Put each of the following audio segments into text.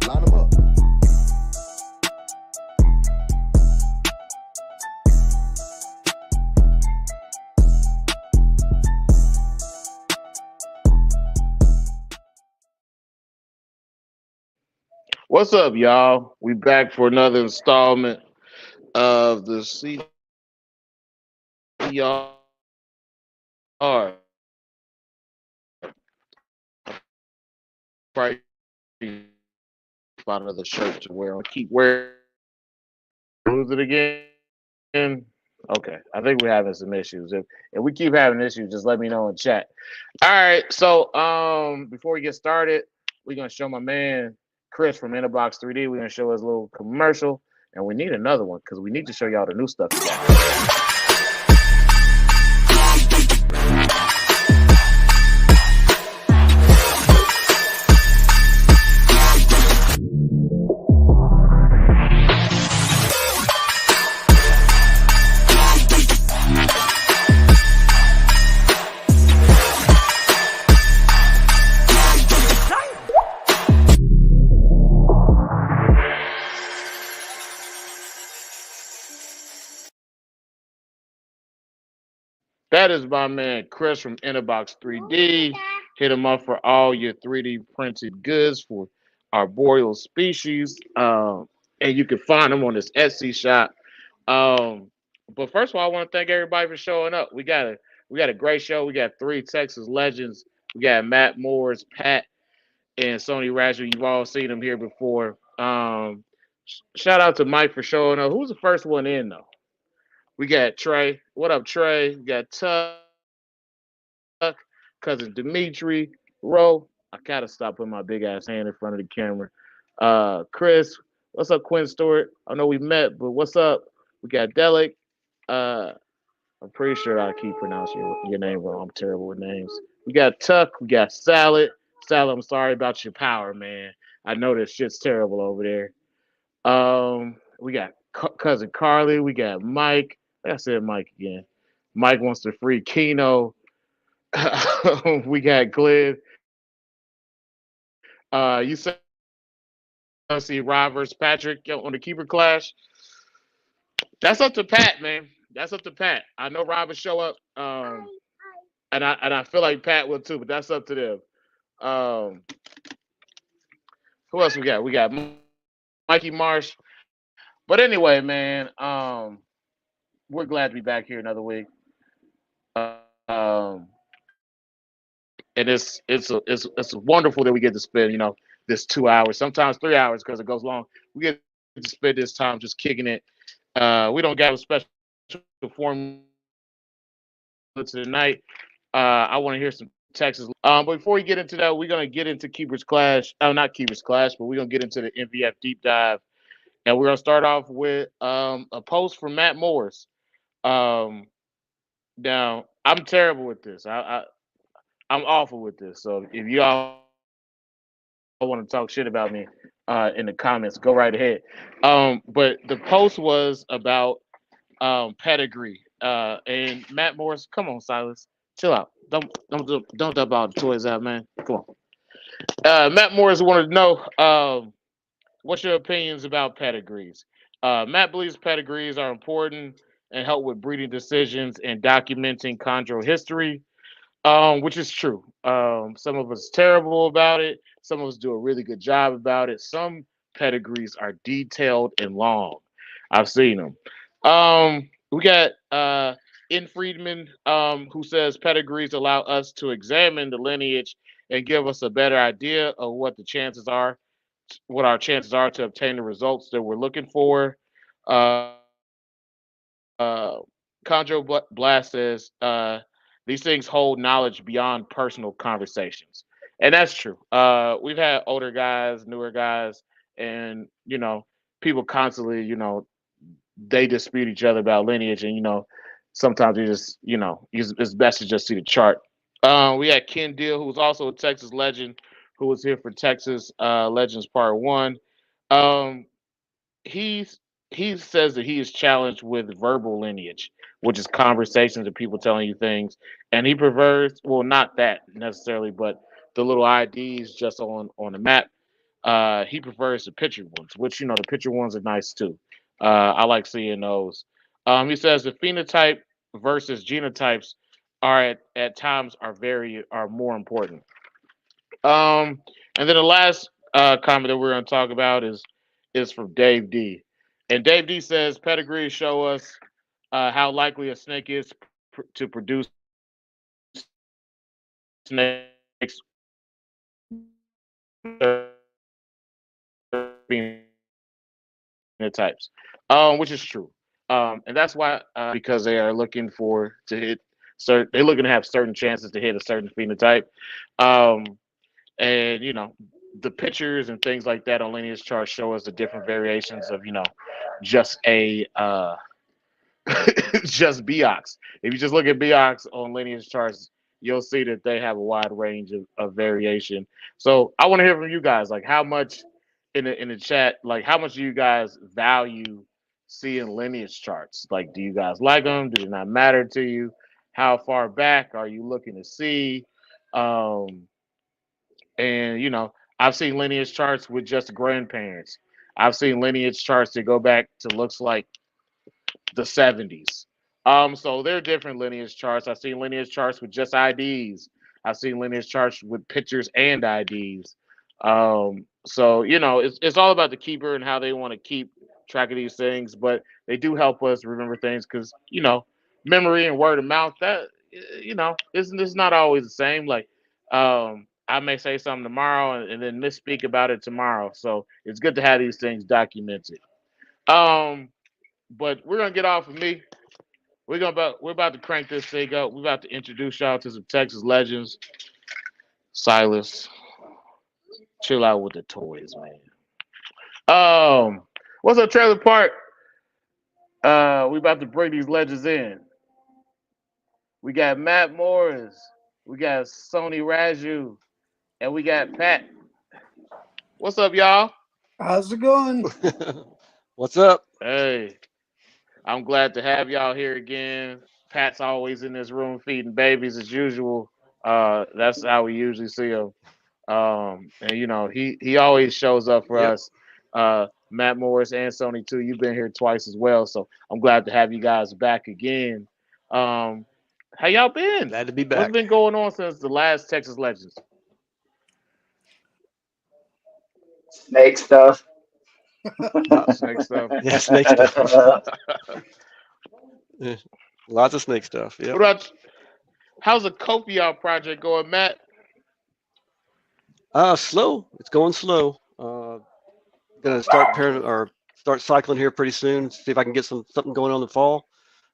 Line them up. What's up, y'all? We back for another installment of the Probably find another shirt to wear. I keep wearing. Lose it again. Okay, I think we're having some issues. If we keep having issues, just let me know in chat. All right, so before we get started, we're gonna show my man Chris from Innerbox 3D. We're gonna show his little commercial, and we need another one because we need to show y'all the new stuff he got. That is my man Chris from Innerbox 3D. Hit him up for all your 3D printed goods for arboreal species. And you can find them on this Etsy shop. Um, but first of all, I want to thank everybody for showing up. We got a great show. We got three Texas legends. We got Matt Morris, Pat, and Sony Ratchet. You've all seen them here before. Shout out to Mike for showing up. Who's the first one in though? We got Trey. What up, Trey? We got Tuck, cousin Dimitri, Ro. I gotta stop putting my big ass hand in front of the camera. Chris. What's up, Quinn Stewart? I know we met, but what's up? We got Delic. Uh, I'm pretty sure I keep pronouncing your name wrong. I'm terrible with names. We got Tuck. We got Salad. Salad, I'm sorry about your power, man. I know this shit's terrible over there. We got cousin Carly. We got Mike. Like I said Mike again. Mike wants to free Keno. We got Glenn. You see Rob versus Patrick on the keeper clash. That's up to Pat, man. That's up to Pat. I know Rob will show up, and I feel like Pat will too, but that's up to them. Um, who else we got? We got Mikey Marsh. But anyway, man, we're glad to be back here another week. Um, and it's wonderful that we get to spend this 2 hours, sometimes 3 hours because it goes long. We get to spend this time just kicking it. We don't got a special formula tonight. I want to hear some Texas. But before we get into that, we're gonna get into Keepers Clash. Oh, not Keepers Clash, but we're gonna get into the MVF deep dive, and we're gonna start off with a post from Matt Morris. Um, Now I'm terrible with this. I'm awful with this. So if you all want to talk shit about me in the comments, go right ahead. But the post was about pedigree. And Matt Morris, come on, Silas, chill out. Don't dump all the toys out, man. Come on. Matt Morris wanted to know what's your opinions about pedigrees. Matt believes pedigrees are important and help with breeding decisions and documenting chondro history, which is true. Some of us terrible about it. Some of us do a really good job about it. Some pedigrees are detailed and long. I've seen them. We got N. Friedman, who says pedigrees allow us to examine the lineage and give us a better idea of what our chances are to obtain the results that we're looking for. Chondro Blast says these things hold knowledge beyond personal conversations, and that's true. We've had older guys, newer guys, and people constantly, they dispute each other about lineage, and sometimes you just, it's best to just see the chart. We had Ken Deal, who was also a Texas legend, who was here for Texas Legends Part One. Um, he's he says that he is challenged with verbal lineage, which is conversations of people telling you things, and he prefers, well, not that necessarily, but the little IDs just on the map. He prefers the picture ones, which the picture ones are nice too. I like seeing those. He says the phenotype versus genotypes are at times are more important. Um, and then the last comment that we're going to talk about is from Dave D. And Dave D says pedigrees show us how likely a snake is to produce snakes phenotypes, which is true. And that's why because they are looking for to hit certain, they're looking to have certain chances to hit a certain phenotype. Um, and the pictures and things like that on lineage charts show us the different variations of just a just Beox. If you just look at Beox on lineage charts, you'll see that they have a wide range of variation. So I want to hear from you guys, like how much in the chat, like how much do you guys value seeing lineage charts? Like, do you guys like them? Do they not matter to you? How far back are you looking to see? Um, and I've seen lineage charts with just grandparents. I've seen lineage charts that go back to looks like the 70s. So there are different lineage charts. I've seen lineage charts with just IDs. I've seen lineage charts with pictures and IDs. So it's all about the keeper and how they want to keep track of these things, but they do help us remember things because memory and word of mouth that it's not always the same. Like I may say something tomorrow and then misspeak about it tomorrow. So it's good to have these things documented. Um, but we're gonna get off of me. We're about to crank this thing up. We're about to introduce y'all to some Texas legends. Silas, chill out with the toys, man. What's up, Trailer Park? We about to bring these legends in. We got Matt Morris, we got Sony Raju, and we got Pat. What's up, y'all? How's it going? What's up? Hey, I'm glad to have y'all here again. Pat's always in this room feeding babies as usual. That's how we usually see him. And he always shows up for Yep. us. Matt Morris and Sony too. You've been here twice as well, so I'm glad to have you guys back again. Um, how y'all been? Glad to be What's back. been going on since the last Texas Legends? Snake stuff. Snake stuff. Yeah, snake stuff. Yeah, lots of snake stuff. What Yep. about how's the Kofi out project going, Matt? Slow. It's going slow. Gonna start pairing or start cycling here pretty soon. See if I can get something going on in the fall.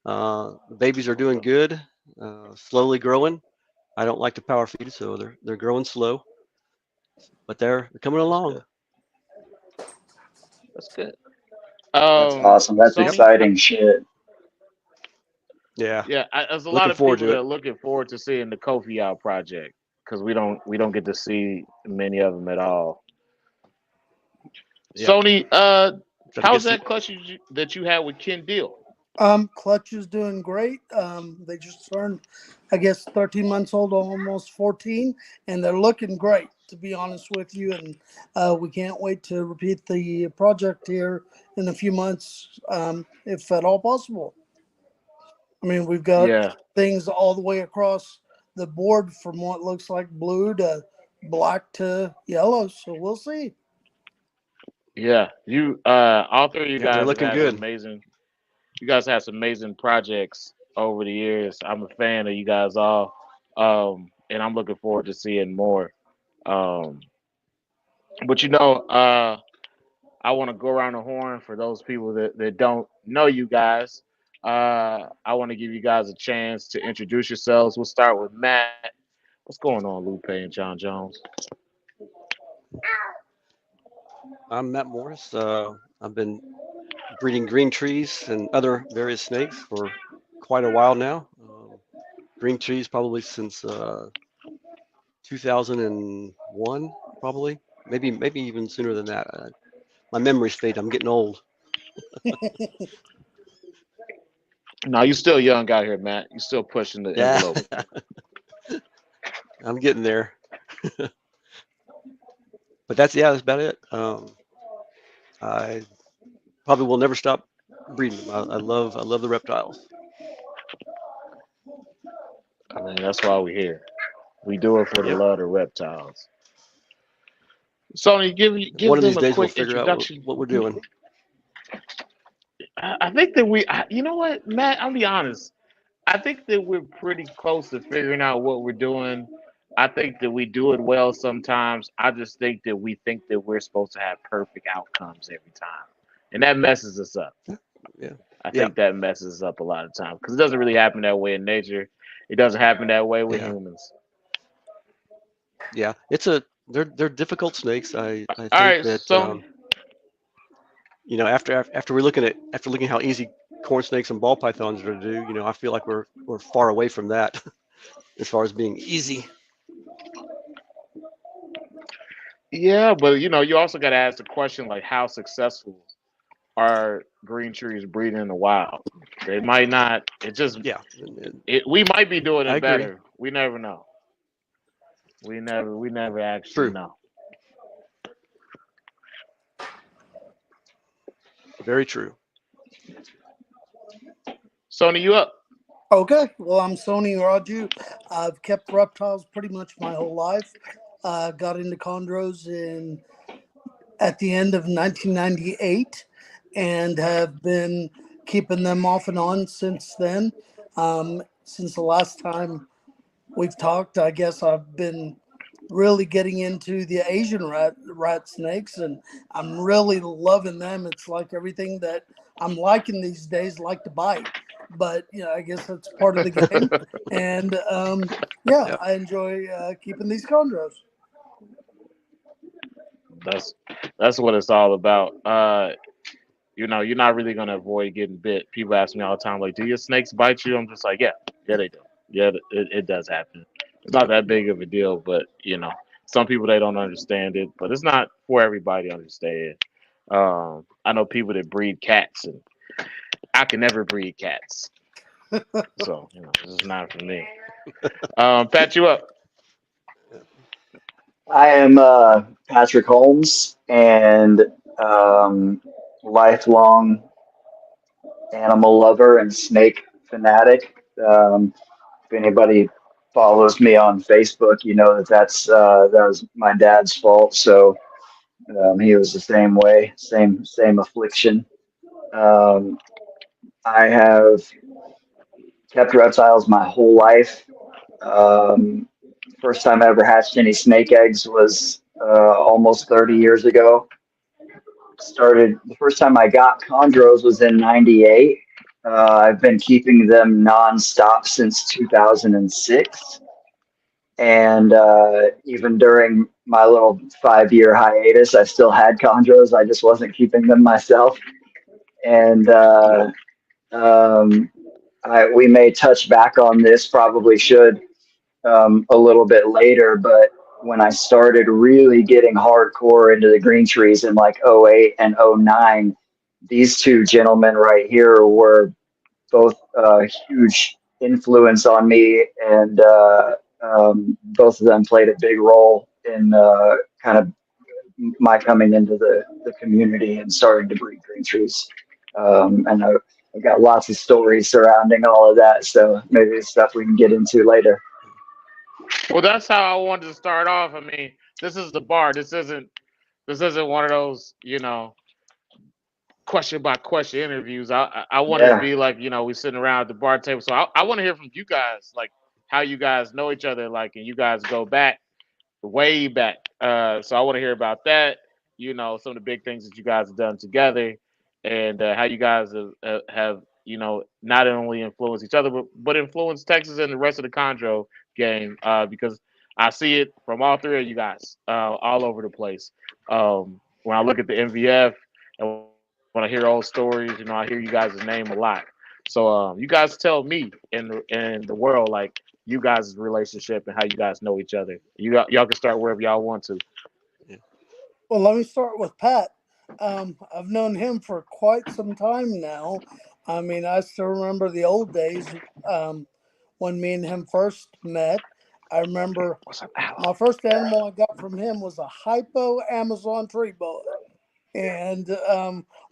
The babies are doing good. Slowly growing. I don't like to power feed, so they're growing slow, but they're coming That's along. good. That's good. That's awesome. That's Yep. Sony. exciting shit. Yeah. Yeah, there's a lot Looking of forward people to that it. are looking forward to seeing the Kofi out project because we don't get to see many of them at all. Yep. Sony, Try to get how's see. that clutch that you had with Ken Deal? Clutch is doing great. They just turned, I guess, 13 months old, almost 14, and they're looking great, to be honest with you. And we can't wait to repeat the project here in a few months, if at all possible. I mean, we've got Yeah, things all the way across the board from what looks like blue to black to yellow, so we'll see. yeah. You all three of you Yep, they're guys have looking had some good. amazing. You guys have some amazing projects over the years. I'm a fan of you guys all, and I'm looking forward to seeing more. Um, but I want to go around the horn for those people that don't know you guys. I want to give you guys a chance to introduce yourselves. We'll start with Matt. What's going on, Lupe and John Jones? I'm Matt Morris. I've been breeding green trees and other various snakes for quite a while now. Green trees probably since 2001, probably maybe even sooner than that. My memory's fading. I'm getting old. No, you're still young out here, Matt. You're still pushing the Yeah, envelope. I'm getting there. but that's about it. I probably will never stop breeding them. I love the reptiles. I mean, that's why we're here. We do it for the Yep. love of reptiles. Sony, One give of these them a days we'll quick figure out introduction. what we're doing. I think that you know what, Matt? I'll be honest. I think that we're pretty close to figuring out what we're doing. I think that we do it well sometimes. I just think that we think that we're supposed to have perfect outcomes every time, and that messes us up. Yeah. I Yeah. think that messes us up a lot of times because it doesn't really happen that way in nature. It doesn't happen that way with Yeah. humans. Yeah. They're difficult snakes. I All think right, that Sony. after we're looking at how easy corn snakes and ball pythons are to do, I feel like we're far away from that as far as being easy. Yeah, but you also got to ask the question like, how successful are green trees breeding in the wild? They might not. It just Yeah. And we might be doing I it agree. better. We never know. We never actually True. know. Very true. Sony, you up? Okay, well, I'm Sony Raju. I've kept reptiles pretty much my whole life. Got into chondros at the end of 1998 and have been keeping them off and on since then. Since the last time we've talked, I guess I've been really getting into the Asian rat snakes, and I'm really loving them. It's like everything that I'm liking these days, like to bite. But I guess that's part of the game. And yeah, Yep. I enjoy keeping these chondros. That's that's what it's all about. You're not really gonna avoid getting bit. People ask me all the time, like, "Do your snakes bite you?" I'm just like, "Yeah, yeah, they do. Yeah, it does happen. It's not that big of a deal, but some people they don't understand it. But it's not for everybody to understand. I know people that breed cats, and I can never breed cats, so it's just not for me. Pat, you up? I am Patrick Holmes, and um, lifelong animal lover and snake fanatic. If anybody follows me on Facebook, you know that was my dad's fault. So he was the same way, same affliction. Um, I have kept reptiles my whole life. Um, First time I ever hatched any snake eggs was almost 30 years ago. Started the first time I got chondros was in '98. I've been keeping them nonstop since 2006. And even during my little 5 year hiatus, I still had chondros. I just wasn't keeping them myself. And um, we may touch back on this, probably should a little bit later, but when I started really getting hardcore into the green trees in like '08 and '09, these two gentlemen right here were both huge influence on me, and both of them played a big role in kind of my coming into the community and starting to breed green trees. And I've got lots of stories surrounding all of that, so maybe it's stuff we can get into later. Well, that's how I wanted to start off. I mean, this is the bar. This isn't one of those question by question interviews. I want it to Yeah. be like we sitting around at the bar table. So I want to hear from you guys, like how you guys know each other, like, and you guys go back way back. So I want to hear about that. Some of the big things that you guys have done together, and how you guys have not only influenced each other, but influenced Texas and the rest of the Chondro game. Because I see it from all three of you guys, all over the place. When I look at the MVF and when I hear old stories, I hear you guys' name a lot. So you guys tell me in the world, like, you guys' relationship and how you guys know each other. Y'all can start wherever y'all want to. Yeah. Well, let me start with Pat. I've known him for quite some time now. I mean, I still remember the old days, when me and him first met. I remember What's up, Alex? my first animal I got from him was a hypo Amazon tree boa, and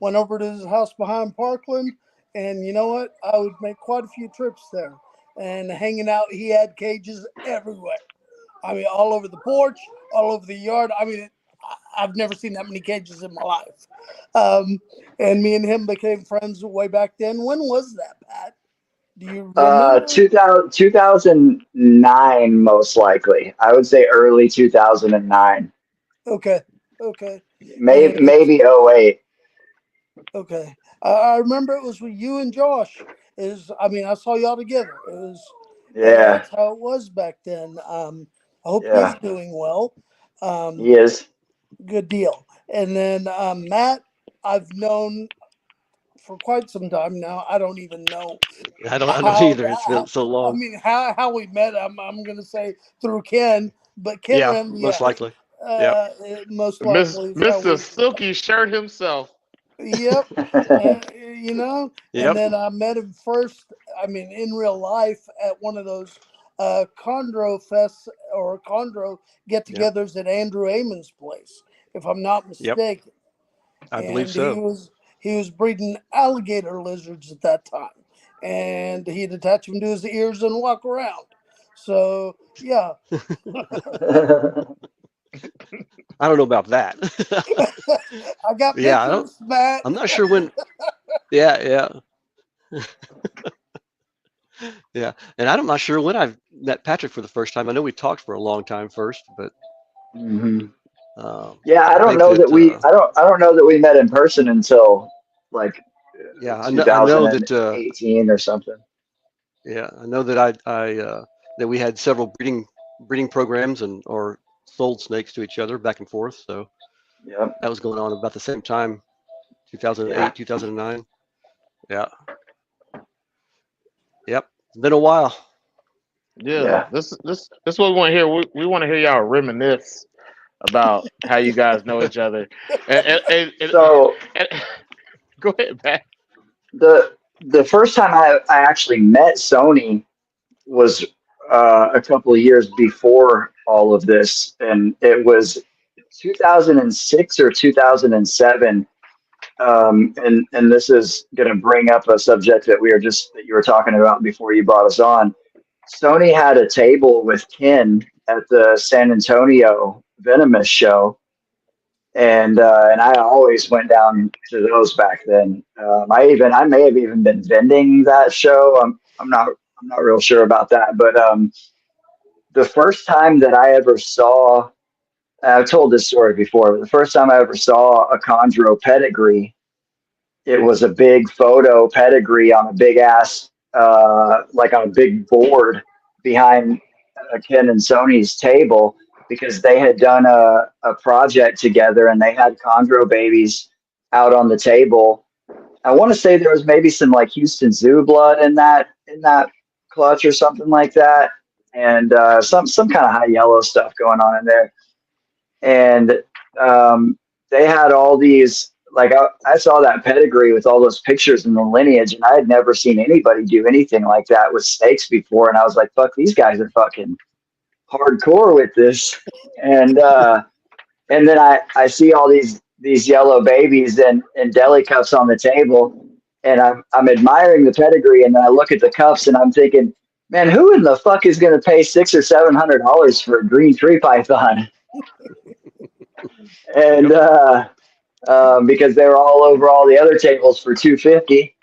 went over to his house behind Parkland. And you know what? I would make quite a few trips there and hanging out. He had cages everywhere. I mean, all over the porch, all over the yard. I mean, I've never seen that many cages in my life. Um, and me and him became friends way back then. When was that, Pat? Do you remember? 2009, most likely. I would say early 2009. Okay, okay. Maybe And maybe '08. okay, I remember it was with you and Josh. Is I mean, I saw y'all together. It was Yeah, that's how it was back then. I hope he's yeah, doing well. Um, he is. good deal. And then Matt, I've known for quite some time now. I don't even know I don't how, either. It's been how so I long. mean how we met. I'm gonna say through Ken, but Ken Yeah, Ram, most yeah, likely. Yep. most likely is how Mr. we. Silky Shirt himself. Yep, you know. And Yep. then I met him first. I mean, in real life at one of those Chondro fests or Chondro Yep. get-togethers at Andrew Amon's place, if I'm not Yep. mistaken. I believe And so. he was breeding alligator lizards at that time, and he'd attach them to his ears and walk around. So yeah, I don't know about that. I got Yeah, I don't. pictures, Matt. I'm not sure when. Yeah, yeah. And I'm not sure when I've met Patrick for the first time. I know we talked for a long time first, but hmm um, Yeah, I think that I don't know that we met in person until like yeah, I know that 2018 or something. yeah, I know that that we had several breeding programs and or sold snakes to each other back and forth. So Yep. that was going on about the same time, Yeah. 2008, 2009. Yeah. Yep. It's been a while. Yeah, Yeah. this is what we want to hear. We want to hear y'all reminisce about how you guys know each other. So And go ahead, man. the first time I actually met Sony was a couple of years before all of this, and it was 2006 or 2007. And this is going to bring up a subject that you were talking about before you brought us on. Sony had a table with Ken at the San Antonio Venomous show, and I always went down to those back then. I may have even been vending that show. I'm not real sure about that, but the first time that I ever saw, I've told this story before, but the first time I ever saw a chondro pedigree, it was a big photo pedigree on a big ass, like on a big board behind Ken and Sony's table because they had done a project together and they had chondro babies out on the table. I want to say there was maybe some like Houston Zoo blood in that clutch or something like that, and some kind of high yellow stuff going on in there. And they had all these like I saw that pedigree with all those pictures in the lineage, and I had never seen anybody do anything like that with snakes before. And I was like, "Fuck, these guys are fucking hardcore with this." And and then I see all these yellow babies and deli cups on the table, and I'm admiring the pedigree, and then I look at the cups, and I'm thinking, man, who in the fuck is going to pay $600 or $700 for a green tree python? And Yep. because they were all over all the other tables for 250.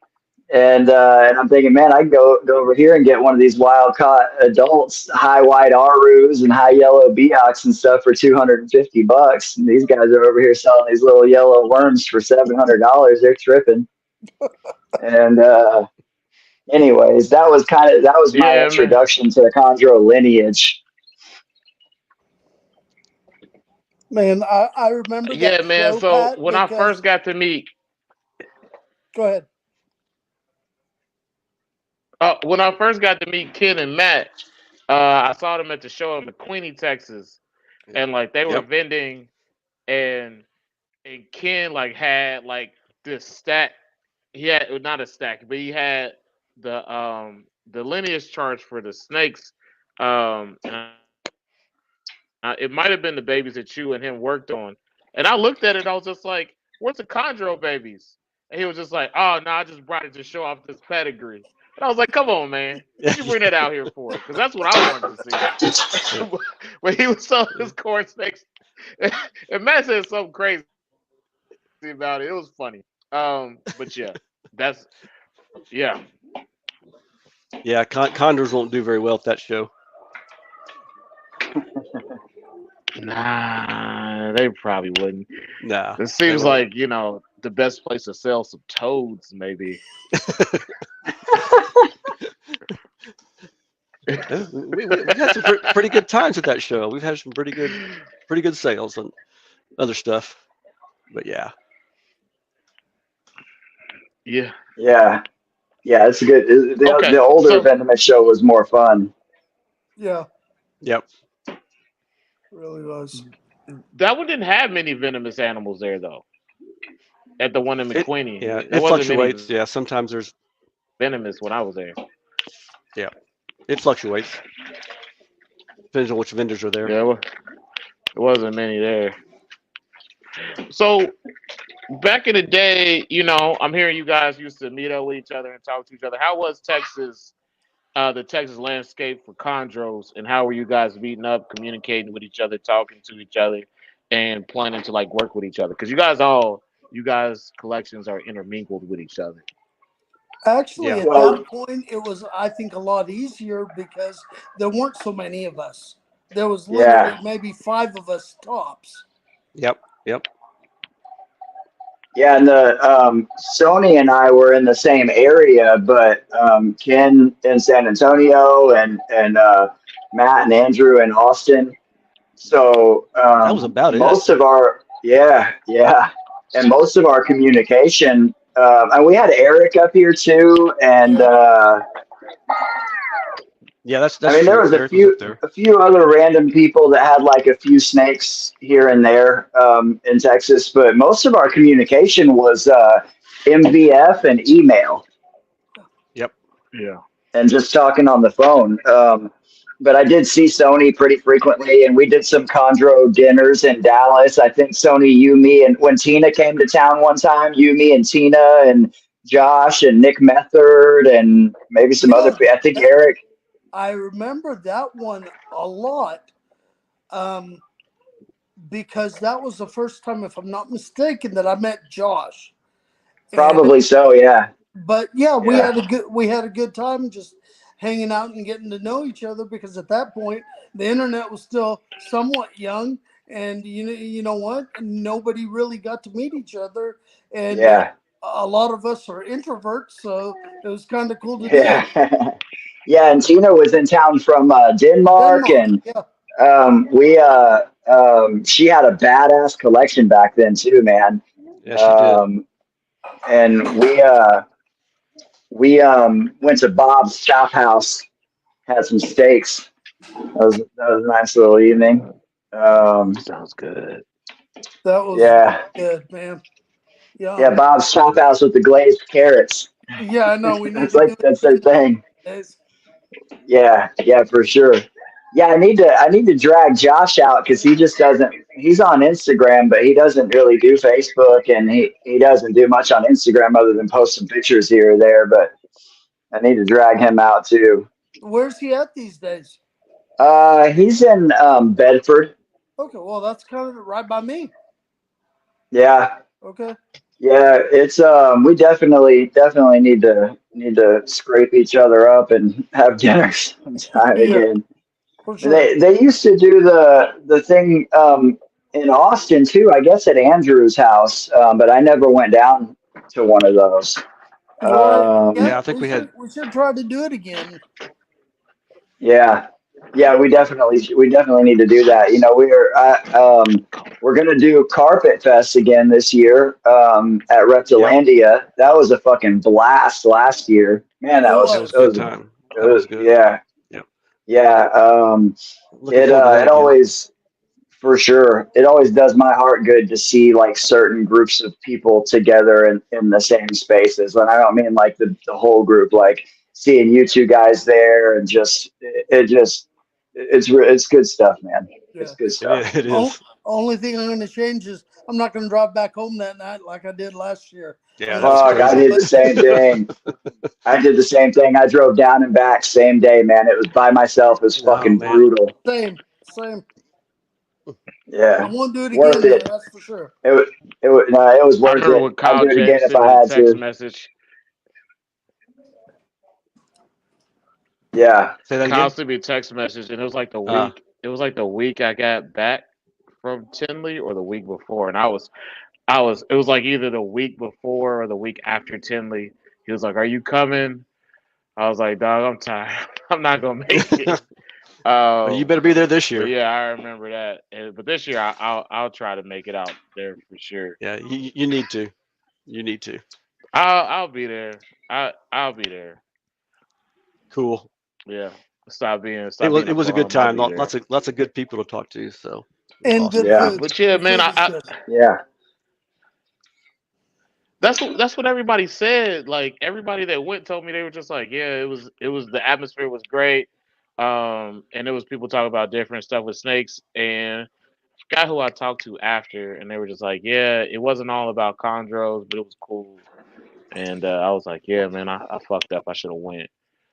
And I'm thinking, man, I can go over here and get one of these wild caught adults, high white Arus and high yellow Beox and stuff for $250. And these guys are over here selling these little yellow worms for $700. They're tripping. And anyways, that was my Yeah, man. introduction to the chondro lineage. Man, I remember Yeah, that man. show, So Pat, when I because first got to meet, go ahead. when I first got to meet Ken and Matt, I saw them at the show in McQueenie, Texas, and like they were Yep. vending, and Ken like had like this stack. He had not a stack, but he had the lineage charts for the snakes, and It might have been the babies that you and him worked on. And I looked at it, I was just like, "Where's the Chondro babies?" And he was just like, "Oh no, I just brought it to show off this pedigree." And I was like, "Come on, man, Yeah, what you bring that out here for?" Because that's what I wanted to see. yeah, When he was selling yeah. his corn snakes, and Matt said something crazy about it. It was funny. But yeah, that's yeah. Yeah, condors won't do very well at that show. Nah, they probably wouldn't. Nah, It they seems won't. like the best place to sell some toads, maybe. Yeah, we've had some pretty good times at that show. We've had some pretty good sales and other stuff. But yeah, Yeah. Yeah, yeah, it's good. The Okay. older So Venomous show was more fun. Yeah, yep. really was. that one didn't have many venomous animals there, though. At the one in It yeah, McQueenie, there it wasn't many fluctuates. Yeah, venomous when I sometimes was there. there's yeah, it fluctuates. Depends on which vendors are there. Yeah, there wasn't many there. So back in the day, I'm hearing you guys used to meet up with each other and talk to each other. How was Texas, the Texas landscape for chondros, and how were you guys meeting up, communicating with each other, talking to each other, and planning to like work with each other? Because you guys collections are intermingled with each other. Actually, Yeah, at that Well, point, it was, I think, a lot easier because there weren't so many of us. There was literally yeah, maybe five of us tops. yep, yep. yeah, and the Sony and I were in the same area, but Ken in San Antonio and Matt and Andrew in Austin. So That was about it. most of our yeah, and most of our communication, and we had Eric up here too, and Yeah. Yeah, I that's mean, there true. was Eric was up there. a few other random people that had like a few snakes here and there in Texas, but most of our communication was MVF and email Yep. Yeah. and just talking on the phone. But I did see Sony pretty frequently, and we did some Chondro dinners in Dallas. I think Sony, you, me, and when Tina came to town one time, you, me, and Tina, and Josh, and Nick Method, and maybe some other. Yeah, I think that, Eric. I remember that one a lot um, because that was the first time, if I'm not mistaken, that I met Josh. And Probably so. Yeah. but yeah, Yeah. we had a good time just hanging out and getting to know each other because at that point the internet was still somewhat young, and you know what, nobody really got to meet each other, and Yeah. a lot of us are introverts, so it was kind of cool to do it. Yeah. Yeah. And Tina was in town from Denmark, Denmark, and yeah. we she had a badass collection back then too, man. Yeah, she did. Um, and we went to Bob's Chop House, had some steaks. That was a nice little evening. Um, Sounds good. That was yeah, good, man. Yeah, yeah, Bob's Chop House with the glazed carrots. yeah, I know we need That's to do like it that's their again thing. days. Yeah, yeah, for sure. Yeah, I need to drag Josh out because he just doesn't. He's on Instagram, but he doesn't really do Facebook, and he doesn't do much on Instagram other than post some pictures here or there. But I need to drag him out too. Where's he at these days? He's in Bedford. Okay, well that's kind of right by me. Yeah, Okay. yeah. It's we definitely need to scrape each other up and have dinner sometime Yeah, again. for sure. They used to do the thing in Austin too, I guess at Andrew's house, but I never went down to one of those. Well, yeah, Yeah, I think we had. we should try to do it again. Yeah, yeah, we definitely need to do that. We're gonna do Carpet Fest again this year at Yep, Reptilandia. That was a fucking blast last year. Man, that It was that was a that was. good was time. That was good. good. Yeah, Yep. yeah. Looking forward to that It again. always For sure. It always does my heart good to see like certain groups of people together in the same spaces. And I don't mean like the whole group, like seeing you two guys there and just It's good stuff, man. Yeah. It's good stuff. It is. Only thing I'm going to change is I'm not going to drive back home that night like I did last year. Yeah, You that was know, Fuck, I crazy. did the same thing. I did the same thing. I drove down and back same day, man. It was by myself. It was Oh fucking man. brutal. same. I Yeah, won't do it worth again though. it. That's for sure. It was I worth remember it. when I'd Kyle do it again James if sent I me a had text to. message. Yeah, Say that Kyle again. sent me a text message, and it was like the Uh, week. It was like the week I got back from Tinley, or the week before, and I was. It was like either the week before or the week after Tinley. He was like, "Are you coming?" I was like, "Dog, I'm tired. I'm not gonna make it." you better be there this But year. yeah, I remember that. But this year, I'll try to make it out there for sure. Yeah, you need to. You need to. I'll be there. I'll be there. Cool. Yeah. It Stop was being it a was a good bum. I'll time. be there. Lots of good people to talk to. So it was And awesome. good yeah, food. But yeah, The man, food is good. yeah. that's what everybody said. Like everybody that went told me they were just like, yeah, it was the atmosphere was great. And there was people talking about different stuff with snakes, and guy who I talked to after, and they were just like, yeah, it wasn't all about chondros, but it was cool. And I was like, yeah, man, I fucked up. I should have went.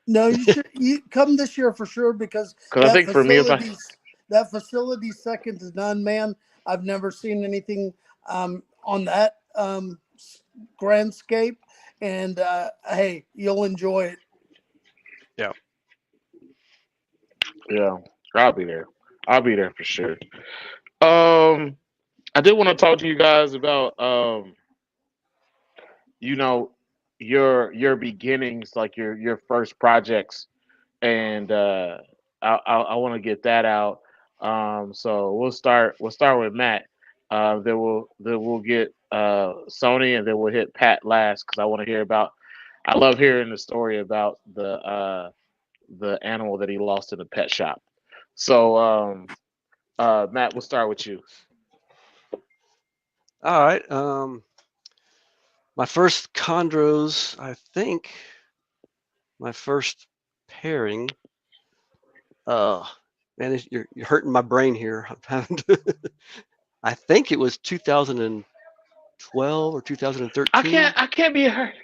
No, you come this year for sure because Cause I that think for me, if I facility's second to none, man. I've never seen anything on that grandscape, and hey, you'll enjoy it. Yeah. yeah, I'll be there. I'll be there for sure. Um, I did want to talk to you guys about you know, your beginnings, like your first projects, and I want to get that out. So we'll start with Matt. Then we'll get Sony, and then we'll hit Pat last because I want to hear about. I love hearing the story about the animal that he lost in the pet shop. So Matt, we'll start with you. All right. My first chondros, I think my first pairing. Uh, man, you're hurting my brain here. I'm having I think it was 2012 or I 2013. can't be hurt.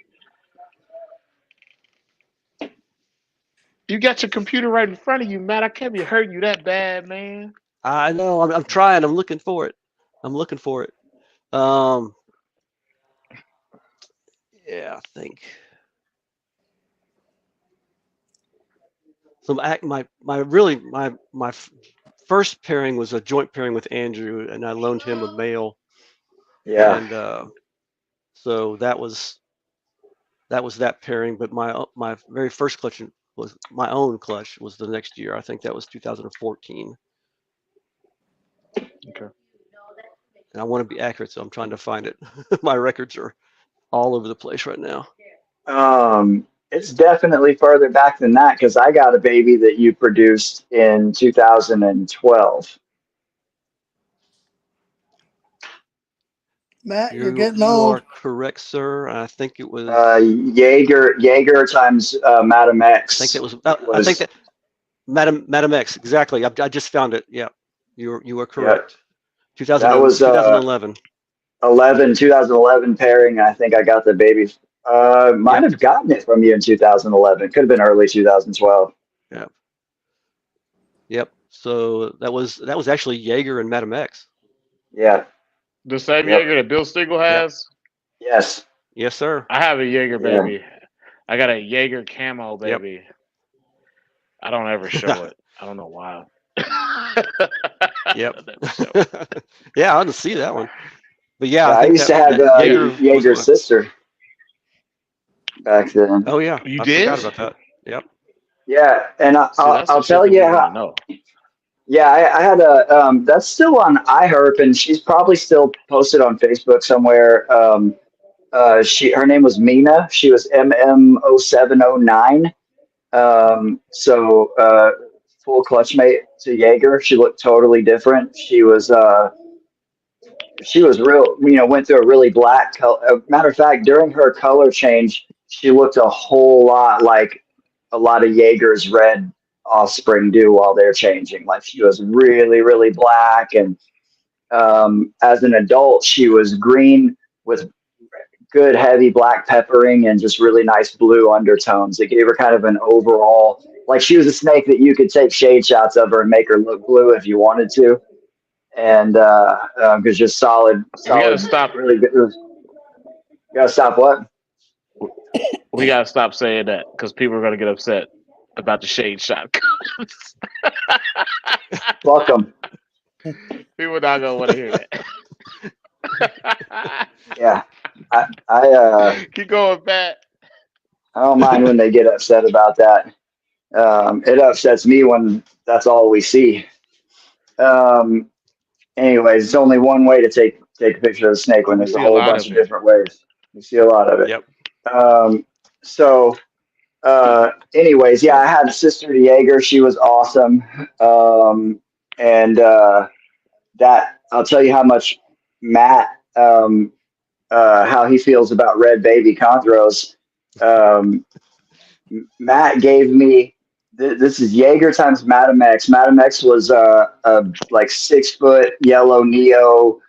You got your computer right in front of you, Matt. I can't be hurting you that bad, man. I know. I'm trying. I'm looking for it. I'm looking for it. Um, yeah, I think. So my first pairing was a joint pairing with Andrew, and I loaned him a male, Yeah. and so that was that pairing. But my very first clutch was my own clutch was the next year. I think that was 2014, Okay. and I want to be accurate, so I'm trying to find it. My records are all over the place right now. It's definitely further back than that because I got a baby that you produced in 2012. Matt, you're You getting you are old. correct, sir. I think it Jaeger times Madam I think that X was I think was that Madam X, exactly. I just found it. Yeah, you are yeah, correct. 2000 that was 2011. 2011 pairing. I think I got the baby. Might Yep. have gotten it from you in 2011. Could have been early 2012. Yep. Yep. So that was actually Jaeger and Madam X. Yeah. The same Yep. Jaeger that Bill Stiegel Yep. has. Yes. Yes, sir. I have a Jaeger Yeah. baby. I got a Jaeger camo Yep. baby. I don't ever show it. I don't know why. I Yep. never show it. Yeah, I didn't see that one. But yeah, Yeah. I I think used that to have that Jaeger was Jaeger's my. sister back then. Oh yeah, You I did? forgot about that. Yep. Yeah, and See, that's some I'll shit tell that you we need to how. know. Yeah, I had a that's still on iHerp, and she's probably still posted on Facebook somewhere. Her name was Mina. She was MM0709. Full clutch mate to Jaeger. She looked totally different. She was real. Went through a really black color. Matter of fact, during her color change, she looked a whole lot like a lot of Jaeger's red offspring do while they're changing. Like she was really, really black, and as an adult, she was green with good heavy black peppering and just really nice blue undertones. It gave her kind of an overall, like she was a snake that you could take shade shots of her and make her look blue if you wanted to. And because just We gotta solid, stop. really good. You gotta stop what? We gotta stop saying that because people are gonna get upset about the shade shot. Fuck them. People are not gonna want to hear that. Yeah, I Keep going, Pat. I don't mind when they get upset about that. It upsets me when that's all we see. Um, Anyways, it's only one way to take a picture of a snake when We there's a see a whole lot bunch of of it. different ways. You see a lot of it. Yep. So, anyways, yeah, I had a sister Jaeger. She was awesome. And that I'll tell you how much Matt, how he feels about red baby chondros. Um, Matt gave me this is Jaeger times Matamex. Matamex was a like 6 foot yellow Neo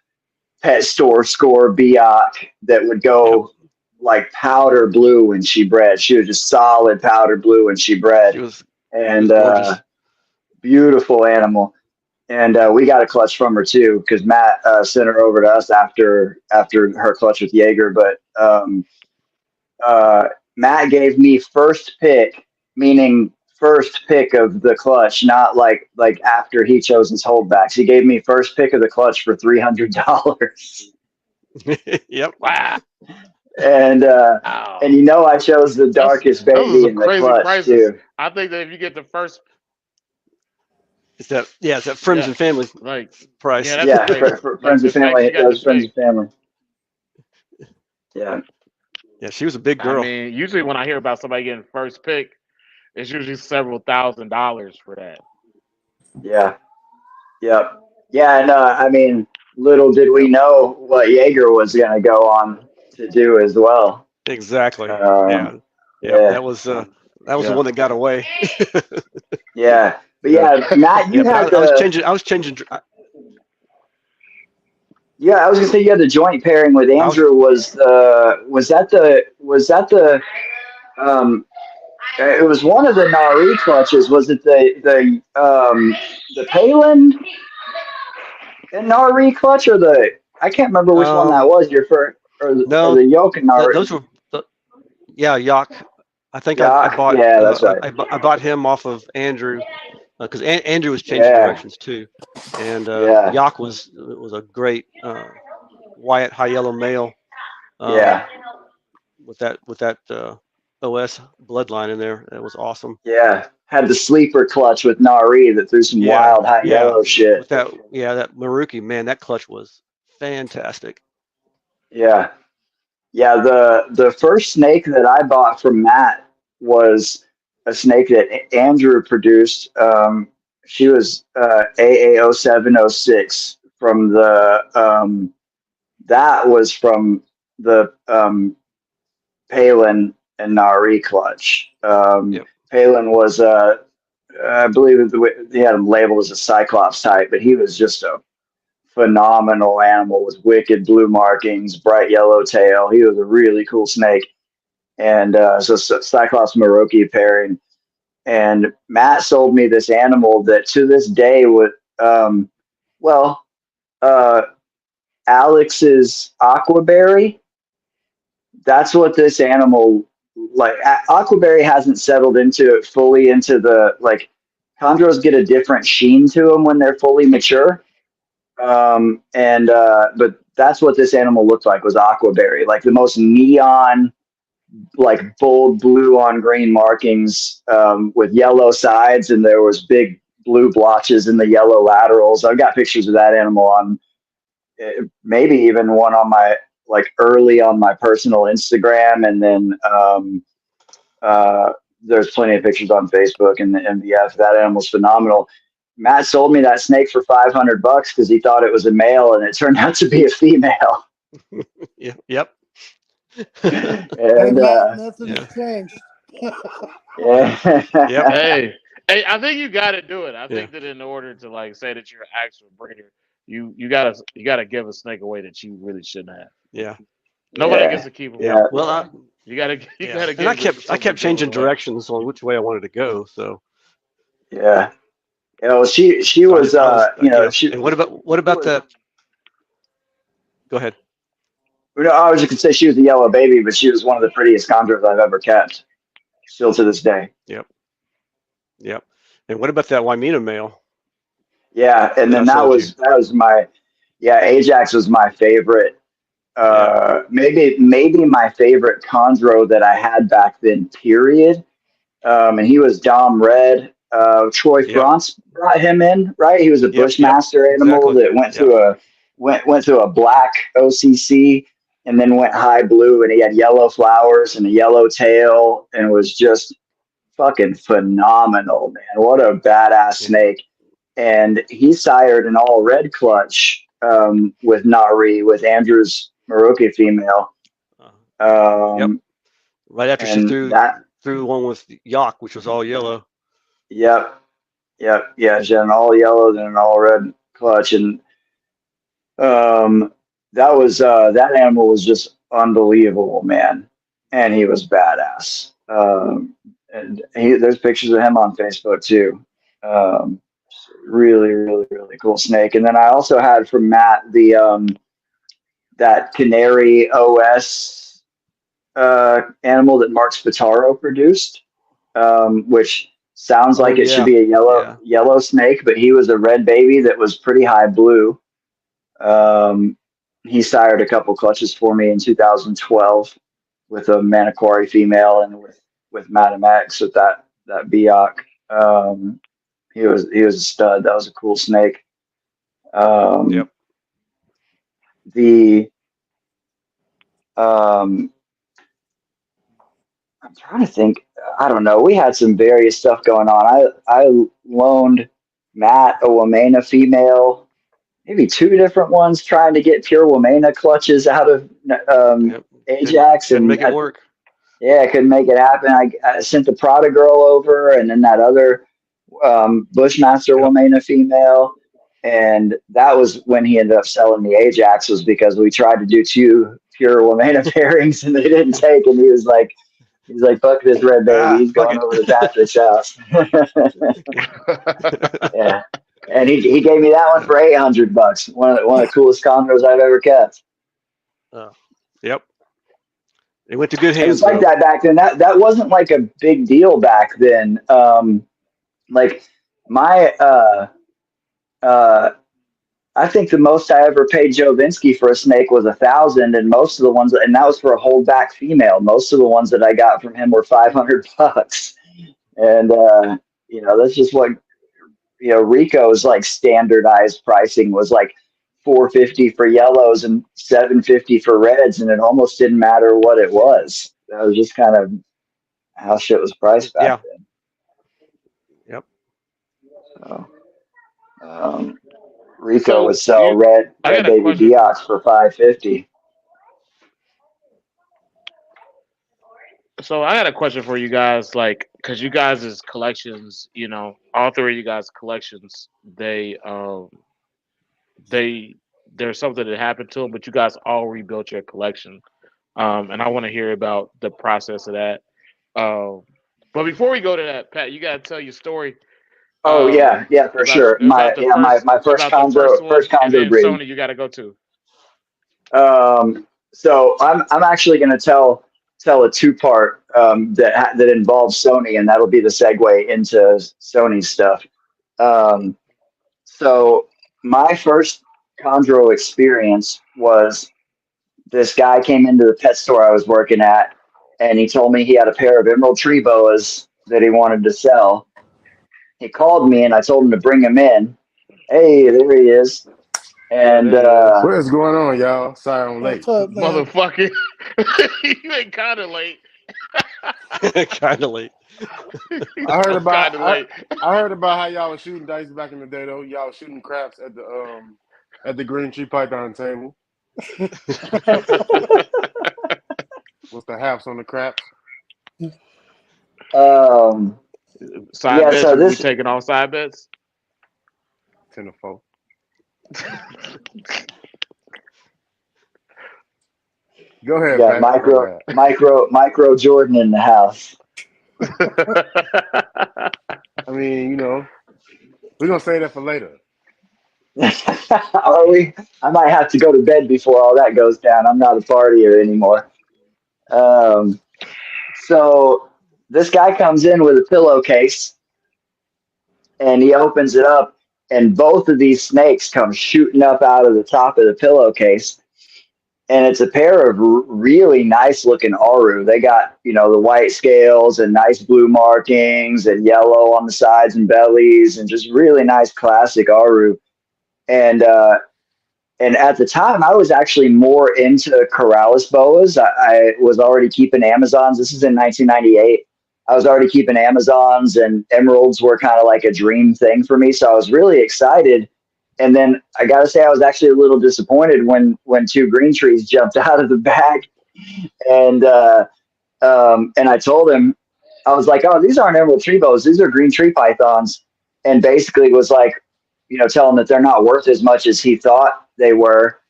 pet store score Biak that would Yep. go like powder blue when she bred. She was just solid powder blue when she She bred, was and gorgeous. beautiful animal. And we got a clutch from her too because Matt sent her over to us after her clutch with Jaeger. But Matt gave me first pick, meaning first pick of the clutch, not like after he chose his holdbacks. He gave me first pick of the clutch for $300. Yep. Wow. and you know I chose the That's darkest those are baby some in the crazy clutch prices. too. I think that if you get the first, It's that friends yeah, and family like price. yeah, that's Yeah, crazy. for Like friends and the fact family, you it got the does friends pick. and family. Yeah, Yeah, she was a big I girl. mean, usually when I hear about somebody getting first pick, it's usually several $1,000s for that. yeah, yep, yeah. And I mean, little did we Yep. know what Jaeger was gonna go on to do as well. Exactly. Um, Yeah. Yeah. yeah, That was the Yeah. one that got away. yeah. But Yeah. yeah, Matt, you Yeah, but had I was the changing. I was changing. yeah. I was gonna say you had the joint pairing with I was. Andrew. Was that the um it was one of the Nari clutches. Was it the Palin and Nari clutch or the I can't remember which one that Um. was. Your first or No, the Yoke and Nari those were. Yeah, Yak. I think I Yak. bought Yeah, that's right. I bought him off of Andrew because Andrew was changing Yeah, directions too, and yeah, Yak was a great Wyatt high yellow male um, yeah, with that OS bloodline in there. That was awesome. yeah. Had the sleeper clutch with Nari that threw some Yeah, wild high yeah. yellow shit. With that Maruki, man, that clutch was fantastic. Yeah. Yeah, the first snake that I bought from Matt was a snake that Andrew produced. She was AA0706 from the that was from the Palin and Nari clutch. Yep. Palin was I believe they had him labeled as a Cyclops type, but he was just a phenomenal animal with wicked blue markings, bright yellow tail. He was a really cool snake. And so Cyclops Maroki pairing. And Matt sold me this animal that to this day would, well, uh, Alex's Aquaberry. That's what this animal like. Aquaberry hasn't settled into it fully into the like. Chondros get a different sheen to them when they're fully mature. And but that's what this animal looked like was Aquaberry, like the most neon, like bold blue on green markings with yellow sides, and there was big blue blotches in the yellow laterals. I've got pictures of that animal on maybe even one on my like early on my personal Instagram, and then uh, there's plenty of pictures on Facebook and the MVF. That animal's phenomenal. Matt sold me that snake for $500 because he thought it was a male, and it turned out to be a female. Yeah. Yep. Hey, And Matt, nothing's Yeah. changed. Yep. yeah, Hey, Hey, I think you got to do it. I Yeah. think that in order to like say that you're an actual breeder, you gotta give a snake away that you really shouldn't have. Yeah. Nobody Yeah, gets to keep them. yeah, Well, You gotta you yeah. gotta And give I some of kept the good changing ones away. directions on which way I wanted to go. So yeah. She so was I was she and what she about was. that? Go ahead. No, I was just gonna say she was a yellow baby, but she was one of the prettiest chondros I've ever kept, still to this day. Yep. Yep. And what about that Wymena male Yeah, and that I then sold you? that was my yeah, Ajax was my favorite. Yeah. Maybe my favorite chondro that I had back then. Period. And he was Dom Red. Troy Yep. France brought him in, right? He was a Yep. Yep. Bushmaster animal Exactly. that Yep. went to a black OCC and then went high blue, and he had yellow flowers and a yellow tail, and was just fucking phenomenal, man. What a badass Yeah. snake! And he sired an all red clutch with Nari with Andrew's Maroki female. Uh, yep. Um, Right after she and threw that, one with Yak, which was all yellow. yep, yep, yeah, she had an all yellow then an all red clutch, and that animal was just unbelievable, man, and he was badass. And there's pictures of him on Facebook too. Um, really, really, really cool snake. And then I also had from Matt the that Canary OS animal that Mark Spataro produced, which sounds Oh like it should yeah. be a Yeah. yellow snake, but he was a red baby that was pretty high blue. Um, he sired a couple clutches for me in 2012 with a Maniquari female and with Madam X with that Biak. He was a stud. That was a cool snake. Yep. Um, the um, I'm trying to think. I don't know. We had some various stuff going on. I loaned Matt a Wamena female, maybe two different ones, trying to get pure Wamena clutches out of Yep. Ajax, Couldn't and make it work. yeah, I couldn't make it happen. I sent the Prada girl over, and then that other Bushmaster Yep. Wamena female, and that was when he ended up selling the Ajax, was because we tried to do two pure Wamena pairings and they didn't take, and he's like, fuck this red baby, he's Fuck going it. over to Patrick's house. Yeah, and he gave me that one for $800. One of the coolest chondros I've ever kept. Uh, yep. It went to good It was hands like though. that back then. That wasn't like a big deal back then. Like my uh, I think the most I ever paid Joe Vinsky for a snake was 1,000, and most of the ones, and that was for a holdback female. Most of the ones that I got from him were $500, and that's just what Rico's like standardized pricing was like 450 for yellows and 750 for reds, and it almost didn't matter what it was. That was just kind of how shit was priced back Yeah. then. Yep. So, Rico So would sell you, I red got a baby question for. Diox for 550. So I got a question for you guys, like, cause you guys' collections, all three of you guys' collections, they there's something that happened to them, but you guys all rebuilt your collection. And I want to hear about the process of that. Um, but before we go to that, Pat, you gotta tell your story Oh yeah, yeah, for about sure. about the first My first one, and chondro then breeding. Sony, you gotta go to. So I'm actually going to tell a two-part that involves Sony, and that'll be the segue into Sony's stuff. Um, so my first chondro experience was this guy came into the pet store I was working at, and he told me he had a pair of emerald tree boas that he wanted to sell. He called me, and I told him to bring him in. Hey, there he is. Yeah, And there he is. What is going on, y'all? Sorry I'm late. What's up, man? Motherfucker, you ain't kind of late. Kind of late. I heard about Kind of late. I heard about how y'all was shooting dice back in the day though. Y'all was shooting craps at the Green Tree Python table. What's the halves on the craps? um, Side Yeah, bets? so We this, taking all side bets? 10-4. Go we ahead, got Pat. My bad. micro Jordan in the house. I mean, we're gonna say that for later. Are we? I might have to go to bed before all that goes down. I'm not a partier anymore. Um, so this guy comes in with a pillowcase and he opens it up, and both of these snakes come shooting up out of the top of the pillowcase. And it's a pair of really nice looking Aru. They got, the white scales and nice blue markings and yellow on the sides and bellies and just really nice classic Aru. And and at the time, I was actually more into Corrales boas. I was already keeping Amazons. This is in 1998. I was already keeping Amazons, and emeralds were kind of like a dream thing for me. So I was really excited. And then I got to say, I was actually a little disappointed when two green trees jumped out of the bag. And and I told him, I was like, "Oh, these aren't emerald tree boas. These are green tree pythons." And basically was like, tell him that they're not worth as much as he thought they were.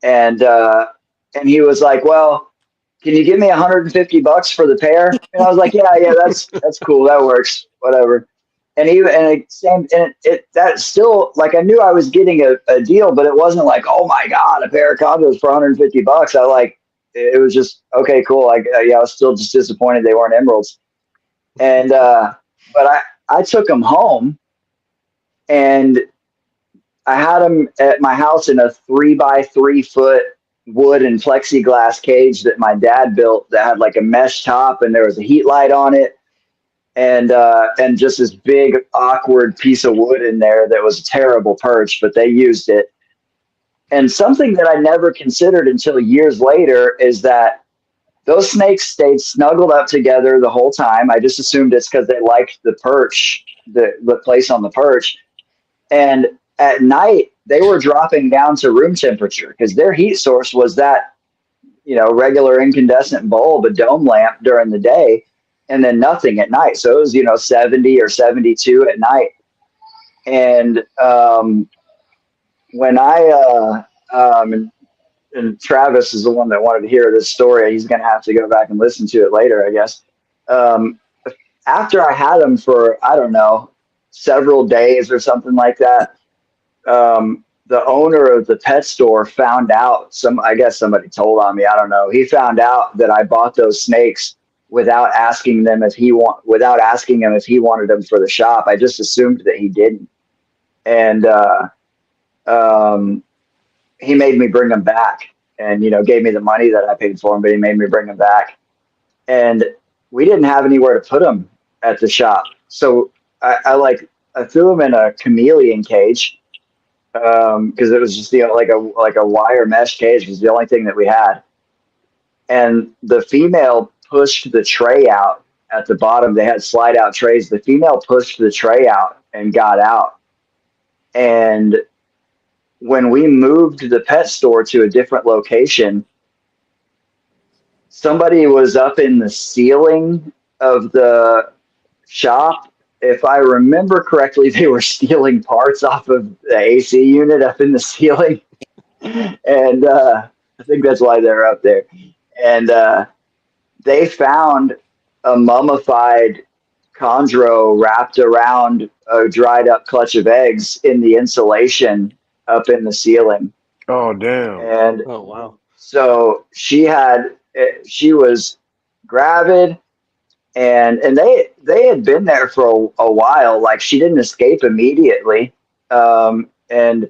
And and he was like, "Well, can you give me $150 for the pair?" And I was like, "Yeah, that's cool. That works. Whatever." And even and that still, like, I knew I was getting a deal, but it wasn't like, "Oh my god, a pair of condos for $150." I like it was just okay, cool. Like yeah, I was still just disappointed they weren't emeralds. And but I took them home and I had them at my house in a 3 by 3 foot wood and plexiglass cage that my dad built that had like a mesh top and there was a heat light on it and just this big awkward piece of wood in there that was a terrible perch, but they used it. And something that I never considered until years later is that those snakes stayed snuggled up together the whole time. I just assumed it's because they liked the perch, the place on the perch. And at night, they were dropping down to room temperature because their heat source was that, regular incandescent bulb, a dome lamp during the day, and then nothing at night. So it was, 70 or 72 at night. And when and Travis is the one that wanted to hear this story. He's going to have to go back and listen to it later, I guess. Um, After I had them for, I don't know, several days or something like that, the owner of the pet store found out, I guess somebody told on me, I don't know. He found out that I bought those snakes without asking without asking him if he wanted them for the shop. I just assumed that he didn't. And um, he made me bring them back and, gave me the money that I paid for them, but he made me bring them back. And we didn't have anywhere to put them at the shop. So I threw them in a chameleon cage because it was just like a wire mesh cage was the only thing that we had. And the female pushed the tray out at the bottom. They had slide out trays. The female pushed the tray out and got out. And when we moved the pet store to a different location, somebody was up in the ceiling of the shop. If I remember correctly, they were stealing parts off of the AC unit up in the ceiling. And I think that's why they're up there. And they found a mummified chondro wrapped around a dried up clutch of eggs in the insulation up in the ceiling. Oh damn. And Oh wow. so she was gravid and they had been there for a while. Like she didn't escape immediately. And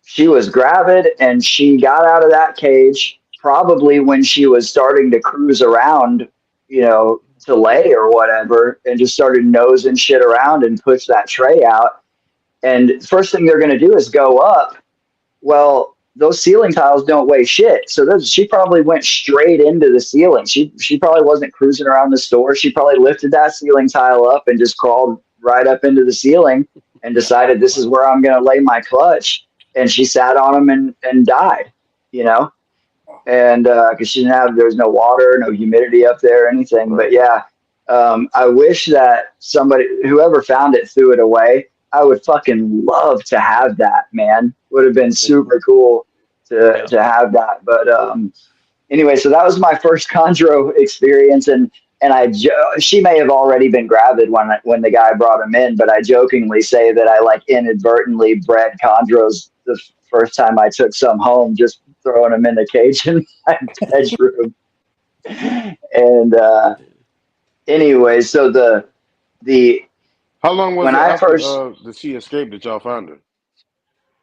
she was gravid and she got out of that cage probably when she was starting to cruise around, to lay or whatever, and just started nosing shit around and push that tray out. And first thing they're going to do is go up. Well, those ceiling tiles don't weigh shit. So she probably went straight into the ceiling. She probably wasn't cruising around the store. She probably lifted that ceiling tile up and just crawled right up into the ceiling and decided this is where I'm going to lay my clutch. And she sat on them and died, and because there was no water, no humidity up there or anything. But yeah, I wish that somebody, whoever found it, threw it away. I would fucking love to have that, man. Would have been Me too. super cool Yeah. to have that. But anyway, so that was my first Chondro experience, and she may have already been gravid when the guy brought him in, but I jokingly say that I like inadvertently bred Chondros the first time I took some home, just throwing them in the cage in my bedroom. And anyway, so the How long was when it I after first that she escaped that y'all found her?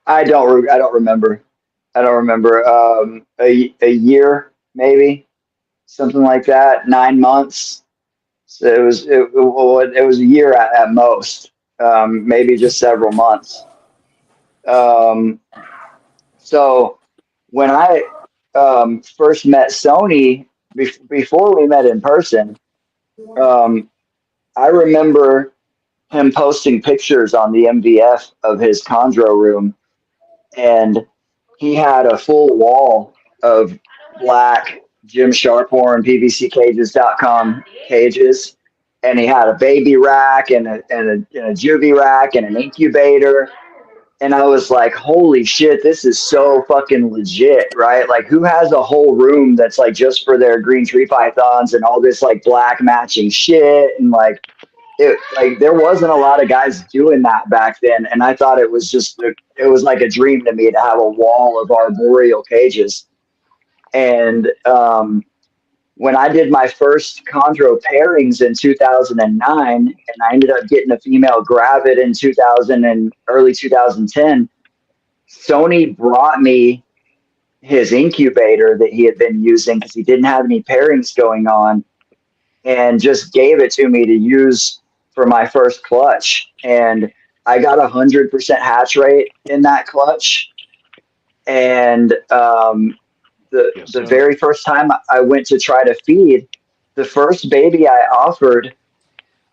I don't remember. I don't remember. A year maybe, something like that. 9 months. So it was a year at most. Maybe just several months. Um, so when I first met Sony, before we met in person, um, I remember him posting pictures on the MVF of his Chondro room, and he had a full wall of black Jim Sharphorn PVCcages.com cages, and he had a baby rack and a juvie rack and an incubator. And I was like, holy shit, this is so fucking legit, right? Like, who has a whole room that's like just for their green tree pythons and all this like black matching shit? And like there wasn't a lot of guys doing that back then, and I thought it was like a dream to me to have a wall of arboreal cages. And when I did my first chondro pairings in 2009, and I ended up getting a female gravid in 2000 and early 2010, Sony brought me his incubator that he had been using because he didn't have any pairings going on, and just gave it to me to use for my first clutch. And I got 100% hatch rate in that clutch. And Yes, the sir. very first time I went to try to feed, the first baby I offered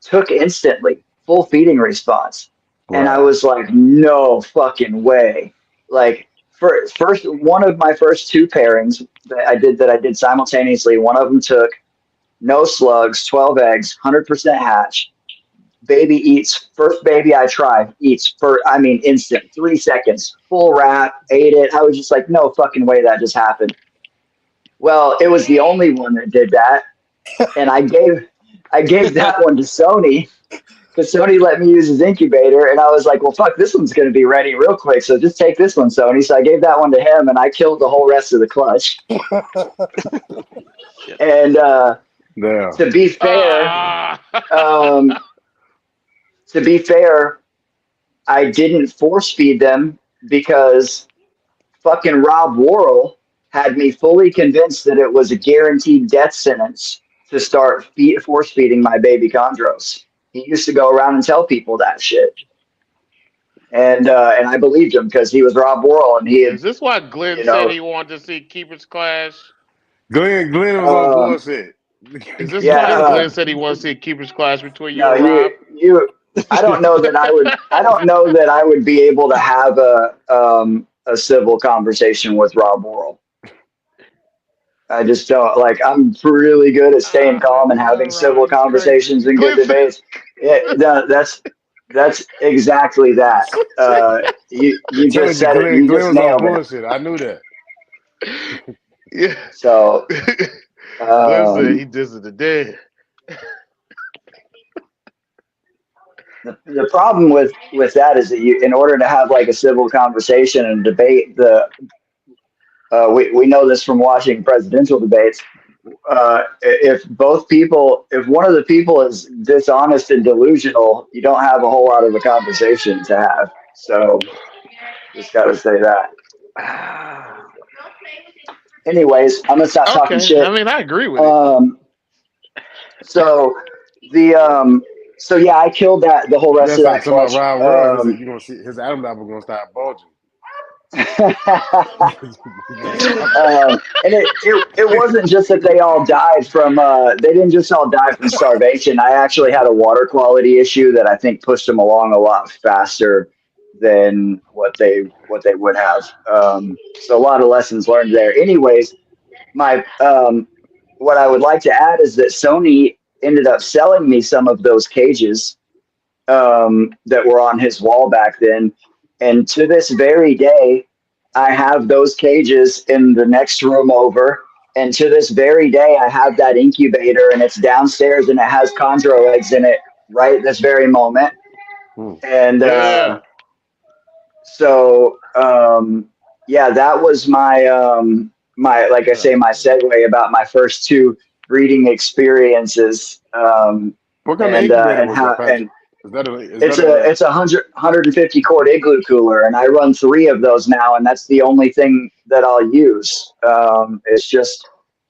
took instantly, full feeding response. And I Wow. was like, no fucking way. Like, first, one of my first two pairings that I did simultaneously, one of them took no slugs, 12 eggs, 100% hatch. Baby eats, first baby I tried eats I mean, instant, 3 seconds, full wrap, ate it. I was just like, no fucking way that just happened. Well, it was the only one that did that. And I gave that one to Sony because Sony let me use his incubator. And I was like, well, fuck, this one's going to be ready real quick. So just take this one, Sony. So I gave that one to him, and I killed the whole rest of the clutch. Shit. And Damn. to be fair, Ah. um, to be fair, I didn't force feed them because fucking Rob Worrell had me fully convinced that it was a guaranteed death sentence to start force feeding my baby chondros. He used to go around and tell people that shit, and I believed him because he was Rob Worrell, and he had, Is this why Glenn you said know, he wanted to see Keepers Clash? Glenn was on um, bullshit. Is this yeah, why Glenn said he wants to see Keepers Clash between you no, and Rob? you. I don't know that I would. I don't know that I would be able to have a civil conversation with Rob Worrell. I just don't like. I'm really good at staying calm and having civil He's crazy. conversations and good Glenn said, debates. That's exactly that. You just Told you said it. You Glenn just was on nailed it. bullshit. I knew that. yeah. So Glenn said um, he dissed the dead. the problem with that is that in order to have like a civil conversation and debate, we know this from watching presidential debates. If one of the people is dishonest and delusional, you don't have a whole lot of a conversation to have. So just got to say that. Anyways, I'm gonna stop talking Okay. I shit. mean, I agree with it. Um, so the yeah, I killed the whole rest That's of like that talking about clutch. Ryan World. He said you're gonna see his Adam apple gonna start bulging. And it wasn't just that they all died from they didn't just all die from starvation. I actually had a water quality issue that I think pushed them along a lot faster than what they would have. So a lot of lessons learned there. Anyways, my what I would like to add is that Sony ended up selling me some of those cages that were on his wall back then. And to this very day, I have those cages in the next room over. And to this very day, I have that incubator and it's downstairs and it has chondro eggs in it right this very moment. Hmm. And Yeah. so, yeah, that was my, like I Shut up. say, my segue about my first two breeding experiences. What kind of incubator was that, And Patrick? Is it's that a a it's a 150 quart igloo cooler, and I run three of those now, and that's the only thing that I'll use. It's just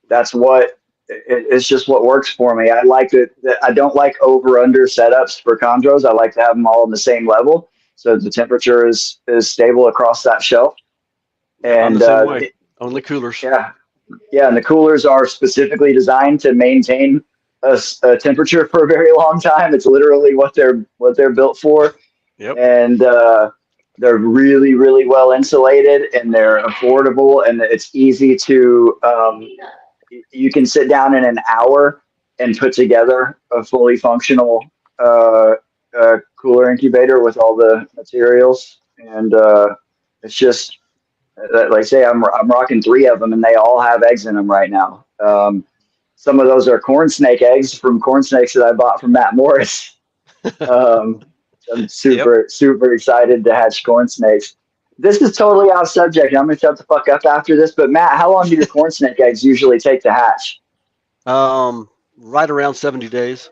that's what it's just what works for me. I like it. I don't like over under setups for chondros. I like to have them all on the same level, so the temperature is stable across that shelf. I'm the And same way. Only coolers. yeah, yeah, and the coolers are specifically designed to maintain a temperature for a very long time. It's literally what they're built for, Yep. and they're really really well insulated, and they're affordable, and it's easy to. You can sit down in an hour and put together a fully functional cooler incubator with all the materials, and it's just like I say, I'm rocking three of them, and they all have eggs in them right now. Some of those are corn snake eggs from corn snakes that I bought from Matt Morris. Um, I'm Yep. super excited to hatch corn snakes. This is totally off subject. I'm gonna shut the fuck up after this. But Matt, how long do your corn snake eggs usually take to hatch? Right around 70 days.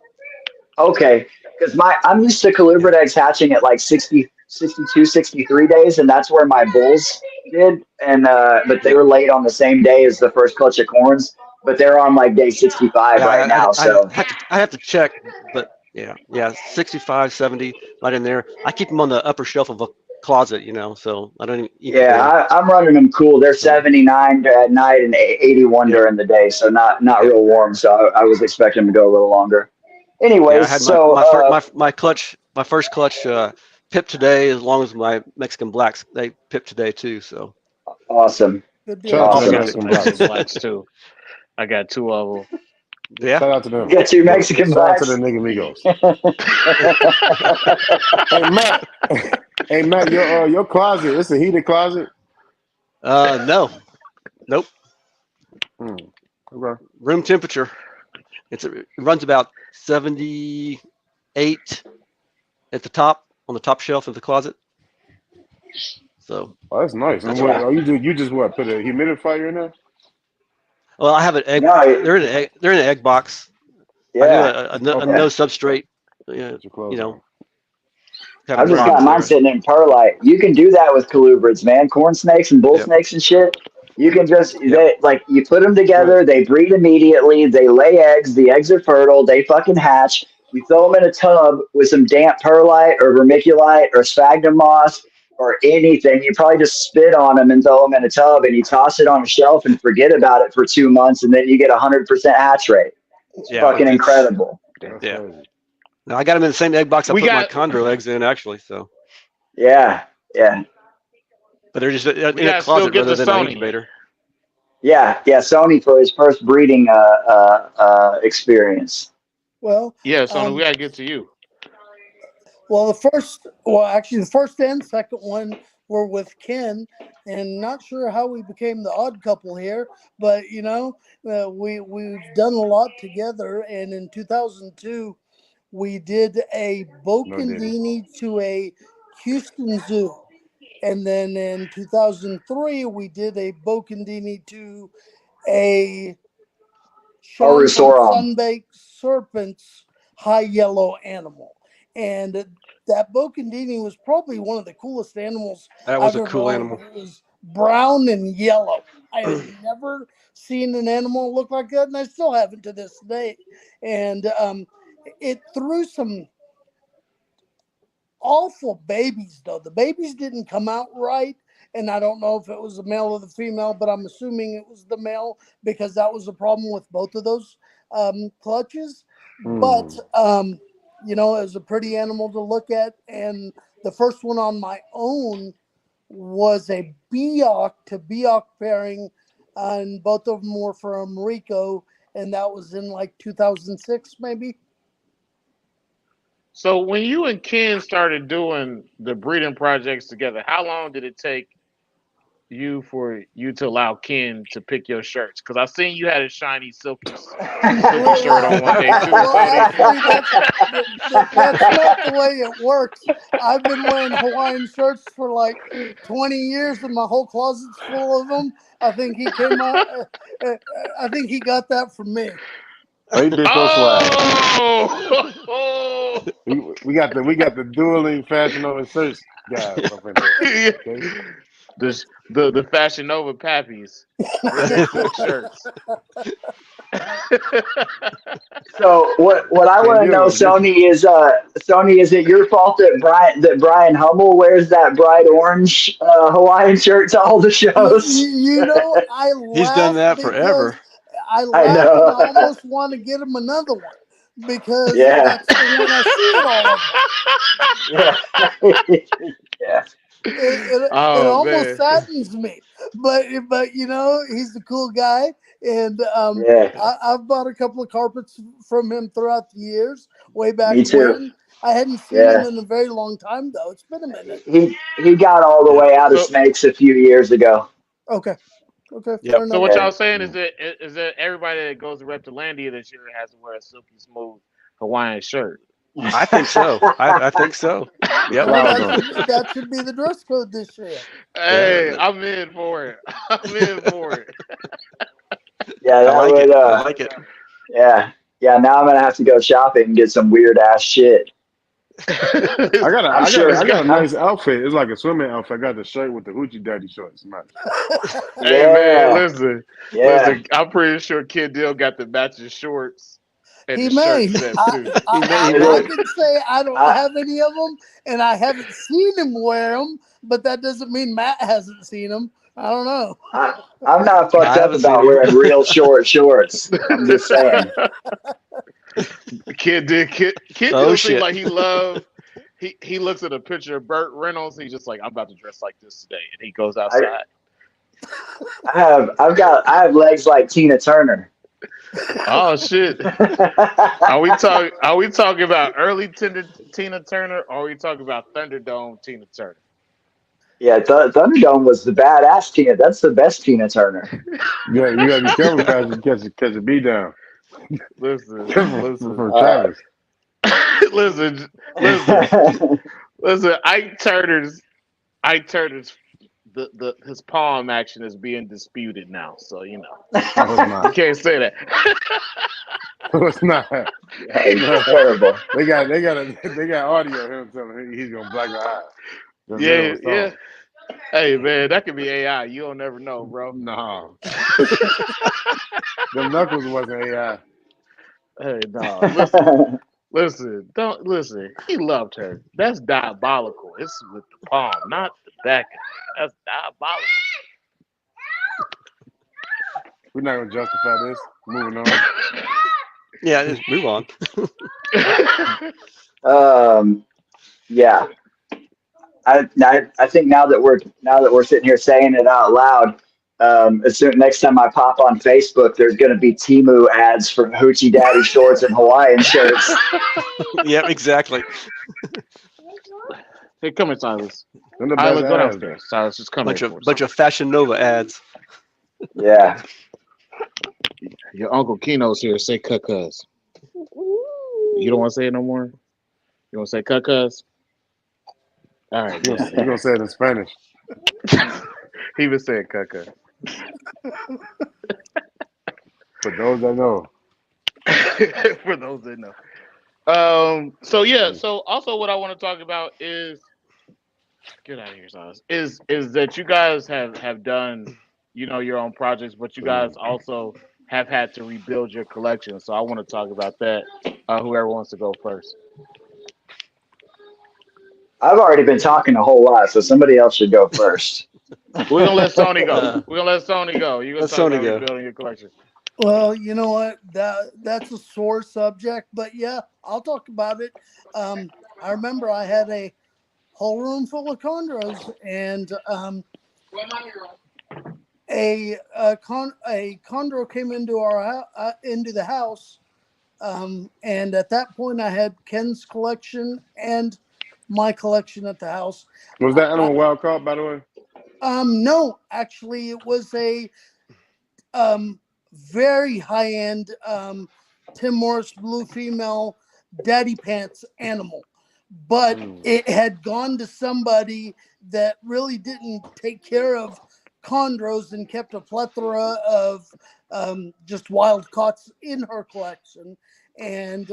Okay, because I'm used to Yeah. colubrid eggs hatching at like 60, 62, 63 days, and that's where my bulls did. And but they Yep. were late on the same day as the first clutch of corns, but they're on like day 65 Yeah, right now. So I have to check, but yeah, 65, 70, right in there. I keep them on the upper shelf of a closet, so I don't even incubate them. yeah, I'm running them cool. They're So 79 at night and 81 yep, during the day, so not yep, real warm. So I was expecting them to go a little longer. yeah. I Anyways, had so my first clutch pip today, as long as my Mexican blacks they pip today too. So awesome, Good shout deal. out to I the awesome. got Good. some Mexican Mexican blacks? blacks too. I got two of them. Yeah. Shout out to you them. got two But Mexican shout out to the blacks. nigga Migos. Hey Matt, hey Matt, your closet, it's a heated closet. No. Nope. Hmm. Okay. Room temperature. It runs about 78 at the top on the top shelf of the closet. So Oh, that's nice. And that's what? where. Yeah, Oh, you just what? Put a humidifier in there? Well, I have an egg. no, They're in an egg box. I do yeah, a Okay. no yeah. substrate. Put your You clothes on. know, have I've them just dry got in mine there. sitting in perlite. You can do that with colubrids, man. Corn snakes and bull Yep. snakes and shit. You can just Yep. you put them But together. They breed immediately. They lay eggs. The eggs are fertile. They fucking hatch. You throw them in a tub with some damp perlite or vermiculite or sphagnum moss or anything. You probably just spit on them and throw them in a tub, and you toss it on a shelf and forget about it for 2 months, and then you get 100% hatch rate. It's Yeah. fucking It's incredible. that's yeah. crazy. No, I got them in the same egg box I We put my got chondro eggs in actually. So, Yeah, yeah. but they're just we in a got to still closet get rather to than an Sony. incubator. Yeah, yeah, Sony for his first breeding experience. Well, Yeah, Sony, we um, got to get to you. actually, the first and second one were with Ken, and not sure how we became the odd couple here, but we've done a lot together. And in 2002, we did a No Diddy. Bokandini to a Houston Zoo, and then in 2003, we did a Bokandini to a Chandro Arusorum. Sunbaked Serpent's high yellow animal. And that Bokandini was probably one of the coolest animals That was I've a ever cool owned. animal. It was brown and yellow. I had never seen an animal look like that, and I still haven't to this day. And it threw some awful babies, though. The babies didn't come out right, and I don't know if it was the male or the female, but I'm assuming it was the male because that was the problem with both of those clutches. But Hmm. it was a pretty animal to look at, and the first one on my own was a Biak to Biak pairing, and both of them were from Rico, and that was in like 2006, maybe. So when you and Ken started doing the breeding projects together, how long did it take for you to allow Ken to pick your shirts? Because I seen you had a shiny silky shirt on one day too, Well, Tony. actually, that's not the way it works. I've been wearing Hawaiian shirts for like 20 years, and my whole closet's full of them. I think he came out. I think he got that from me. Oh, he did so swag. Oh, We got the dueling Fashion Over shirts guys up in here. Okay. the Fashion Nova Pappies with the silk shirts. So what I Can't want to deal know, with it. Sony, is it your fault that Brian Hummel wears that bright orange Hawaiian shirt to all the shows? I He's done laugh that because forever. I and I know. almost want to get him another one because Yeah. that's the one I see at all of them. Yeah. Yeah. It Oh almost man. saddens me, but he's a cool guy, and Yeah. I've bought a couple of carpets from him throughout the years. Way back Me too. when, I hadn't seen him Yeah. in a very long time though. It's been a minute. He got all the Yeah. way out of So snakes a few years ago. Okay, Yep. fair so enough. what Yeah. y'all saying is that everybody that goes to Reptilandia this year has to wear a silky smooth Hawaiian shirt. I think so. I think so. Yep. Well, Flowers on it. that should be the dress code this year. Hey, Yeah. I'm in for it. I'm in for it. Yeah, I that like would it. I like it. yeah. Yeah, now I'm gonna have to go shopping and get some weird ass shit. I got a I'm I got a sure. I got a nice outfit. It's like a swimming outfit. I got the shirt with the hoochie daddy shorts. Nice. Hey man, Yeah. Yeah. listen. I'm pretty sure Kid Deal got the matching shorts and He the shirt may. set I, too. I, He may. I, He It I may. is. can say I don't I, have any of them, and I haven't seen him wear them, but that doesn't mean Matt hasn't seen them. I don't know. I'm not fucked I up haven't seen about him. wearing real short shorts. I'm just saying. Kid Oh Deal seems shit. like he love. He looks at a picture of Burt Reynolds. He's just like, I'm about to dress like this today, and he goes I outside. I have legs like Tina Turner. Oh shit. Are we talking about early Tina Turner, or are we talking about Thunderdome Tina Turner? Yeah, Thunderdome was the badass Tina. That's the best Tina Turner. You gotta be careful, guys. You catch a beat down. Listen, listen, From Uh, Travis. listen, listen. Ike Turner's his palm action is being disputed now. So No, it's you not. can't say that. No, it's not. it's terrible. They got audio of him telling him he's gonna black her eye. The middle Yeah, of the yeah. song. Hey man, that could be AI. You don't never know, bro. No. Them knuckles wasn't AI. Hey, no. Listen. Don't listen. He loved her. That's diabolical. It's with the palm, not the back. That's diabolical. We're not gonna justify this. Moving on. Yeah. Just move on. um, yeah, I think now that we're sitting here saying it out loud, as soon next time I pop on Facebook, there's going to be Timu ads for Hoochie Daddy shorts and Hawaiian shirts. Yep. Exactly. Hey, come here, Silas. Them the best Isla, go ads though. downstairs. Silas, just come here for a Bunch second. of Fashion Nova ads. Yeah, Your Uncle Kino's here. Say cuckus. You don't want to say it no more? You want to say cuckus? All right, You're just gonna, say you're gonna say it in Spanish. it. He was saying cuckus. For those that know. For those that know. So yeah. So also, what I want to talk about is get out of here, Silas. Is that you guys have done, your own projects, but you guys also have had to rebuild your collection. So I want to talk about that. Whoever wants to go first. I've already been talking a whole lot, so somebody else should go first. We're gonna let Sony go. Uh, We're gonna let Sony go. You're gonna let talk Sony about go. rebuilding your collection. Well, you know what? That's a sore subject, but yeah, I'll talk about it. I remember I had a whole room full of chondros, and a chondro came into into the house, and at that point I had Ken's collection and my collection at the house. Was that I, animal wild caught, by the way? no, actually, it was a um, very high end Tim Morris blue female daddy pants animal, but Mm. it had gone to somebody that really didn't take care of chondros and kept a plethora of just wild caughts in her collection. And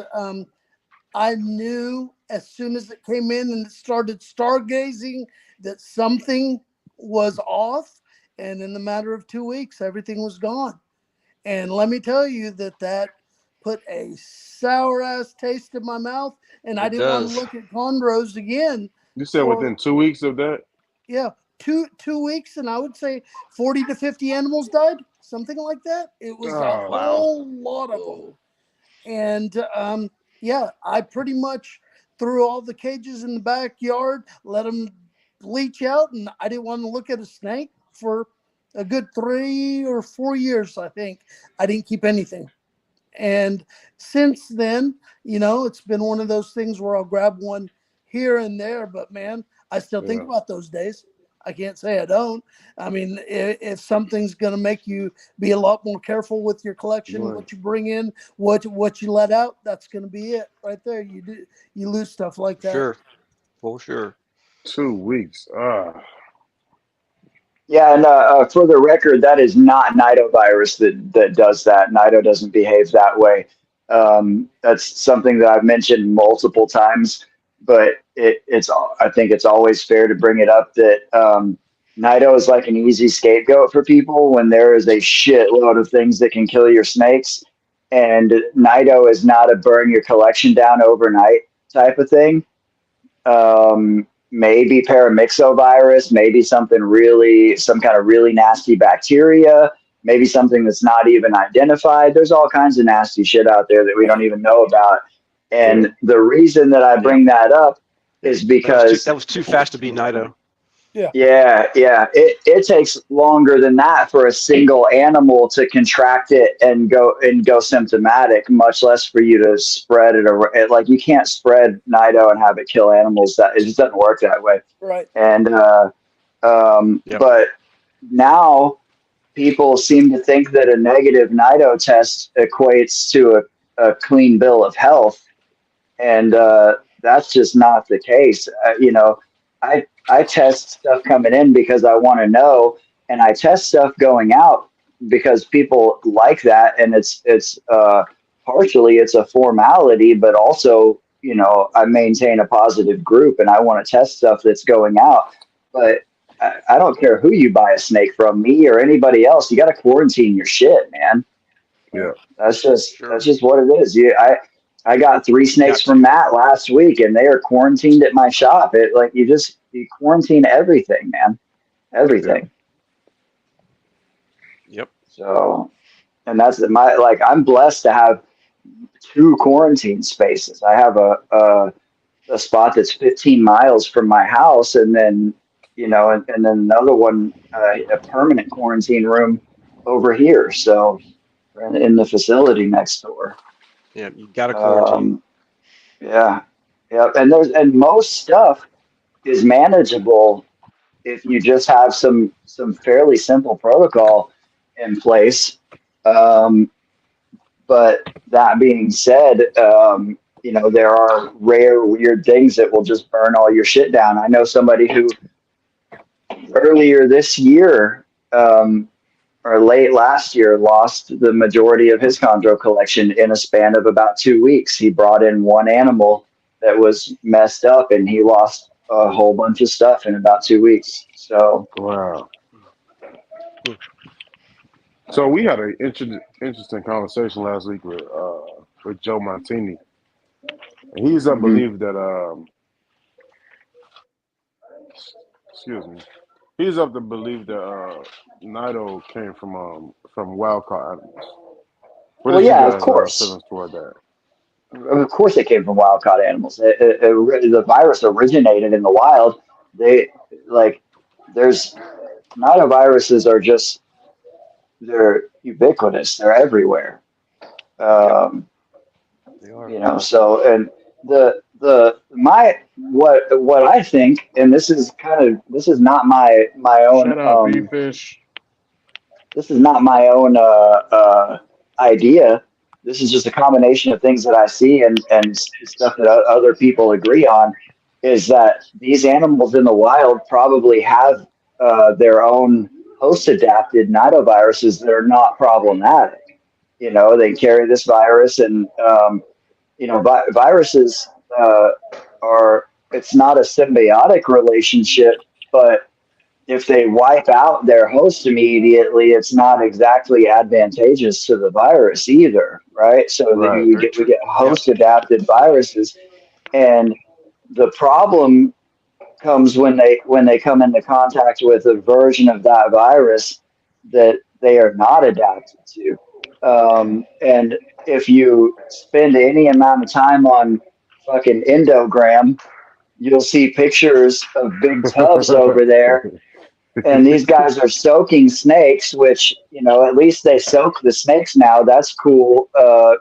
I knew as soon as it came in and it started stargazing that something was off. And in the matter of 2 weeks, everything was gone. And let me tell you that put a sour ass taste in my mouth. And I It didn't want to does. look at chondros again You said for, within 2 weeks of that? yeah, two weeks. And I would say 40 to 50 animals died, something like that. It was a Oh, Wow. whole lot of them. Whoa. And yeah, I pretty much threw all the cages in the backyard, let them bleach out, and I didn't want to look at a snake for a good 3 or 4 years. I think I didn't keep anything. And since then, it's been one of those things where I'll grab one here and there, but man, I still think yeah. about those days. I can't say I don't. I mean, if something's going to make you be a lot more careful with your collection, Right. what you bring in, what you let out, that's going to be it right there. You lose stuff like that. Sure. For sure. 2 weeks. Yeah, and for the record, that is not nidovirus that does that. Nido doesn't behave that way. That's something that I've mentioned multiple times, but I think it's always fair to bring it up that Nido is like an easy scapegoat for people when there is a shitload of things that can kill your snakes, and Nido is not a burn your collection down overnight type of thing. Maybe paramyxovirus, maybe some kind of really nasty bacteria, maybe something that's not even identified. There's all kinds of nasty shit out there that we don't even know about. Yeah. And the reason that I Yeah. bring that up Yeah. is because That was too fast to be Nido. Yeah. yeah, it takes longer than that for a single animal to contract it and go symptomatic, much less for you to spread it around. Like you can't spread Nido and have it kill animals. That it just doesn't work that way. Right. And Yep. but now people seem to think that a negative Nido test equates to a clean bill of health, and that's just not the case. I test stuff coming in because I want to know, and I test stuff going out because people like that, and it's partially it's a formality, but also I maintain a positive group, and I want to test stuff that's going out, but. I don't care who you buy a snake from, me or anybody else. You got to quarantine your shit, man. Yeah. Sure. That's just what it is. I got 3 snakes Got from to. Matt last week, and they are quarantined at my shop. It like you quarantine everything, man, Yeah. everything. Yep. So, and that's my like I'm blessed to have 2 quarantine spaces. I have a spot that's 15 miles from my house, and then and then another one, a permanent quarantine room over here. So in the facility next door. Yeah. You got to quarantine. Um, yeah, yeah, and most stuff is manageable if you just have some fairly simple protocol in place. Um, but that being said, there are rare weird things that will just burn all your shit down. I know somebody who earlier this year, or late last year, lost the majority of his chondro collection in a span of about 2 weeks. He brought in one animal that was messed up, and he lost a whole bunch of stuff in about 2 weeks. So Wow. So we had an interesting conversation last week with Joe Montini. And he's of mhm. belief that excuse me. He's of the belief that Nido came from wild caught animals. What Well, is you yeah, guys feelings toward that? of course, it came from wild caught animals. The virus originated in the wild. They like there's Nanoviruses are just they're ubiquitous. They're everywhere. Yep, Um, they are. you know, so and what I think, and this is not my own Shut up, B fish. this is not my own idea. This is just a combination of things that I see and stuff that other people agree on. Is that these animals in the wild probably have their own host adapted nidoviruses that are not problematic. You know, they carry this virus, and you know, viruses are. It's not a symbiotic relationship, but if they wipe out their host immediately, it's not exactly advantageous to the virus either, right? So that Right. Very we true. get Yep. host adapted viruses, and the problem comes when they come into contact with a version of that virus that they are not adapted to. And if you spend any amount of time on fucking Endogram, you'll see pictures of big tubs over there, and these guys are soaking snakes, which, you know, at least they soak the snakes now. That's cool,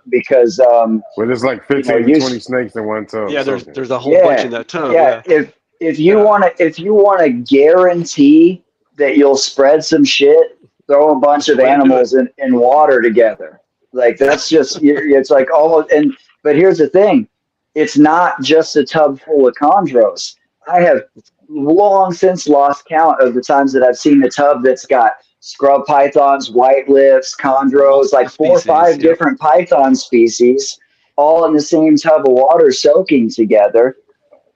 because Well, there's like you know, 15 to 20 snakes in one tub Yeah, soaking. there's a whole bunch yeah, in that tub. yeah. Yeah. If you Yeah. want to guarantee that you'll spread some shit, throw a bunch That's the of way to do it. animals in water together. Like that's just it's like almost. And but here's the thing, it's not just a tub full of chondros. I have long since lost count of the times that I've seen a tub that's got scrub pythons, white lips, chondros, Multiple like 4 or 5 species. Yep. different python species, all in the same tub of water soaking together.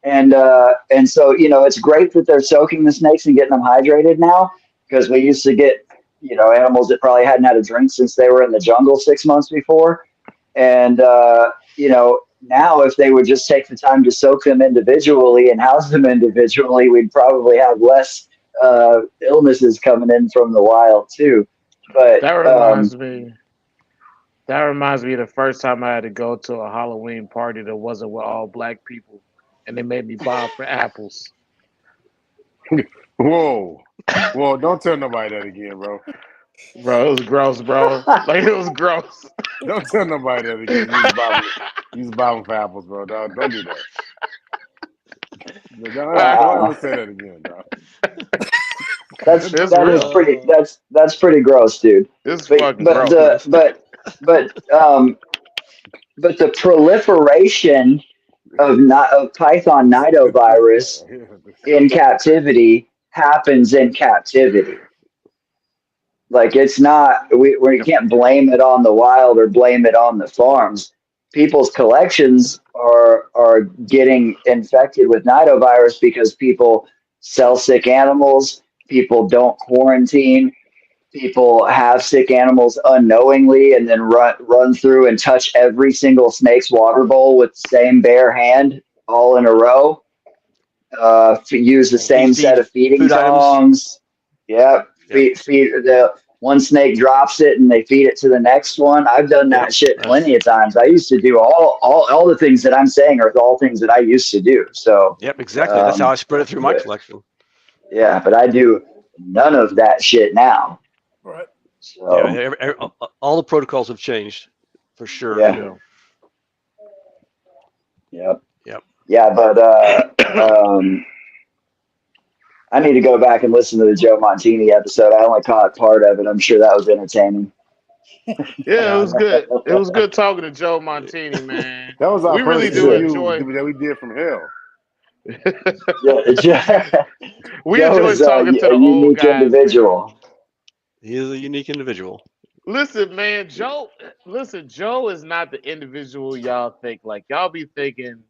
And so, you know, it's great that they're soaking the snakes and getting them hydrated now, because we used to get, you know, animals that probably hadn't had a drink since they were in the jungle 6 months before. And you know, now if they would just take the time to soak them individually and house them individually, we'd probably have less illnesses coming in from the wild too. But That reminds me. That reminds me of the first time I had to go to a Halloween party that wasn't with all black people, and they made me buy for apples. Whoa. Whoa, don't tell nobody that again, bro. Bro, it was gross, bro. Like it was gross. Don't tell nobody that again. Use Bible for apples, bro. Don't do that. Don't ever wow, say that again, dog. It's that is real. pretty. That's pretty gross, dude. It's But fucking but gross. the but but the proliferation of Python nidovirus in captivity happens in captivity. Like it's not, we can't blame it on the wild or blame it on the farms. People's collections are getting infected with nidovirus because people sell sick animals, people don't quarantine, people have sick animals unknowingly and then run through and touch every single snake's water bowl with the same bare hand all in a row. Use the same set Feed of feeding food items. tongs. Yep. Yep. Feed the one snake drops it and they feed it to the next one. I've done Yep. that shit That's plenty of times. I used to do all the things that I'm saying are all things that I used to do. So, Yep. Exactly. That's how I spread it through my but collection. yeah, but I do none of that shit now. Right. Yeah. So All the protocols have changed for sure. yeah, Yeah. yep, Yep. yeah. But I need to go back and listen to the Joe Montini episode. I only caught part of it. I'm sure that was entertaining. Yeah, it Yeah. was good. It was good talking to Joe Montini, man. That was our We really first do interview enjoy. that we did from hell. We Joe enjoy is talking to a the old unique guys, man. individual. He is a unique individual. Listen, man, Joe. Listen, Joe is not the individual y'all think. Like y'all be thinking,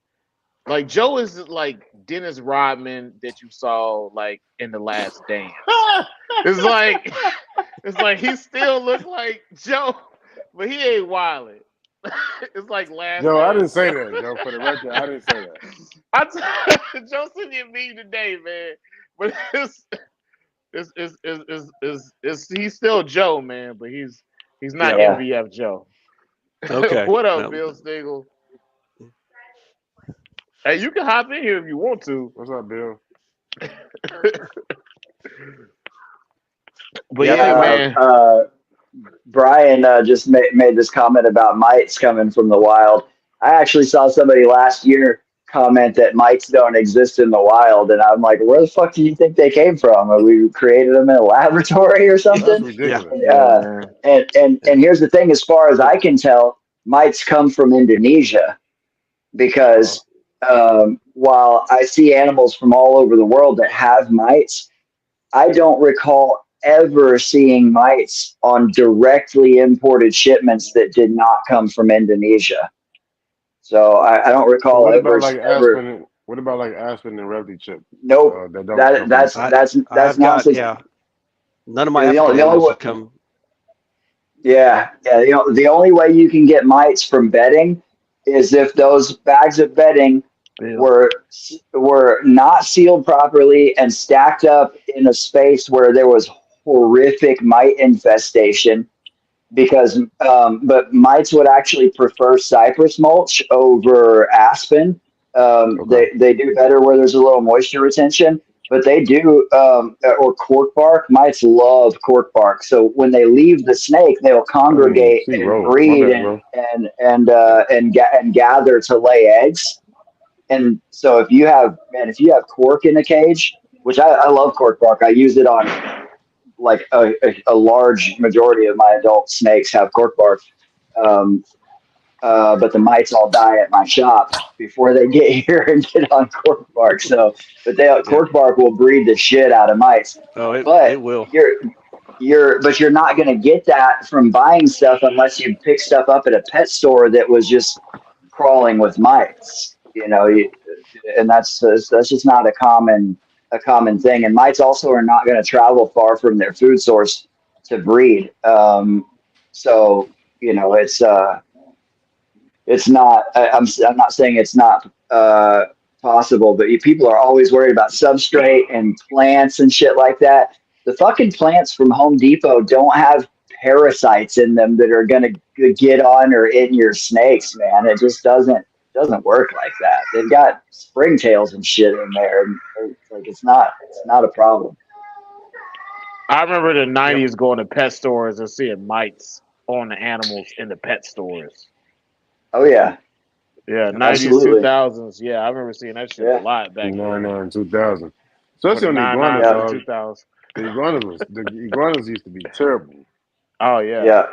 like Joe is like Dennis Rodman that you saw like in The Last Dance. It's like it's like he still look like Joe, but he ain't wildin'. It's like Last Joe, I Dance, didn't say Joe. that, Joe. For the record, I didn't say that. Joe sent me a meme today, man. But he's still Joe, man, but he's not Yep. Yeah. MVF Joe. Okay. What up, No. Bill Stigl? Hey, you can hop in here if you want to. What's up, Bill? But Yeah, I yeah, think Yeah. man. Brian just made this comment about mites coming from the wild. I actually saw somebody last year comment that mites don't exist in the wild, and I'm like, where the fuck do you think they came from? Have we created them in a laboratory or That's something? Yeah. ridiculous. Yeah, Uh, man. and here's the thing: as far as I can tell, mites come from Indonesia Uh, because while I see animals from all over the world that have mites, I don't recall ever seeing mites on directly imported shipments that did not come from Indonesia. So I don't so recall what about ever. what about like Aspen and Revy chip? Nope. That don't come from. That's I that's I've got nonsense. none of my The African only, the only animals way, have come. yeah. The only way you can get mites from bedding is if those bags of bedding Yeah. were not sealed properly and stacked up in a space where there was horrific mite infestation because but mites would actually prefer cypress mulch over aspen. Okay. They do better where there's a little moisture retention, but they do or cork bark. Mites love cork bark, so when they leave the snake, they'll I didn't even congregate see and Rose. My breed bad, bro. and gather to lay eggs. And so if you have cork in a cage, which I love cork bark, I use it on like a large majority of my adult snakes have cork bark. Um, but the mites all die at my shop before they get here and get on cork bark. So, but Yeah. cork bark will breed the shit out of mites. Oh, it But will. you're not going to get that from buying stuff unless you pick stuff up at a pet store that was just crawling with mites. And that's just not a common thing. And mites also are not going to travel far from their food source to breed. So it's not. I'm not saying it's not possible, but people are always worried about substrate and plants and shit like that. The fucking plants from Home Depot don't have parasites in them that are gonna get on or in your snakes, man. It just doesn't work like that. They've got springtails and shit in there, and it's not a problem. I remember the Yep. '90s going to pet stores and seeing mites on the animals in the pet stores. Oh yeah, Yeah, '90s, absolutely. 2000s. Yeah, I remember seeing that shit a Yeah, lot back then. 99, 2000. For Especially the on the nine iguanas, nines and yeah, dog. 2000s. The iguanas used to be terrible. Oh yeah, yeah.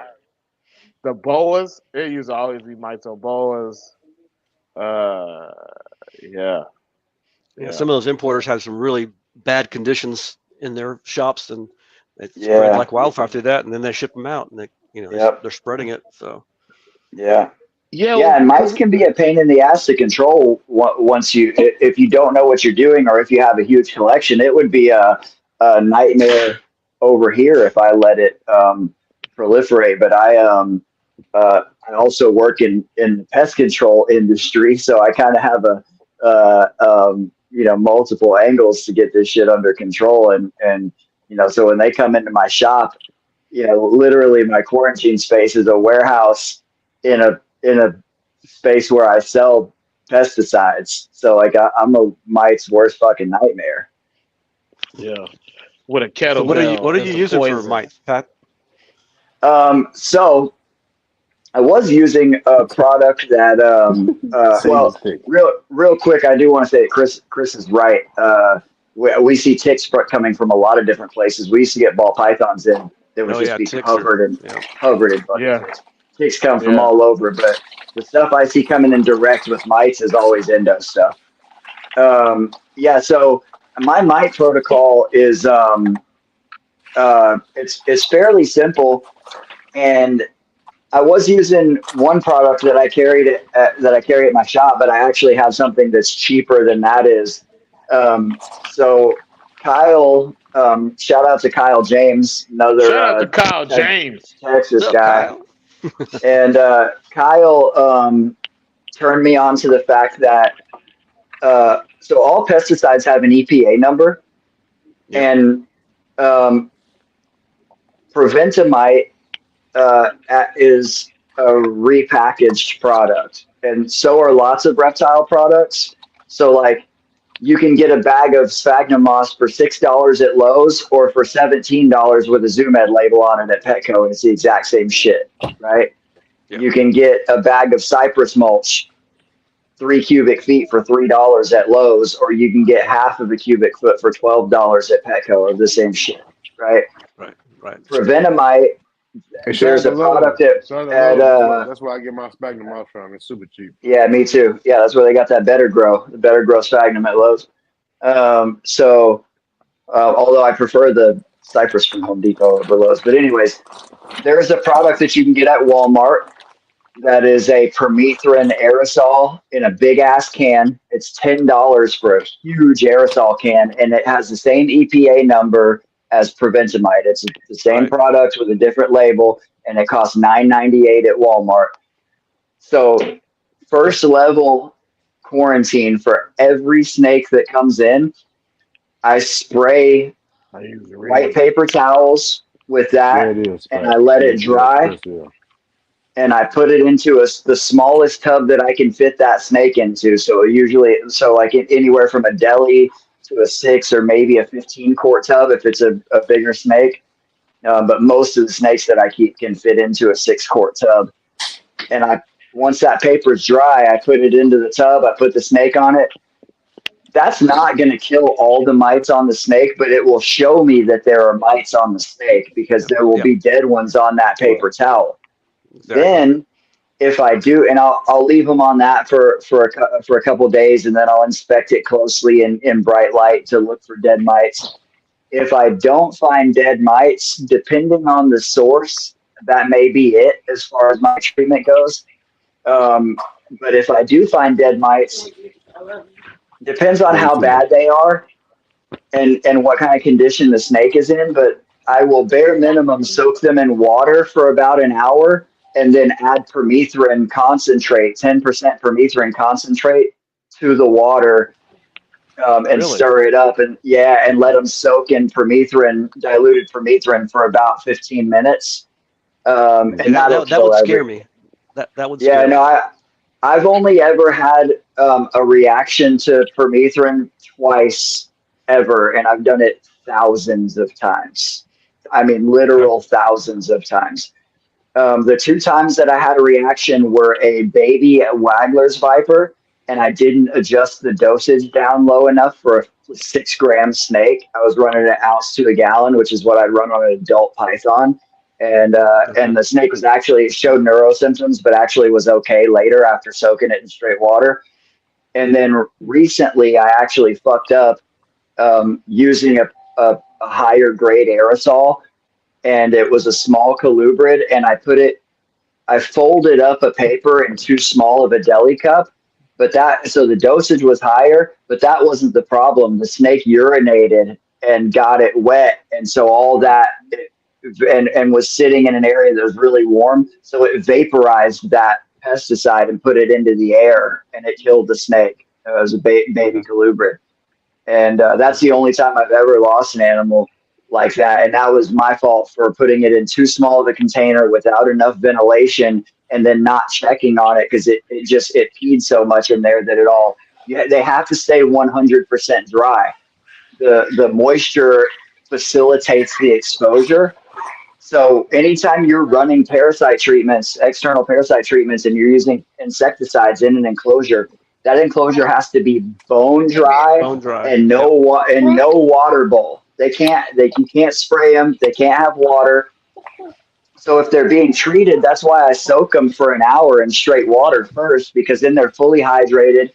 the boas. It used to always be mites on boas. Uh, yeah, Yeah. yeah, Some of those importers have some really bad conditions in their shops, and it spread Yeah. like wildfire through that, and then they ship them out, and Yep. they're spreading it. So Yeah. yeah. Yeah, and mice Cause can be a pain in the ass to control once if you don't know what you're doing or if you have a huge collection. It would be a nightmare over here if I let it proliferate. But I also work in the pest control industry, so I kind of have multiple angles to get this shit under control. And so when they come into my shop, literally my quarantine space is a warehouse in a space where I sell pesticides. So like I'm a mite's worst fucking nightmare. yeah, with a so what kettlebell are and you some using for poison. mites, Pat? So I was using a product that Sage stick. real quick. I do want to say Chris is right. We see ticks coming from a lot of different places. We used to get ball pythons in that would Oh just yeah, be ticks are. Yeah. covered in fucking Yeah, ticks. Ticks come from yeah. all over, but the stuff I see coming in direct with mites is always endo stuff. Yeah, so my mite protocol is it's fairly simple, and I was using one product that I carry at my shop, but I actually have something that's cheaper than that is. So Kyle, shout out to Kyle James, another Shout out to Kyle te- James. What's Texas up, guy, Kyle? and Kyle turned me on to the fact that so all pesticides have an EPA number, Yep. and um, Preventamite is a repackaged product, and so are lots of reptile products. So, like you can get a bag of sphagnum moss for $6 at Lowe's or for $17 with a Zoom Ed label on it at Petco, and it's the exact same shit, right? Yeah. You can get a bag of cypress mulch, 3 cubic feet for $3 at Lowe's, or you can get half of a cubic foot for $12 at Petco of the same shit, right? Right. Right. For Venomite, Hey, shout out there's to a product Lowe's. that Shout out to at Lowe's. That's where I get my sphagnum moss from. It's super cheap. yeah, me too. Yeah, that's where they got that the Better Grow sphagnum at Lowe's. Although I prefer the cypress from Home Depot over Lowe's, but anyways, there's a product that you can get at Walmart that is a permethrin aerosol in a big ass can. It's $10 for a huge aerosol can, and it has the same EPA number as Preventimide. It's the same Right. product with a different label, and it costs $9.98 at Walmart. So, first level quarantine for every snake that comes in, I spray I use the white paper towels with Yeah, that, it is. and Right. I let it Yeah, dry, Chris, yeah. and I put it into the smallest tub that I can fit that snake into. So usually, like anywhere from a deli to a 6 or maybe a 15 quart tub if it's a bigger snake. But most of the snakes that I keep can fit into a 6 quart tub. And once that paper is dry, I put it into the tub. I put the snake on it. That's not going to kill all the mites on the snake, but it will show me that there are mites on the snake because there will Yep. be dead ones on that paper towel. Exactly. Then, if I do, and I'll leave them on that for a couple of days, and then I'll inspect it closely in bright light to look for dead mites. If I don't find dead mites, depending on the source, that may be it as far as my treatment goes. But if I do find dead mites, depends on how bad they are and what kind of condition the snake is in. But I will bare minimum soak them in water for about an hour and then add permethrin concentrate, 10% permethrin concentrate to the water and Really? stir it up and let them soak in diluted permethrin for about 15 minutes. And that'll That would scare me. That would scare me. I've only ever had a reaction to permethrin twice ever, and I've done it thousands of times. I mean, literal thousands of times. The 2 times that I had a reaction were a baby Wagler's viper, and I didn't adjust the dosage down low enough for a 6-gram snake. I was running an ounce to a gallon, which is what I'd run on an adult python. And the snake was it showed neuro symptoms, but actually was okay later after soaking it in straight water. And then recently, I actually fucked up using a higher grade aerosol, and it was a small colubrid, and I folded up a paper in too small of a deli cup, so the dosage was higher, but that wasn't the problem. The snake urinated and got it wet, and so all that and was sitting in an area that was really warm, so it vaporized that pesticide and put it into the air, and it killed the snake. It was a baby colubrid, and that's the only time I've ever lost an animal like that, and that was my fault for putting it in too small of a container without enough ventilation, and then not checking on it because it peed so much in there that they have to stay 100% dry. The moisture facilitates the exposure. So anytime you're running external parasite treatments, and you're using insecticides in an enclosure, that enclosure has to be bone dry, and no water bowl. You can't spray them. They can't have water. So if they're being treated, that's why I soak them for an hour in straight water first, because then they're fully hydrated.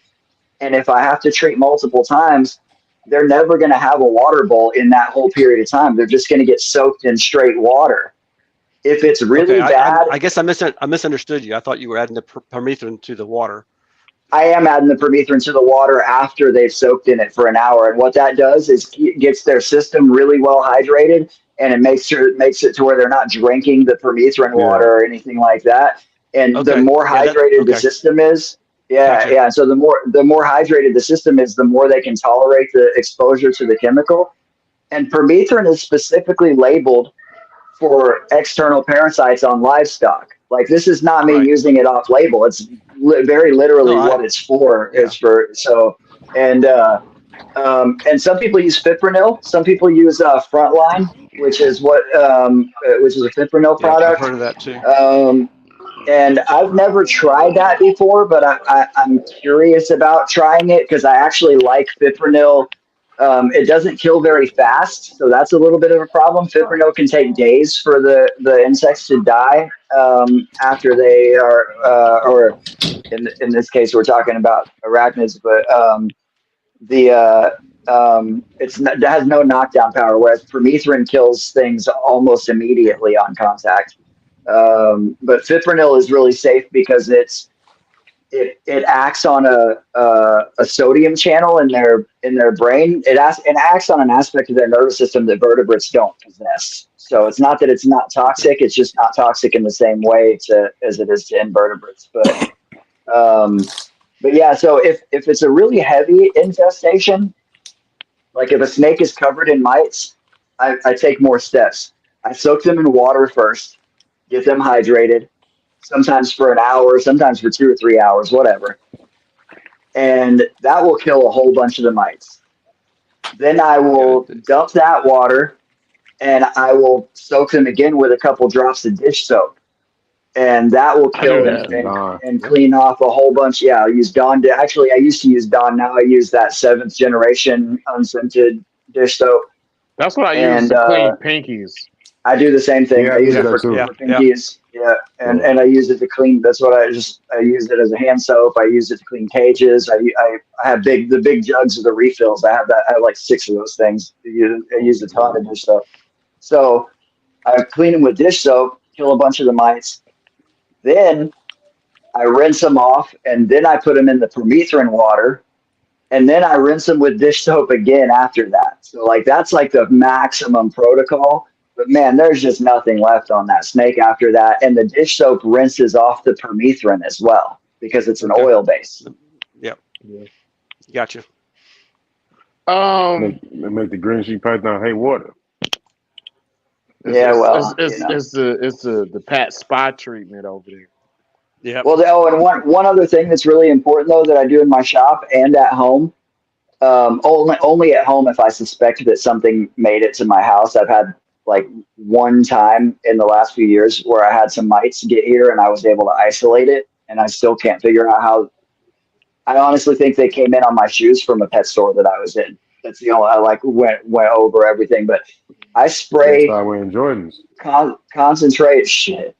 And if I have to treat multiple times, they're never going to have a water bowl in that whole period of time. They're just going to get soaked in straight water. If it's really bad, I guess I misunderstood you. I thought you were adding the permethrin to the water. I am adding the permethrin to the water after they've soaked in it for an hour. And what that does is it gets their system really well hydrated, and it makes it to where they're not drinking the permethrin water or anything like that. And the more hydrated the system is, so the more hydrated the system is, the more they can tolerate the exposure to the chemical. And permethrin is specifically labeled for external parasites on livestock. Like, this is not me using it off label. It's very literally what it's for. And some people use fipronil. Some people use Frontline, which is a fipronil Yep, I've product. heard of that too. Um, and I've never tried that before, but I'm curious about trying it because I actually like fipronil. It doesn't kill very fast, so that's a little bit of a problem. Fipronil can take days for the insects to die after they are, or in this case, we're talking about arachnids, but the it has no knockdown power, whereas permethrin kills things almost immediately on contact. But fipronil is really safe because it acts on a sodium channel in their brain. It acts on an aspect of their nervous system that vertebrates don't possess. So it's not that it's not toxic; it's just not toxic in the same way as it is to invertebrates. Um, but yeah, so if it's a really heavy infestation, like if a snake is covered in mites, I take more steps. I soak them in water first, get them hydrated, sometimes for an hour, sometimes for 2 or 3 hours, whatever. And that will kill a whole bunch of the mites. Then I Good. will dump that water and I will soak them again with a couple drops of dish soap. And that will I do kill that. Using Dawn. and Yep. clean off a whole bunch. Yeah, I use Dawn. Actually, I used to use Dawn. Now I use that seventh generation unscented dish soap. That's what I use And to clean pinkies. I do the same thing. Yeah, I I use use Yeah. it that Yeah. too. for Yeah. pinkies. Yeah, Yeah. and I use it to clean. That's what I use it as a hand soap. I use it to clean cages. I have the big jugs of the refills. I have like six of those things. I use a ton of dish soap. So I clean them with dish soap, kill a bunch of the mites. Then I rinse them off, and then I put them in the permethrin water, and then I rinse them with dish soap again after that. So like that's like the maximum protocol. But man, there's just nothing left on that snake after that, and the dish soap rinses off the permethrin as well because it's an Okay. oil base. Yep. Yeah. Gotcha. Um, Make the green sheep python hate water. it's Yeah, it's it's well, it's, it's the Pat Spot treatment over there. Yep. well. And one other thing that's really important though that I do in my shop and at home. Only at home if I suspect that something made it to my house. I've had like one time in the last few years where I had some mites get here and I was able to isolate it, and I still can't figure out how. I honestly think they came in on my shoes from a pet store that I was in. That's the only I like went over everything, but I They spray start wearing Jordans. concentrate shit.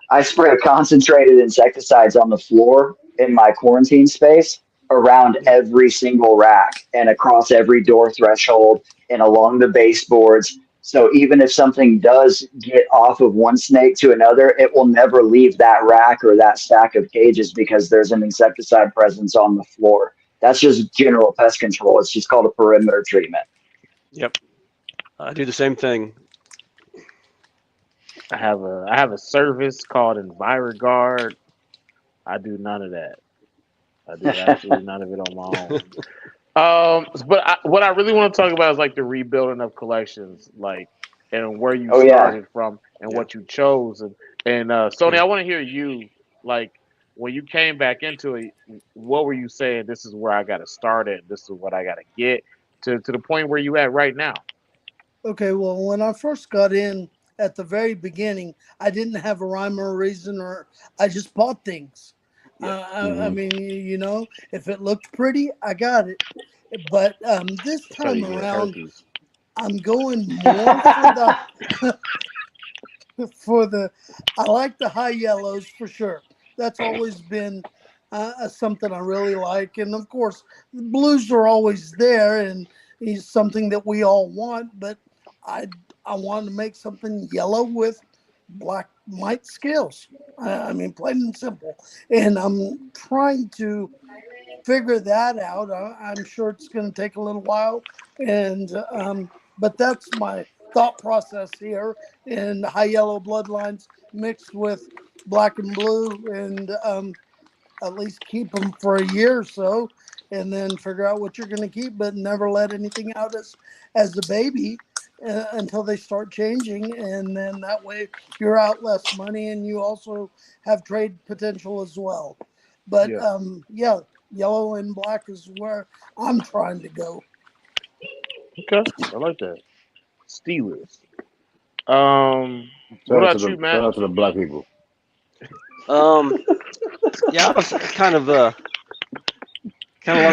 I spray concentrated insecticides on the floor in my quarantine space around Yep. every single rack and across every door threshold and along the baseboards. So even if something does get off of one snake to another, it will never leave that rack or that stack of cages because there's an insecticide presence on the floor. That's just general pest control. It's just called a perimeter treatment. Yep. I do the same thing. I have a service called EnviroGuard. I do none of that. I do absolutely none of it on my own. What I really want to talk about is like the rebuilding of collections, like and where you Oh yeah. started from and Yeah. what you chose, and Sony, Yeah. I want to hear you like when you came back into it. What were you saying? This is where I got to start at. This is what I got to get to the point where you at right now. Okay, well, when I first got in at the very beginning, I didn't have a rhyme or a reason, or I just bought things. Yep. I Hmm. mean, if it looked pretty, I got it. But this That's how time you get around, herpes. I'm going more for the for the. I like the high yellows for sure. That's always been something I really like, and of course, the blues are always there, and it's something that we all want. But I I want to make something yellow with black mite scales. I mean, plain and simple. And I'm trying to figure that out. I'm sure it's going to take a little while, and but that's my thought process here. And high yellow bloodlines mixed with black and blue, and at least keep them for a year or so, and then figure out what you're going to keep, but never let anything out as a baby. Until they start changing, and then that way you're out less money, and you also have trade potential as well. But Yeah. yeah, yellow and black is where I'm trying to go. Okay, I like that. Steelers. What about you, Shout Matt? out to the black people. Um, yeah, I was kind of along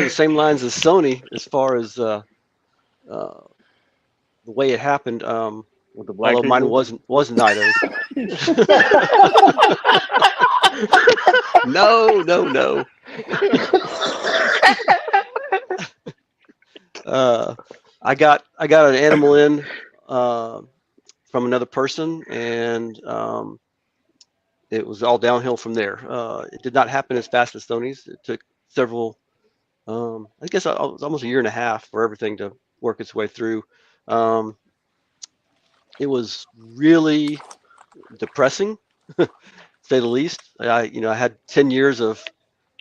the same lines as Sony as far as uh, the way it happened. With the black Although mine people? wasn't Nido's. No, no, no. Uh, I got an animal in uh, from another person, and it was all downhill from there. It did not happen as fast as Sony's. It took several, I guess, almost a year and a half for everything to work its way through. Um, it was really depressing, to say the least. I had 10 years of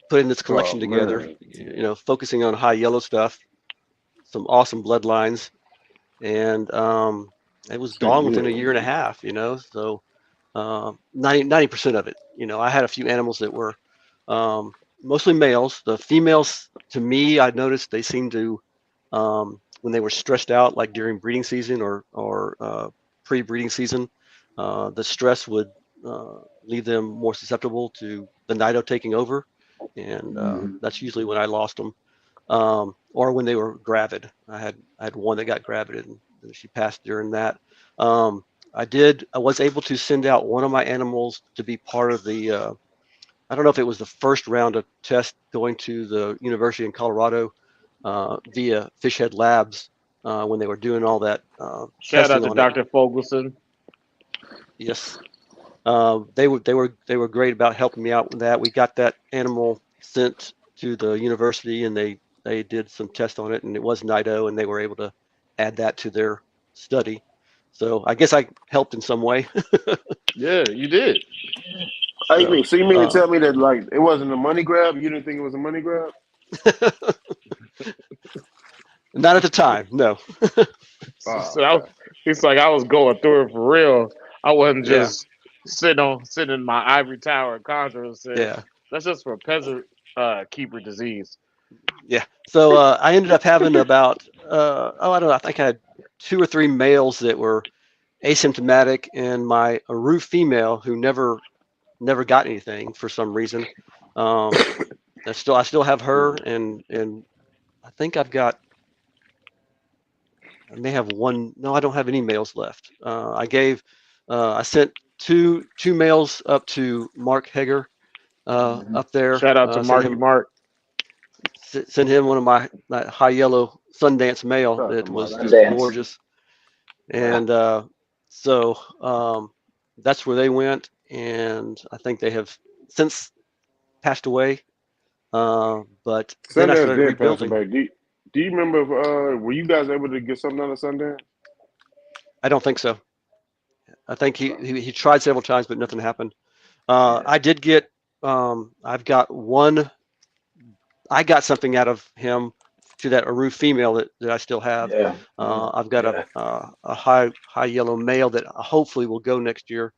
putting this Oh collection together. man, Focusing on high yellow stuff, some awesome bloodlines, and it was gone within a yeah. year and a half. So 90% of it. I had a few animals that were um, mostly males. The females, to me, I noticed they seemed to when they were stressed out, like during breeding season or pre-breeding season, the stress would leave them more susceptible to the nido taking over, and Mhm. that's usually when I lost them, or when they were gravid. I had one that got gravid and she passed during that. Um, I was able to send out one of my animals to be part of the I don't know if it was the first round of tests going to the University in Colorado via Fishhead Labs when they were doing all that Shout out testing to on it. Dr. Fogelson. Yes, they were great about helping me out with that. We got that animal sent to the university, and they did some tests on it, and it was Nido, and they were able to add that to their study. So I guess I helped in some way. Yeah, you did. How you So mean? So you mean to uh, tell me that like it wasn't a money grab? You didn't think it was a money grab? not at the time, no. Oh, So okay. it's like I was going through it for real. I wasn't Yeah, just sitting in my ivory tower at Chondro and said, yeah. that's just for peasant keeper disease. Yeah. So I ended up having about I don't know. I think I had two or three males that were asymptomatic, and my Aru female who never got anything for some reason. Um, I still have her, and I think I may have one. No, I don't have any males left. I sent two males up to Mark Heger Mhm. up there. Shout out to Marky Mark. Sent him one of my high yellow Sundance male Shout out to that Mark was Hill. just Sundance. gorgeous. Yeah. And so that's where they went, and I think they have since passed away. But then I Sundance started did pass rebuilding. away. Do you remember? Were you guys able to get something out of Sundance? I don't think so. I think he, Oh, he, he tried several times, but nothing happened. Yeah. I did get. I've got one. I got something out of him to that Aru female that I still have. Yeah. Mhm. I've got Yeah. a high yellow male that hopefully will go next year.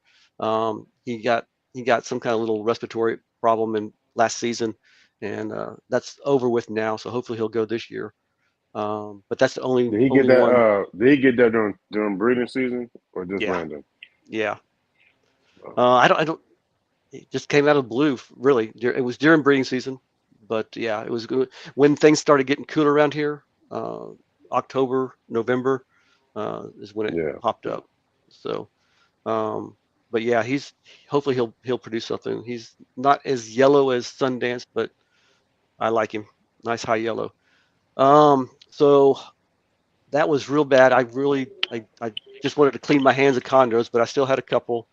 He got some kind of little respiratory problem in last season, and that's over with now. So hopefully he'll go this year. But that's the only did he get only that? one. Did he get that during breeding season or just Yeah, random? yeah. Oh, I don't. It just came out of the blue, really. It was during breeding season, but yeah, it was good when things started getting cooler around here. Uh, October, November is when it yeah. popped up. So, um, but yeah, he's hopefully he'll produce something. He's not as yellow as Sundance, but I like him. Nice high yellow. So that was real bad. I just wanted to clean my hands of chondros, but I still had a couple.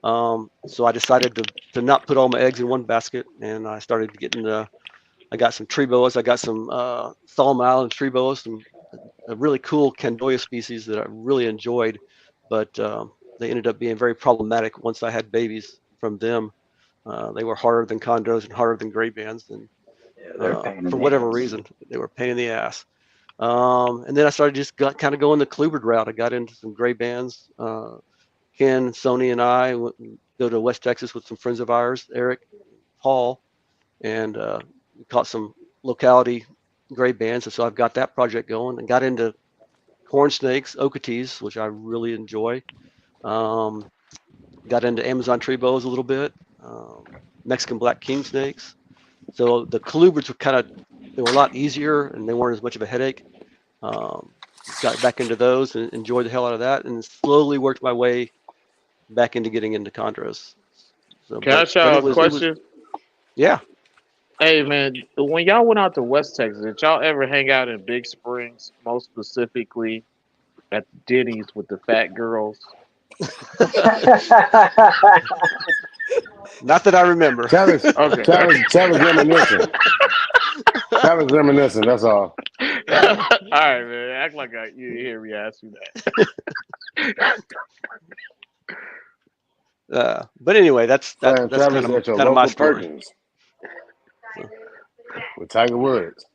So I decided to not put all my eggs in one basket, and I started getting I got some tree boas. I got some Solomon Island tree boas, some a really cool Candoya species that I really enjoyed, but they ended up being very problematic once I had babies from them. They were harder than chondros and harder than gray bands, and Yeah. They're a pain in for the whatever ass. reason, they were a pain in the ass. And then I started kind of going the Kluber route. I got into some gray bands. Ken, Sony, and I go to West Texas with some friends of ours, Eric, Paul, and we caught some locality gray bands. And so I've got that project going and got into corn snakes, okates, which I really enjoy. Um, got into Amazon tree boas a little bit, Mexican black king snakes. So the colubrids were they were a lot easier and they weren't as much of a headache. Um, got back into those and enjoyed the hell out of that, and slowly worked my way back into getting into chondros. So, Can I ask but y'all a it was, question? yeah. Hey man, when y'all went out to West Texas, did y'all ever hang out in Big Springs, most specifically at Denny's with the fat girls? Not that I remember. Travis, Okay. Travis reminiscing. Travis reminiscing. That's all. All right, man. Act like you didn't hear me ask you that. But anyway, that's Travis at your kind of my local story. Perkins So, with Tiger Woods.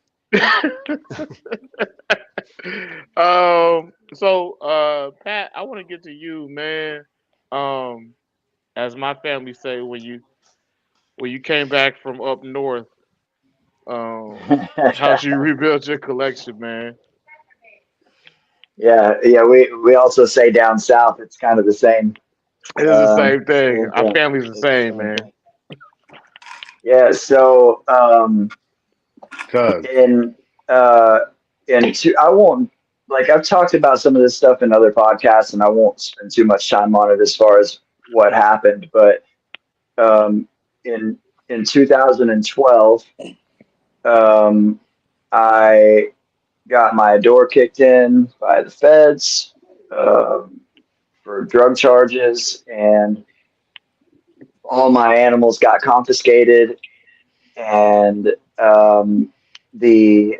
Pat, I want to get to you, man. Um, as my family say, when you came back from up north, how'd you rebuild your collection, man? Yeah. We also say down south it's kind of the same. It is the same thing. Same Our thing. family's the It's the same, same man. thing. Yeah. So Cuz. in uh, I won't like I've talked about some of this stuff in other podcasts, and I won't spend too much time on it as far as what happened. But um, in 2012, um, I got my door kicked in by the feds for drug charges, and all my animals got confiscated, and the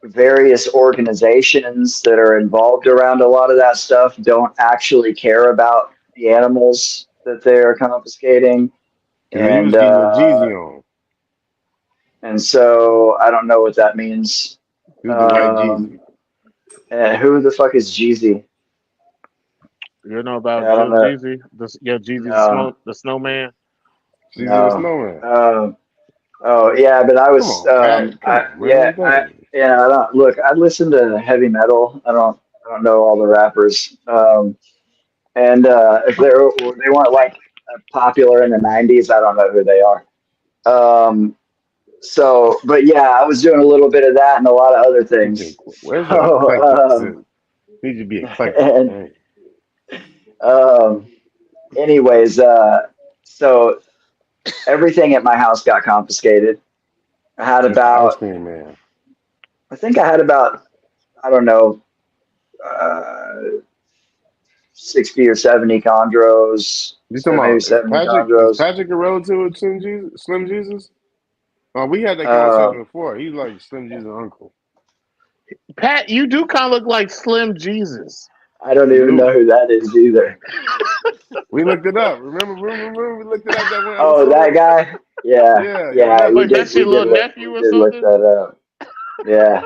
various organizations that are involved around a lot of that stuff don't actually care about the animals that they're confiscating, Cause he and was getting the Jeezy on. so I don't know what that means. He was the white Um, Jeezy. who the fuck is Jeezy? You know I about don't Lil know. Jeezy? Jeezy No, the snowman. Jeezy the no. snowman. Oh yeah, but I Come was on, Pat. Come on, man. Dang. I don't look. I listen to heavy metal. I don't know all the rappers. And if they weren't like popular in the '90s, I don't know who they are. Um, but yeah, I was doing a little bit of that and a lot of other things. Where's the eclectic? So Need to be eclectic. and Man. um, anyways, so everything at my house got confiscated. I had Just the ice about cream man. I think I had about I don't know uh, 60 or 70 chondros, You talking maybe about 70 Is chondros. Patrick a relative of Slim Jesus? Oh, we had that Uh, conversation before. He's like Slim Jesus' uncle. Pat, you do kind of look like Slim Jesus. I don't You even know do. who that is either. We looked it up. Remember we looked it up that one Oh, that episode? guy? Yeah, Yeah, your yeah, Like nephew. that's your little nephew we or did look something. that up. Yeah,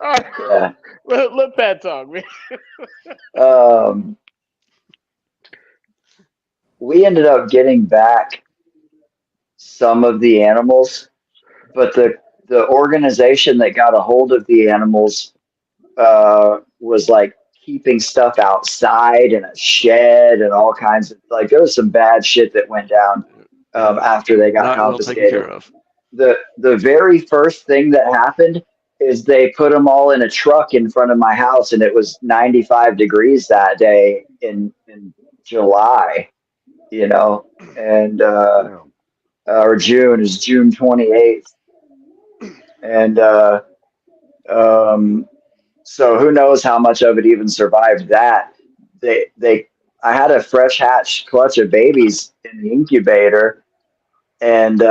All right, yeah. let Pat talk, man. Um, we ended up getting back some of the animals, but the organization that got a hold of the animals was like keeping stuff outside in a shed and all kinds of like there was some bad shit that went down Yeah, after they got not well taken care confiscated. of. The very first thing that happened is they put them all in a truck in front of my house, and it was 95 degrees that day in July, you know, and Damn. or June is June 28th, and um, so who knows how much of it even survived that. They I had a fresh hatched clutch of babies in the incubator, and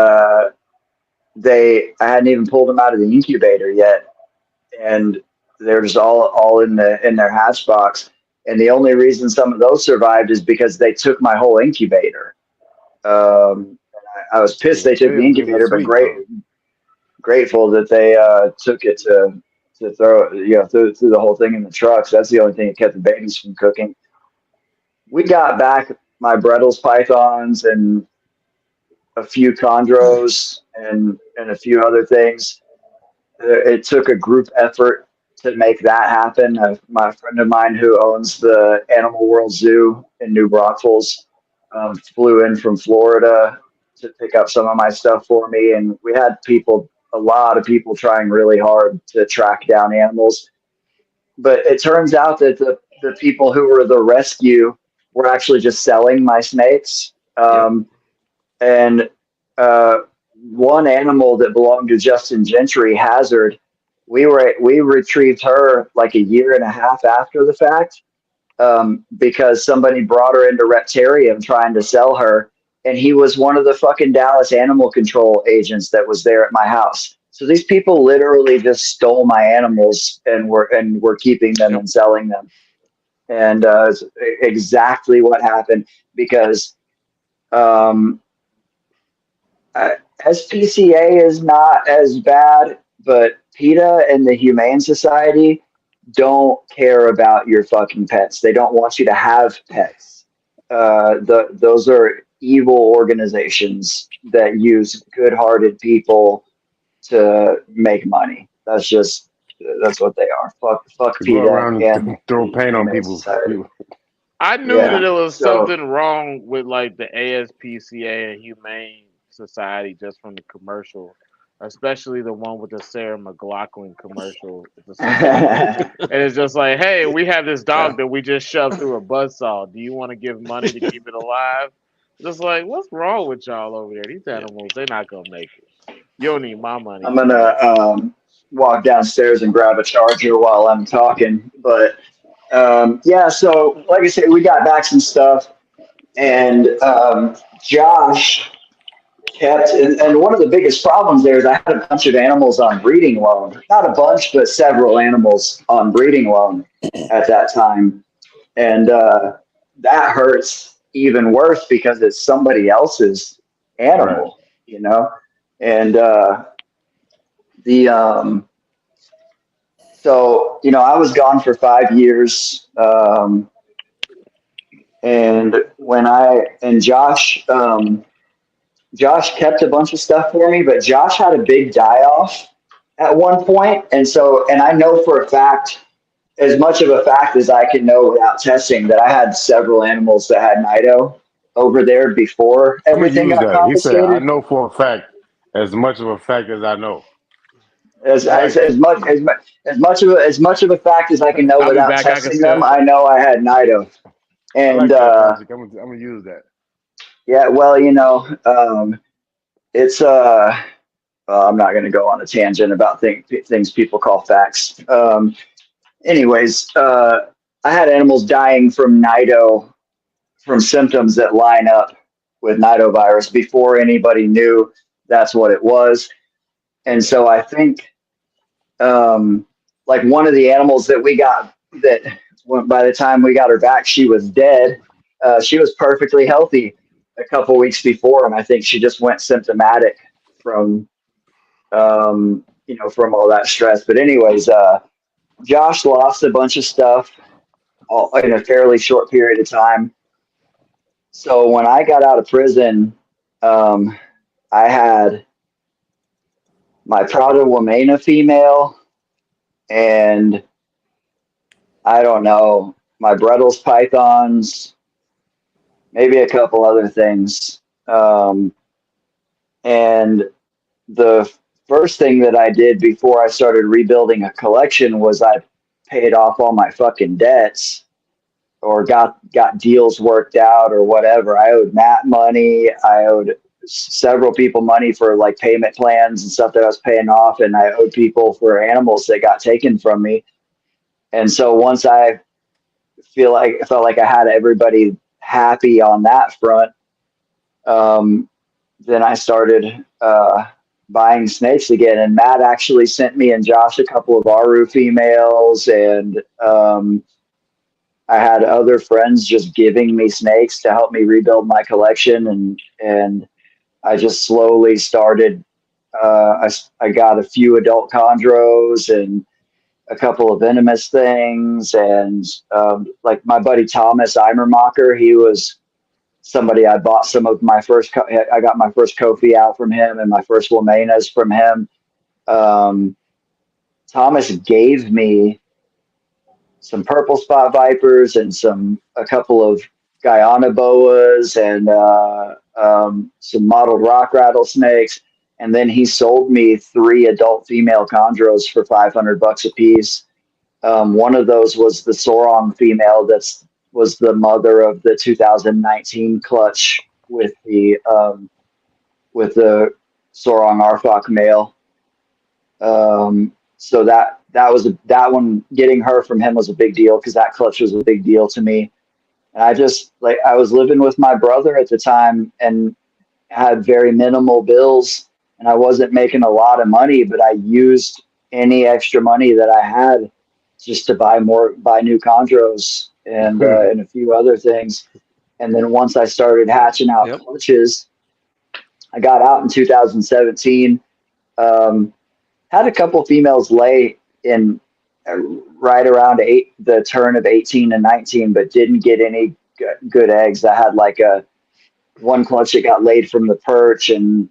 they I hadn't even pulled them out of the incubator yet, and they're just all in their hatch box. And the only reason some of those survived is because they took my whole incubator. I was pissed Yeah, they took the they was incubator, but sweet though. grateful that they took it to throw through the whole thing in the trucks. That's the only thing that kept the babies from cooking. We got back my Brettles pythons and a few chondros and a few other things. It took a group effort to make that happen. My friend of mine who owns the Animal World Zoo in New Braunfels flew in from Florida to pick up some of my stuff for me, and we had a lot of people trying really hard to track down animals. But it turns out that the people who were the rescue were actually just selling my snakes. Yep. And one animal that belonged to Justin Gentry, Hazard, we retrieved her like a year and a half after the fact, because somebody brought her into Reptarium trying to sell her, and he was one of the fucking Dallas animal control agents that was there at my house. So these people literally just stole my animals and were keeping them and selling them, and it's exactly what happened because. Um, SPCA is not as bad, but PETA and the Humane Society don't care about your fucking pets. They don't want you to have pets. Those are evil organizations that use good-hearted people to make money. That's what they are. Fuck To go PETA around and and throw the paint on Humane people. Society. I knew that Yeah. there was So something wrong with like the ASPCA and Humane Society just from the commercial, especially the one with the Sarah McLachlan commercial. And it's just like, hey, we have this dog that we just shoved through a buzzsaw. Do you want to give money to keep it alive? Just like, what's wrong with y'all over there? These animals, they're not gonna make it. You don't need my money. I'm gonna walk downstairs and grab a charger while I'm talking. But yeah, so like I said, we got back some stuff, and Josh kept, and one of the biggest problems there is I had a bunch of animals on breeding loan. Not a bunch, but several animals on breeding loan at that time, and that hurts even worse because it's somebody else's Right. animal, you know, and the so I was gone for 5 years, and when I and Josh kept a bunch of stuff for me, but Josh had a big die off at one point, and I know for a fact, as much of a fact as I can know without testing, that I had several animals that had Nido over there before I'm gonna everything use got that. He said, "I confiscated. know for a fact, as much of a fact as I know." As, I as, like that. as much as much of a fact as I can know I'll be without back. I can testing them, still. I know I had Nido. I And like that, Patrick. I'm gonna use that. yeah, well, it's I'm not going to go on a tangent about things people call facts. Anyways, I had animals dying from Nido from symptoms that line up with nidovirus before anybody knew that's what it was. And so I think, like one of the animals that we got that by the time we got her back, she was dead. She was perfectly healthy a couple weeks before, and I think she just went symptomatic from from all that stress. But anyways, Josh lost a bunch of stuff all in a fairly short period of time. So when I got out of prison, I had my Prada Wamena female, and I don't know, my Brettles pythons, maybe a couple other things. And the first thing that I did before I started rebuilding a collection was I paid off all my fucking debts or got deals worked out or whatever. I owed Matt money. I owed several people money for like payment plans and stuff that I was paying off, and I owed people for animals that got taken from me. And so once I felt like I had everybody happy on that front, then I started buying snakes again. And Matt actually sent me and Josh a couple of Aru females, and I had other friends just giving me snakes to help me rebuild my collection, and I just slowly started. I got a few adult chondros and a couple of venomous things, and like my buddy Thomas Eimermacher, he was somebody I bought some of my first. I got my first Kofi out from him and my first Womenas from him. Um, Thomas gave me some purple spot vipers and a couple of Guyana boas and some mottled rock rattlesnakes. And then he sold me 3 adult female chondros for $500 a piece. One of those was the Sorong female was the mother of the 2019 clutch with the Sorong Arfok male. So that one, getting her from him was a big deal because that clutch was a big deal to me. And I was living with my brother at the time and had very minimal bills, and I wasn't making a lot of money, but I used any extra money that I had just to buy new chondros and a few other things. And then once I started hatching out clutches, I got out in 2017. Had a couple females lay in right around the turn of 18 and 19, but didn't get any good eggs. I had like one clutch that got laid from the perch and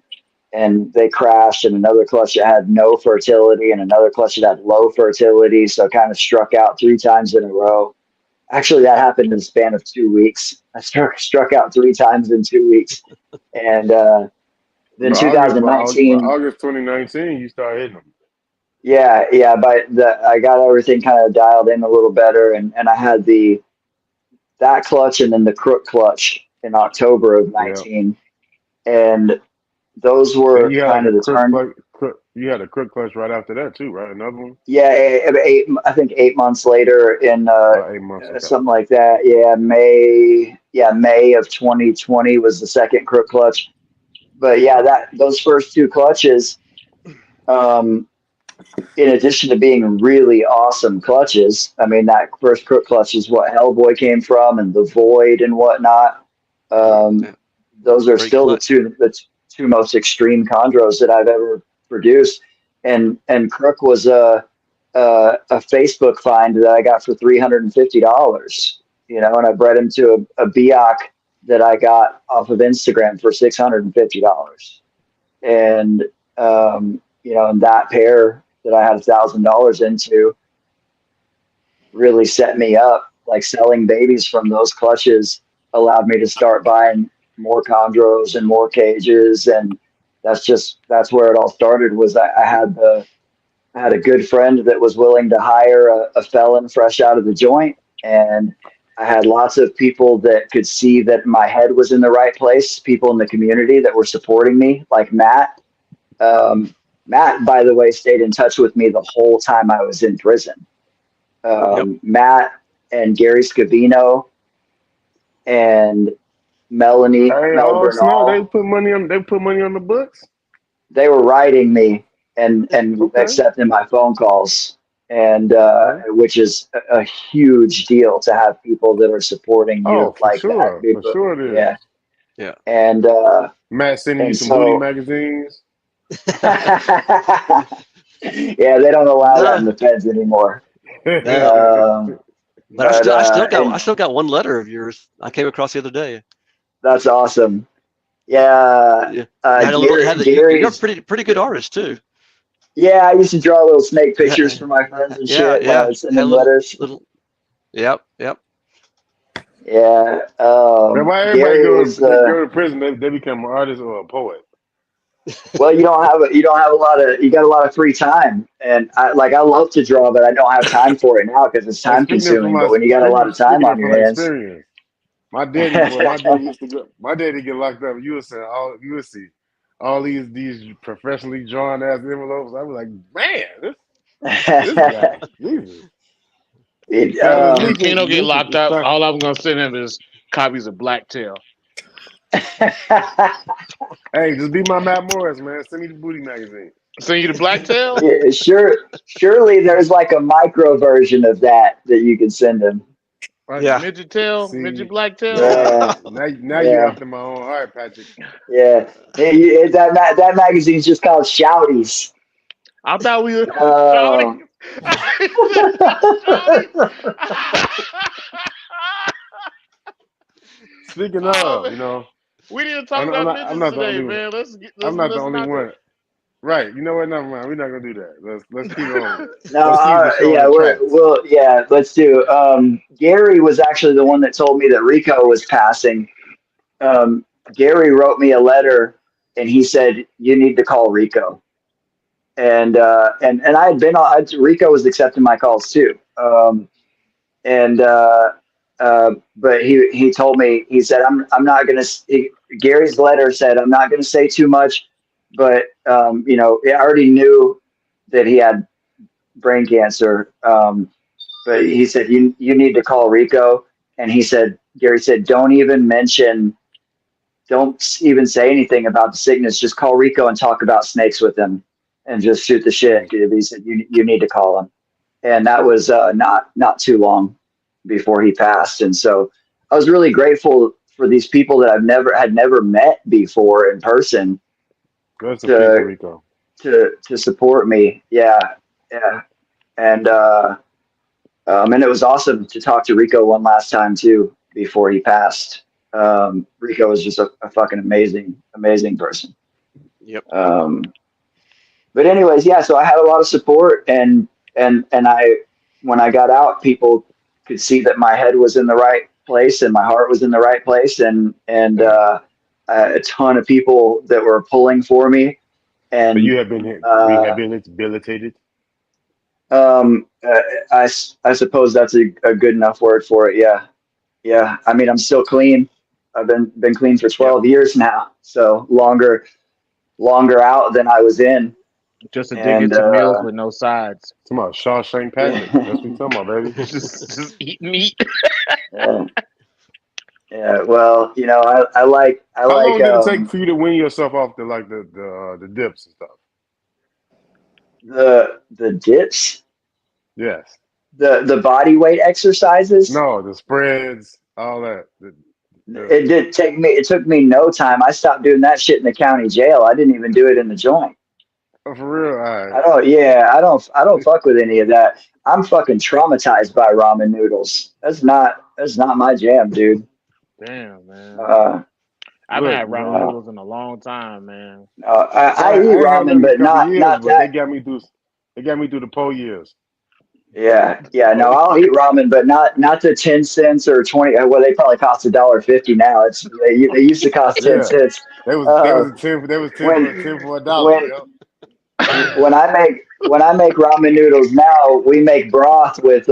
they crashed, and another clutch that had no fertility, and another clutch that had low fertility. So kind of struck out 3 times in a row. Actually, that happened in the span of 2 weeks. I struck out 3 times in 2 weeks. And then 2019. August 2019, you started hitting them. Yeah, but I got everything kind of dialed in a little better, and I had that clutch and then the crook clutch in October of 19. And those were kind of the turn. You had a crook clutch right after that too, right? Another one? Yeah, I think 8 months later in 8 months, okay. Something like that. Yeah, May of 2020 was the second crook clutch. But yeah, those first 2 clutches, in addition to being really awesome clutches, I mean, that first crook clutch is what Hellboy came from, and the Void and whatnot. Those are still the two most extreme chondros that I've ever produced. And Crook was a Facebook find that I got for $350, and I bred him to a Biak that I got off of Instagram for $650. And, and that pair that I had $1,000 into really set me up. Like, selling babies from those clutches allowed me to start buying more chondros and more cages. And that's where it all started. Was I had a good friend that was willing to hire a felon fresh out of the joint. And I had lots of people that could see that my head was in the right place, people in the community that were supporting me, like Matt. Matt, by the way, stayed in touch with me the whole time I was in prison. Matt and Gary Scavino and Melanie. They put money on the books. They were writing me and accepting my phone calls, and which is a huge deal to have people that are supporting you like that. For sure it is. Yeah. And Matt sending you some booty magazines. Yeah, they don't allow that in the feds anymore. But I still got one letter of yours I came across the other day. That's awesome. Yeah. You're a pretty good artist too. Yeah, I used to draw little snake pictures for my friends and shit when I was sending letters. Yep. Yeah. Why everybody goes to prison? They become an artist or a poet. Well, you got a lot of free time, and I love to draw, but I don't have time for it now because it's time consuming. But when you got a lot of time on your hands, my daddy get locked up. You would see all these professionally drawn ass envelopes. I was like, man, this guy, Jesus. Keno get locked up. All I'm gonna send him is copies of Blacktail. Hey, just be my Matt Morris, man. Send me the booty magazine. Send you the Blacktail? Yeah, surely there's like a micro version of that you can send him. Midget tail, midget Blacktail. Yeah. Now you're after my own heart, Patrick. Yeah, that magazine's just called Shouties. I thought we were shouting. Speaking of, we didn't talk about midgets today, man. I'm not the only one. Right. You know what? Never mind. We're not gonna do that. Let's keep it on. No, Let's keep the show on yeah, the tracks. yeah, let's do. Gary was actually the one that told me that Rico was passing. Gary wrote me a letter, and he said you need to call Rico. And I had been on. Rico was accepting my calls too. And But he told me, he said I'm not gonna. Gary's letter said I'm not gonna say too much, but I already knew that he had brain cancer. But he said you need to call Rico, and he said Gary said don't even say anything about the sickness. Just call Rico and talk about snakes with him, and just shoot the shit. He said you need to call him, and that was not too long before he passed. And so I was really grateful for these people that I've never met before in person Rest in peace, to Rico. to support me. Yeah, yeah, and and it was awesome to talk to Rico one last time too before he passed. Rico was just a fucking amazing person. Yep. Um, but anyways, yeah. So I had a lot of support, and I when I got out, people could see that my head was in the right place and my heart was in the right place, and Yeah. a ton of people that were pulling for me, So and you have been uh, rehabilitated. um, uh, I suppose that's a good enough word for it. Yeah, yeah. I mean, I'm still clean. I've been clean for Yep. 12 years now, so longer out than I was in, Just addicted and to meals with no sides. Come on, Shawshank Package. That's what we talking about, baby. just eat meat. yeah, yeah. Well, I How like long did it take for you to wean yourself off the dips and stuff? the dips, Yes. the body weight exercises. No, the spreads, all that. The It did take me. It took me no time. I stopped doing that shit in the county jail. I didn't even do it in the joint. oh, for real. All I don't. Yeah, I don't fuck with any of that. I'm fucking traumatized by ramen noodles. That's not my jam, dude. Damn, man. Uh, I haven't look, had ramen no, noodles in a long time, man. no. I eat I ain't had ramen, them in a but couple of not years, not but they that. got me through. They got me through the poor years. Yeah, yeah. No, I'll eat ramen, but not the 10 cents or 20. Well, they probably cost $1.50 now. They used to cost ten Yeah, cents. they was Uh, a ten. They was ten for when a dollar. when Yeah. when I make ramen noodles now, we make broth with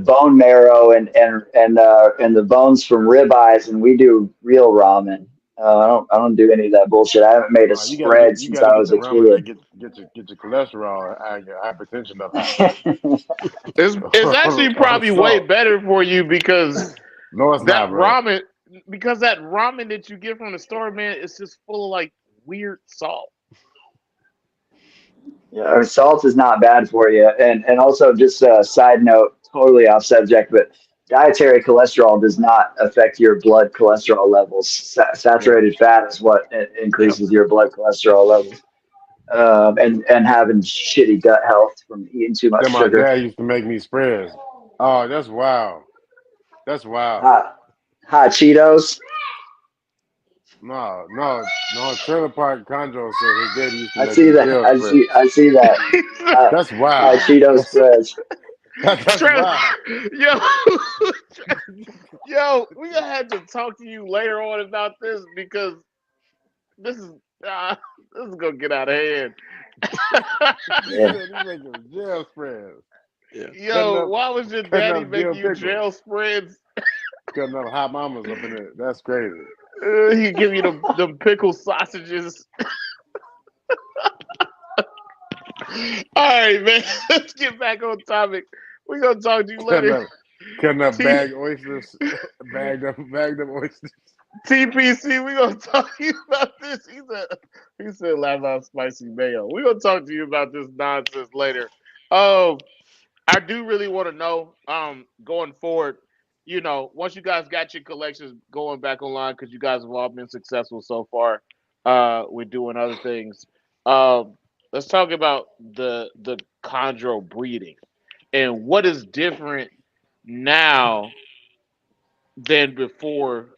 bone marrow and the bones from ribeyes, and we do real ramen. I don't do any of that bullshit. I haven't made a No, spread you since got to I get was the a ramen that kid. get your cholesterol and your hypertension up and stuff. It's actually probably way So better for you because no, it's that not, bro. ramen that ramen that you get from the store, man, it's just full of like weird salt. Yeah, salt is not bad for you, and also just a side note, totally off subject, but dietary cholesterol does not affect your blood cholesterol levels. Yeah. Saturated fat is what Yep. increases your blood cholesterol levels, and having shitty gut health from eating too much Then my sugar. dad used to make me spreads. Oh, that's wild. That's wild. Hot, hot Cheetos. No. Trailer Park Chondro said his daddy used to I make see him that. jail spreads. I see that. That's Hot wild. Cheeto spreads. That's Trevor, wild. yo, yo, we gonna have to talk to you later on about this because this is uh, this is gonna get out of hand. He Yeah. said he making jail spreads. Yeah. Cutting Yo, up why was your cutting daddy up making dill you jail pickles. spreads? Cutting up hot mamas up in it. That's crazy. He give you the pickle sausages. All right, man. Let's get back on topic. We gonna talk to you Cutting later. up cutting up T bagged oysters. bagged up oysters. TPC, we gonna talk to you about this. He said laugh out spicy mayo. We gonna talk to you about this nonsense later. Um, I do really want to know, going forward, once you guys got your collections going back online, because you guys have all been successful so far, with doing other things. Um, let's talk about the chondro breeding and what is different now than before.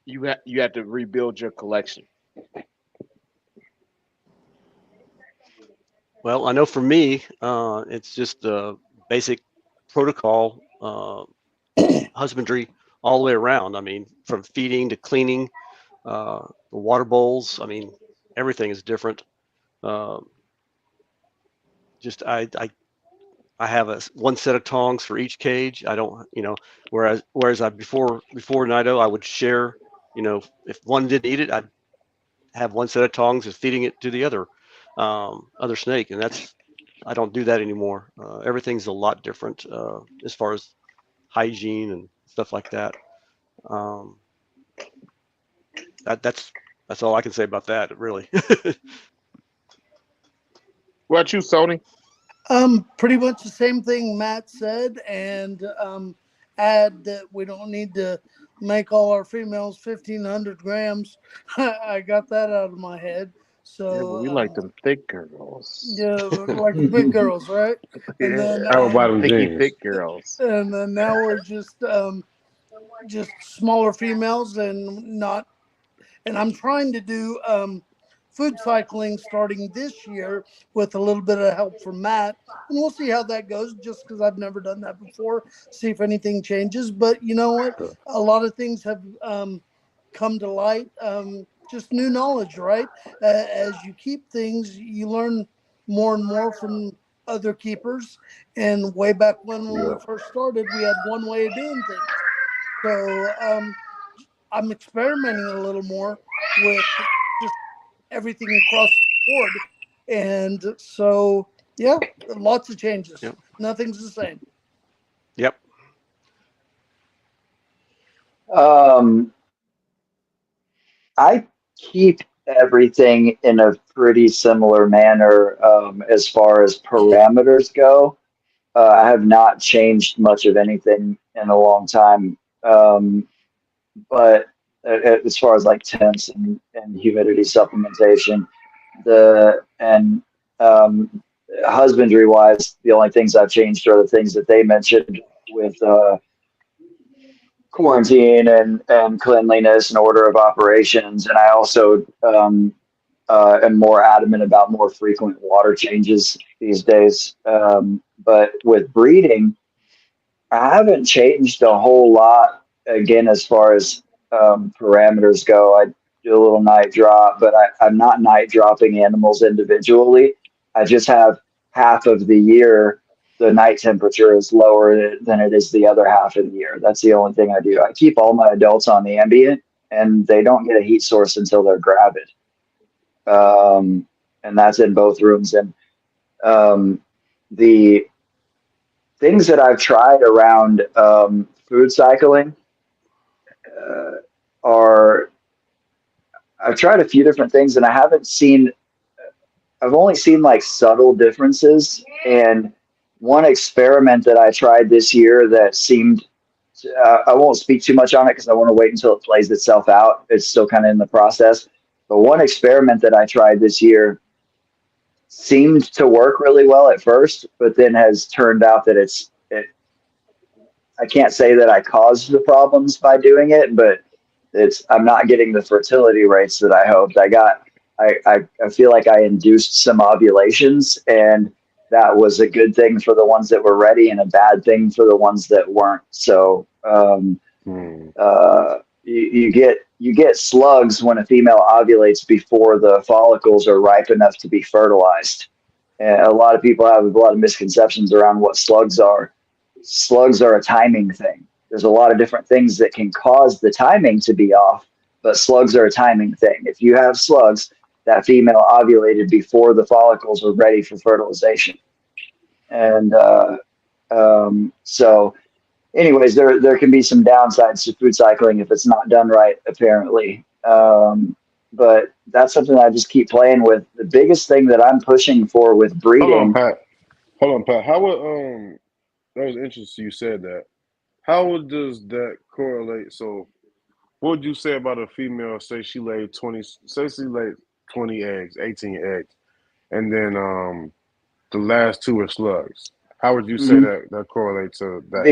You had to rebuild your collection. Well, I know for me, it's just basic protocol husbandry all the way around. I mean, from feeding to cleaning, the water bowls. I mean, everything is different. Uh, just I have one set of tongs for each cage. I don't, whereas I before Nido, I would share. If one didn't eat it, I'd have one set of tongs and feeding it to the other snake, and I don't do that anymore. Everything's a lot different as far as hygiene and stuff like that. Um, that's all I can say about that, really. What you, Sony? Pretty much the same thing Matt said, and add that we don't need to make all our females 1,500 grams. I got that out of my head. Yeah, but So, we like them thick girls. yeah, like the big girls, right? And Yeah, then, Power bottom thicky jeans. thick girls. now we're just smaller females and not. And I'm trying to do food cycling starting this year with a little bit of help from Matt. And we'll see how that goes just because I've never done that before, see if anything changes. But you know what? A lot of things have come to light, just new knowledge, right? As you keep things, you learn more and more from other keepers. And way back when we Yeah. first started, we had one way of doing things. So I'm experimenting a little more with just everything across the board. And so, yeah, lots of changes. Yep. Nothing's the same. Yep. Um, I keep everything in a pretty similar manner as far as parameters go. I have not changed much of anything in a long time. But as far as like temps and humidity supplementation, and um, husbandry wise, the only things I've changed are the things that they mentioned with quarantine and cleanliness and order of operations. And I also am more adamant about more frequent water changes these days. But with breeding, I haven't changed a whole lot again as far as parameters go. I do a little night drop, but I'm not night dropping animals individually. I just have half of the year the night temperature is lower than it is the other half of the year. That's the only thing I do. I keep all my adults on the ambient, and they don't get a heat source until they're gravid. And that's in both rooms. And the things that I've tried around food cycling uh, are I've tried a few different things, and I've only seen like subtle differences. And one experiment that I tried this year that seemed I won't speak too much on it because I want to wait until it plays itself out. It's still kind of in the process. But one experiment that I tried this year seemed to work really well at first, but then has turned out that I can't say that I caused the problems by doing it, but I'm not getting the fertility rates that I hoped. I feel like I induced some ovulations, and that was a good thing for the ones that were ready and a bad thing for the ones that weren't. So Hmm. you get slugs when a female ovulates before the follicles are ripe enough to be fertilized. And a lot of people have a lot of misconceptions around what slugs are. Slugs are a timing thing. There's a lot of different things that can cause the timing to be off, but slugs are a timing thing. If you have slugs, that female ovulated before the follicles were ready for fertilization. And so, anyways, there can be some downsides to food cycling if it's not done right, apparently. But that's something I just keep playing with. The biggest thing that I'm pushing for with Hold on, breeding. Pat. Hold on, Pat. How would that was interesting you said that. How does that correlate? So what would you say about a female, say she laid 20 eggs, 18 eggs, and then the last two are slugs. How would you say Mhm. that correlates to that?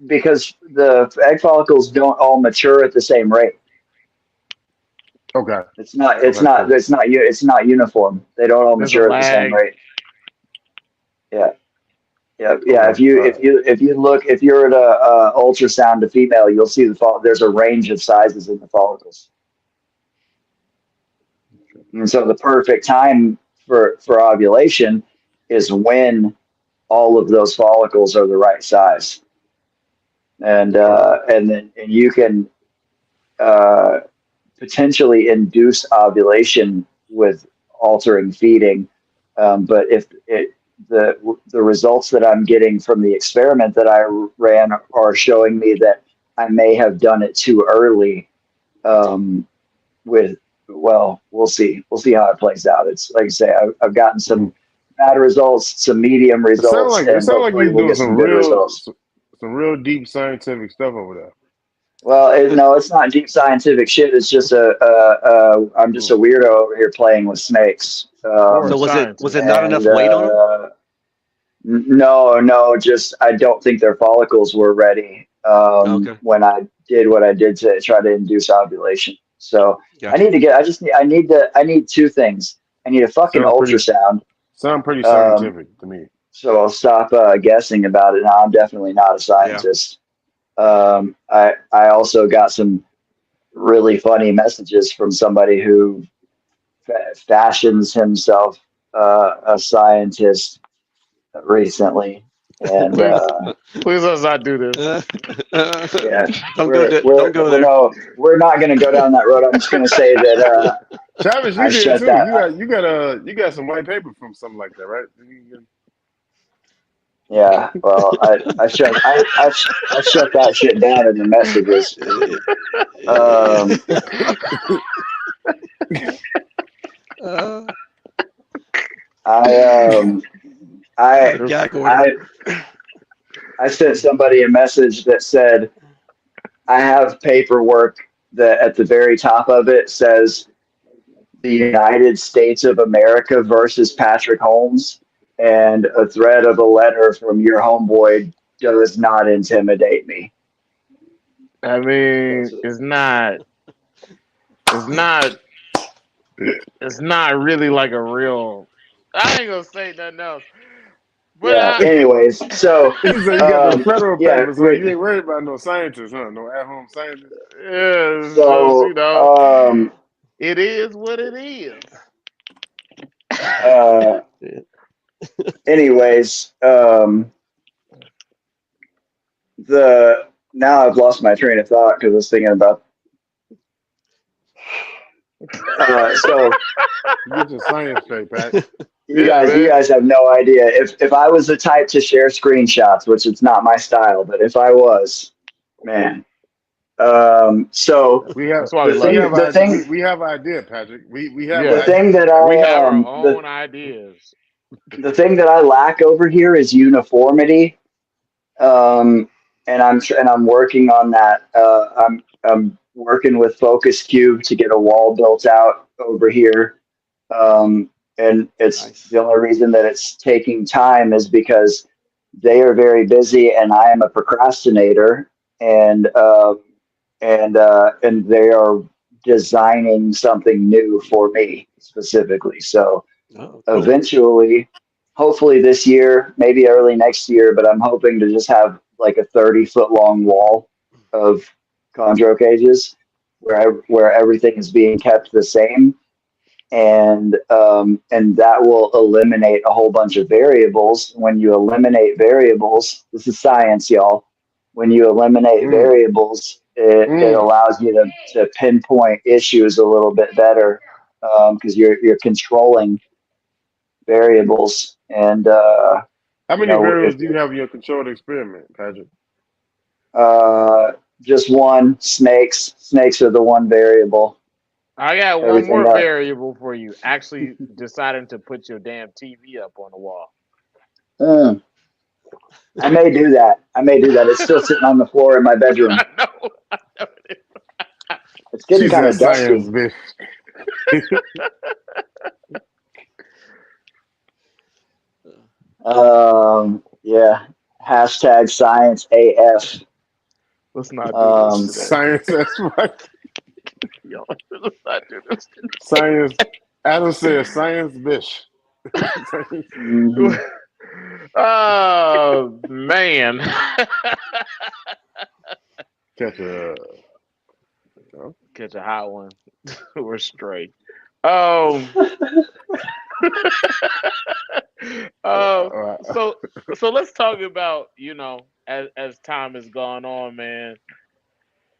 because the egg follicles don't all mature at the same rate. Okay. It's not Okay, cool. it's not uniform. They don't all There's a mature at the same lag. rate. Yeah. Yeah, Oh yeah. my God. If you're at a ultrasound to female, you'll see there's a range of sizes in the follicles, and so the perfect time for ovulation is when all of those follicles are the right size, Wow. and you can uh, potentially induce ovulation with altering feeding. But if it, the results that I'm getting from the experiment that I ran are showing me that I may have done it too early. Um, with well, we'll see. We'll see how it plays out. It's like I say, I've gotten some Mm. bad results, some medium results, It and sound like hopefully you're we'll doing get some good results. some real deep scientific stuff over there. Well, no, it's not deep scientific shit. It's just I'm just a Mm. weirdo over here playing with snakes. Or a So was scientist. it not And enough weight on them? no, just I don't think their follicles were ready Okay, when I did what I did to try to induce ovulation. So gotcha. I need two things. I need a fucking Sound pretty ultrasound. sound pretty Um, scientific to me. so I'll stop guessing about it. Now I'm definitely not a Yeah. scientist. I also got some really funny messages from somebody who fashions himself a scientist recently, and Please, please let's not do this. yeah, Don't go there. we're not going to go down that road. I'm just going to say that Travis, you I did shut too. that. You got some white paper from something like that, right? Yeah, well, I shut that shit down in the messages. Um, Uh, I I gag order. I I sent somebody a message that said I have paperwork that at the very top of it says the United States of America versus Patrick Holmes, and a thread of a letter from your homeboy does not intimidate me. I mean, That's it. it's not, it's not really like a real. I ain't gonna say nothing else. But Yeah. Anyways, so He said you got them federal yeah, papers, so wait. you ain't worried about no scientists, huh? No at-home scientists. yeah, it's just So it is what it is. uh, anyways, the now I've lost my train of thought because I was thinking about. So Get your science straight, Pat. Yeah, you man. guys have no idea. If I was the type to share screenshots, which it's not my style, but if I was, man. So We have That's why we love you. we have idea, Patrick. We have the Yeah, thing idea. that we have our own the ideas. the thing that I lack over here is uniformity. And I'm working on that. I'm working with Focus Cube to get a wall built out over here. And it's Nice. the only reason that it's taking time is because they are very busy and I am a procrastinator, and and they are designing something new for me specifically. So Oh, cool. eventually, hopefully this year, maybe early next year, but I'm hoping to just have like a 30-foot long wall of chondro cages where everything is being kept the same, and that will eliminate a whole bunch of variables. When you eliminate variables, this is science, y'all. When you eliminate Mm, variables, it mm. allows you to pinpoint issues a little bit better, because you're controlling variables. And How you many know, variables if do you have in your controlled experiment, Patrick? just one, snakes are the one variable. I got one Everything more else. variable for you. Actually, deciding to put your damn TV up on the wall. Mm, I may do that. It's still sitting on the floor in my bedroom. I know. I know it is. It's getting She kind said of science, dusty. bitch. Yeah. Hashtag science AF. Let's not do this Um, today. Science, that's right. Yo, let's not do this Science. Adam says science, bitch. Science. today. mhm. Oh man. Catch a. Catch a hot one. We're straight. Um. uh. Uh, So so let's talk about as time has gone on, man.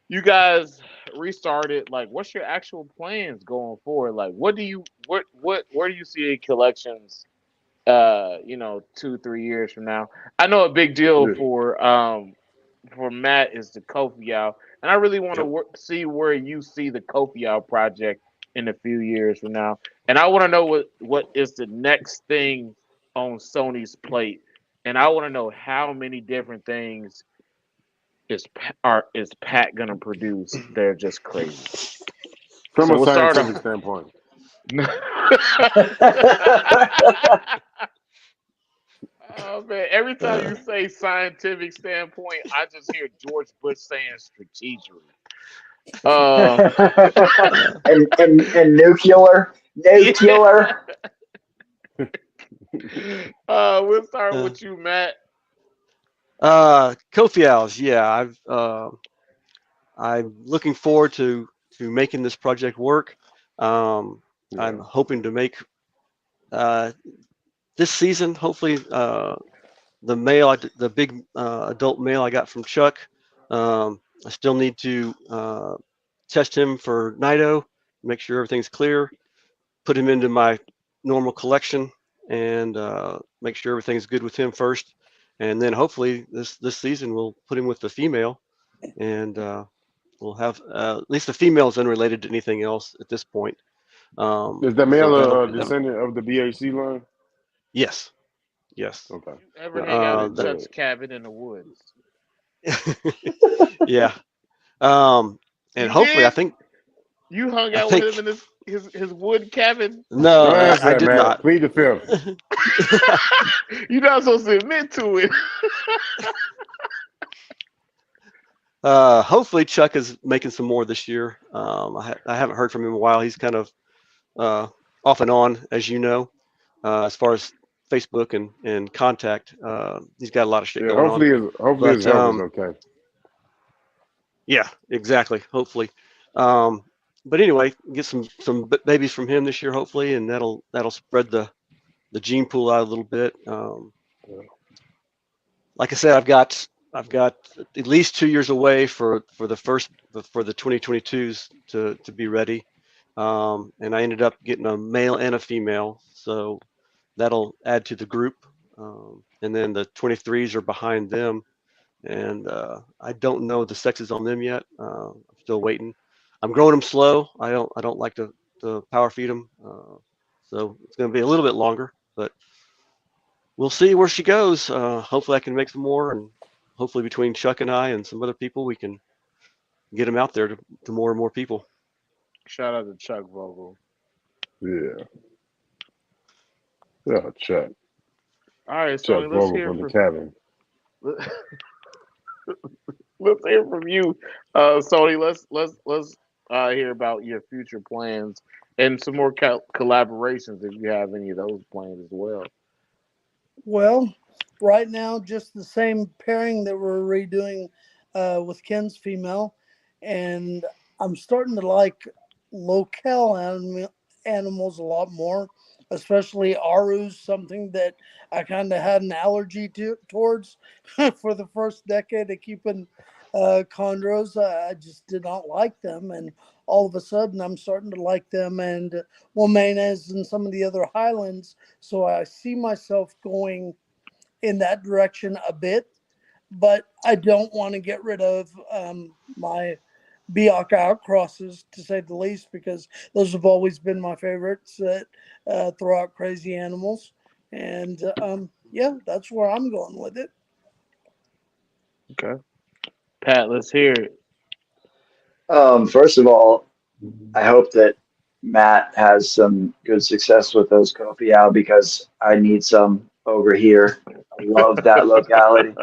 You guys restarted. Like, what's your actual plans going forward? Like, what where do you see collections? 2 3 years from now. I know a big deal yeah. for Matt is the Kofi out, and I really want to Yep. see where you see the Kofi out project in a few years from now, and I want to know what is the next thing on Sony's plate, and I want to know how many different things is Pat gonna produce. They're just crazy. From So a we'll start scientific off. standpoint. Oh man! Every time you say scientific standpoint, I just hear George Bush saying strategically. Uh, and nuclear, yeah. nuclear. We'll start Uh, with you, Matt. Kofi Owls, yeah, I'm looking forward to making this project work. Yeah. I'm hoping to make uh, this season, hopefully, the the big adult male I got from Chuck. I still need to test him for Nido, make sure everything's clear, put him into my normal collection, and make sure everything's good with him first. And then hopefully this season we'll put him with the female, and we'll have at least the female is unrelated to anything else at this point. Is the So male a that'll descendant of the BHC line? yes, yes. Okay. You ever Yeah. hang out at That Good. Chuck's cabin in the woods? yeah. Um, and You hopefully did. You hung I out with him think in his wood cabin. no, Don't answer I that, did Matt. not. Plead the fifth. You're not supposed to admit to it. Hopefully Chuck is making some more this year. I haven't heard from him in a while. He's kind of uh, off and on, as you know, as far as Facebook and contact. He's got a lot of shit Yeah. going on. Hopefully his But health is okay. yeah, exactly. Hopefully. Um, but anyway, get some babies from him this year, hopefully, and that'll spread the gene pool out a little bit. Like I said, I've got at least 2 years away for the 2022s to be ready. And I ended up getting a male and a female, so that'll add to the group. And then the 23s are behind them, and I don't know the sexes on them yet. I'm still waiting. I'm growing them slow. I don't like to power feed them, so it's going to be a little bit longer, but we'll see where she goes. Hopefully, I can make some more, and hopefully, between Chuck and I and some other people, we can get them out there to more and more people. Shout out to Chuck Vogel. Yeah. Yeah. Chuck. All right, Chuck Sony, Vogel from the cabin. let's hear from you, Sony. Let's hear about your future plans and some more collaborations if you have any of those plans as well. Well, right now, just the same pairing that we're redoing with Ken's female. And I'm starting to like locale animals a lot more, especially Aru's, something that I kind of had an allergy towards for the first decade of keeping chondros. I just did not like them. And all of a sudden, I'm starting to like them and Womanas and some of the other highlands. So I see myself going in that direction a bit, but I don't want to get rid of my Biak outcrosses, to say the least, because those have always been my favorites that throw out crazy animals. And yeah, that's where I'm going with it. Okay, Pat, let's hear it. First of all, I hope that Matt has some good success with those Kofi Ao because I need some over here. I love that locality.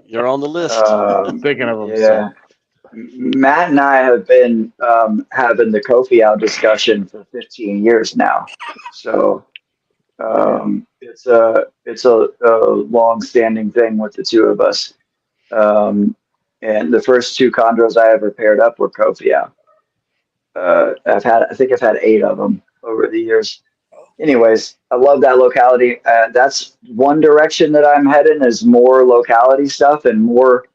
You're on the list. Thinking of Yeah, himself. Matt and I have been having the Kofi Ao discussion for 15 years now. So Yeah. it's it's a long-standing thing with the two of us. And the first two chondros I ever paired up were Kofiau. I think I've had 8 of them over the years. Anyways, I love that locality. That's one direction that I'm heading is more locality stuff and more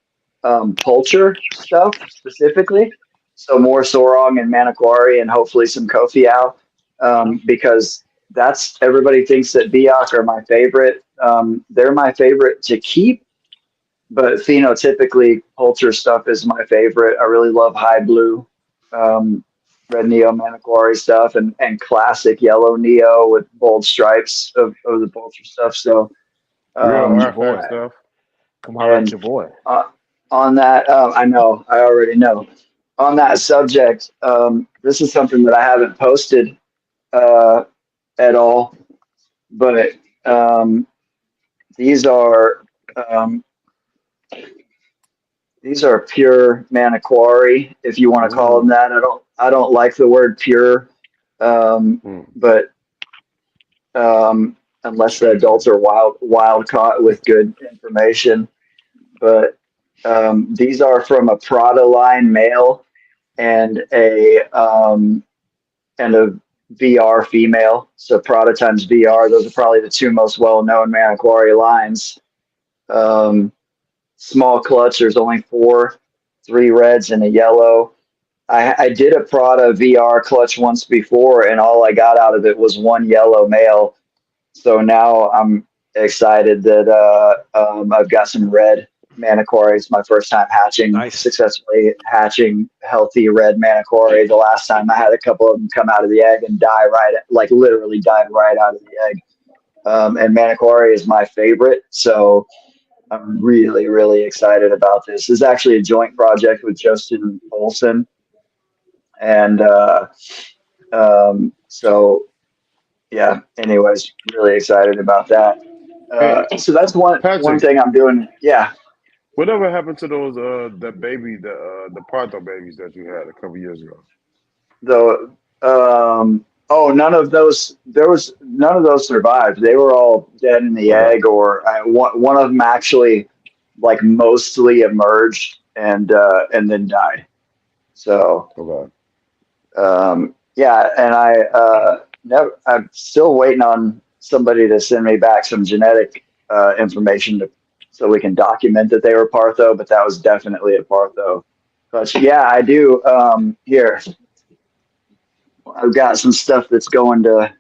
culture stuff specifically. So more Sorong and Manokwari and hopefully some Kofiau, because that's everybody thinks that Biak are my favorite. They're my favorite to keep, but phenotypically culture stuff is my favorite. I really love high blue. Red Neo Manokwari stuff and classic yellow Neo with bold stripes of the Vulture stuff. So, Real boy. artifact stuff. Come on, at and your boy. on that, I know, I already know. On that subject, this is something that I haven't posted at all, but these are um, these are pure Manokwari, if you want to call them that. I don't like the word pure, but unless the adults are wild caught with good information. But these are from a Prada line male and a VR female. So Prada times VR, those are probably the two most well known Manokwari lines. Um, Small clutch. There's only 4, 3 reds and a yellow. I did a Prada VR clutch once before, and all I got out of it was 1 yellow male. So now I'm excited that I've got some red Manokwari. It's my first time successfully hatching healthy red Manokwari. The last time I had a couple of them come out of the egg and literally died right out of the egg. And Manokwari is my favorite, so I'm really, really excited about this. This is actually a joint project with Justin Olson. And so, yeah, anyways, really excited about that. So that's one Patrick, thing I'm doing. Yeah. whatever happened to those the Partho babies that you had a couple years ago? None of those. None of those survived. They were all dead in the egg, or one of them actually, like, mostly emerged and then died. So, yeah, and I'm still waiting on somebody to send me back some genetic information so we can document that they were Partho, but that was definitely a Partho. But yeah, I do. Here, I've got some stuff that's going to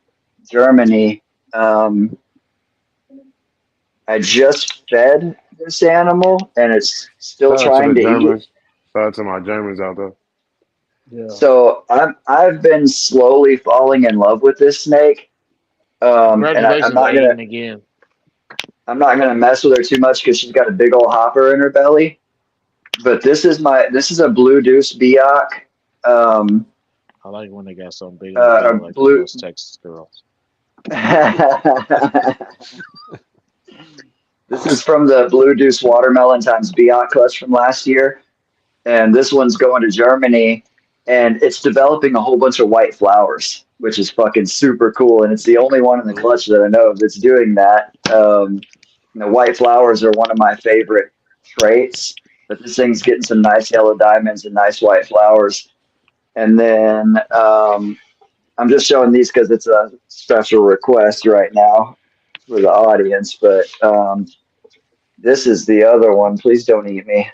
Germany. I just fed this animal, and it's still trying to eat. Shout out to my Germans out there. Yeah. So I've been slowly falling in love with this snake. Congratulations, and I'm not gonna mess with her too much because she's got a big old hopper in her belly. But this is a blue deuce Biak. I like when they got some big like those Texas girls. This is from the Blue Deuce Watermelon times Biak clutch from last year, and this one's going to Germany, and it's developing a whole bunch of white flowers, which is fucking super cool, and it's the only one in the clutch that I know of that's doing that. White flowers are one of my favorite traits, but this thing's getting some nice yellow diamonds and nice white flowers. And then I'm just showing these because it's a special request right now for the audience, but this is the other one. Please don't eat me.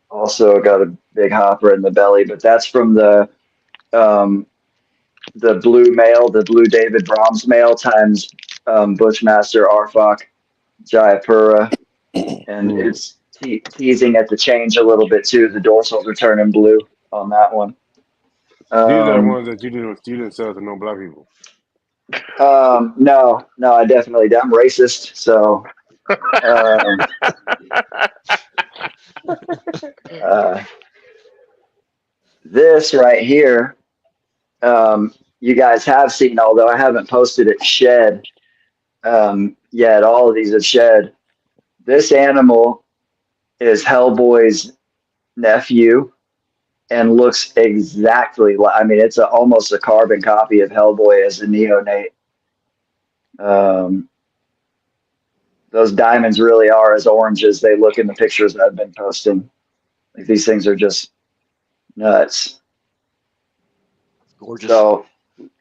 Also got a big hopper in the belly, but that's from the blue male, the blue David Brahms male times Bushmaster Arfak Jayapura, and it's teasing at the change a little bit too. The dorsals are turning blue on that one. These are the ones that you didn't sell to no black people. No, I definitely did. I'm racist, so. This right here, you guys have seen, although I haven't posted it shed yet. All of these have shed. This animal is Hellboy's nephew and looks exactly like, I mean, it's almost a carbon copy of Hellboy as a neonate. those diamonds really are as orange as they look in the pictures that I've been posting. Like these things are just nuts. Gorgeous. So,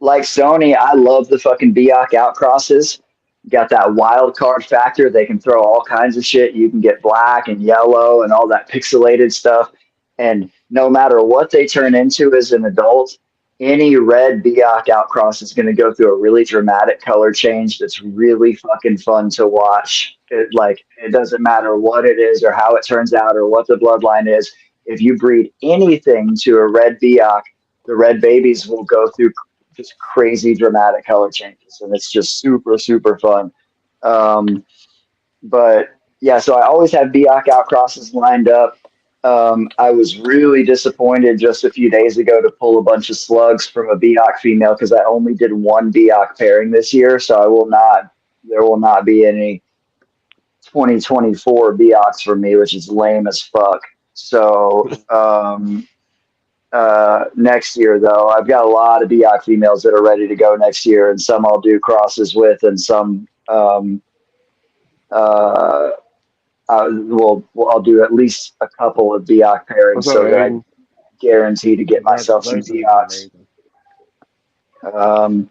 like Sony, I love the fucking Biak outcrosses. Got that wild card factor. They can throw all kinds of shit. You can get black and yellow and all that pixelated stuff. And no matter what they turn into as an adult, any red Biak outcross is going to go through a really dramatic color change that's really fucking fun to watch. It doesn't matter what it is or how it turns out or what the bloodline is. If you breed anything to a red Biak, the red babies will go through just crazy dramatic color changes, and it's just super super fun. But yeah, so I always have Biak outcrosses lined up. I was really disappointed just a few days ago to pull a bunch of slugs from a Biak female because I only did one Biak pairing this year, so there will not be any 2024 Biaks for me, which is lame as fuck. So next year though, I've got a lot of Biak females that are ready to go next year, and some I'll do crosses with, and some I'll do at least a couple of Biak pairings What's up, so that I Aiden? guarantee to get myself some Congratulations Biaks. on Aiden.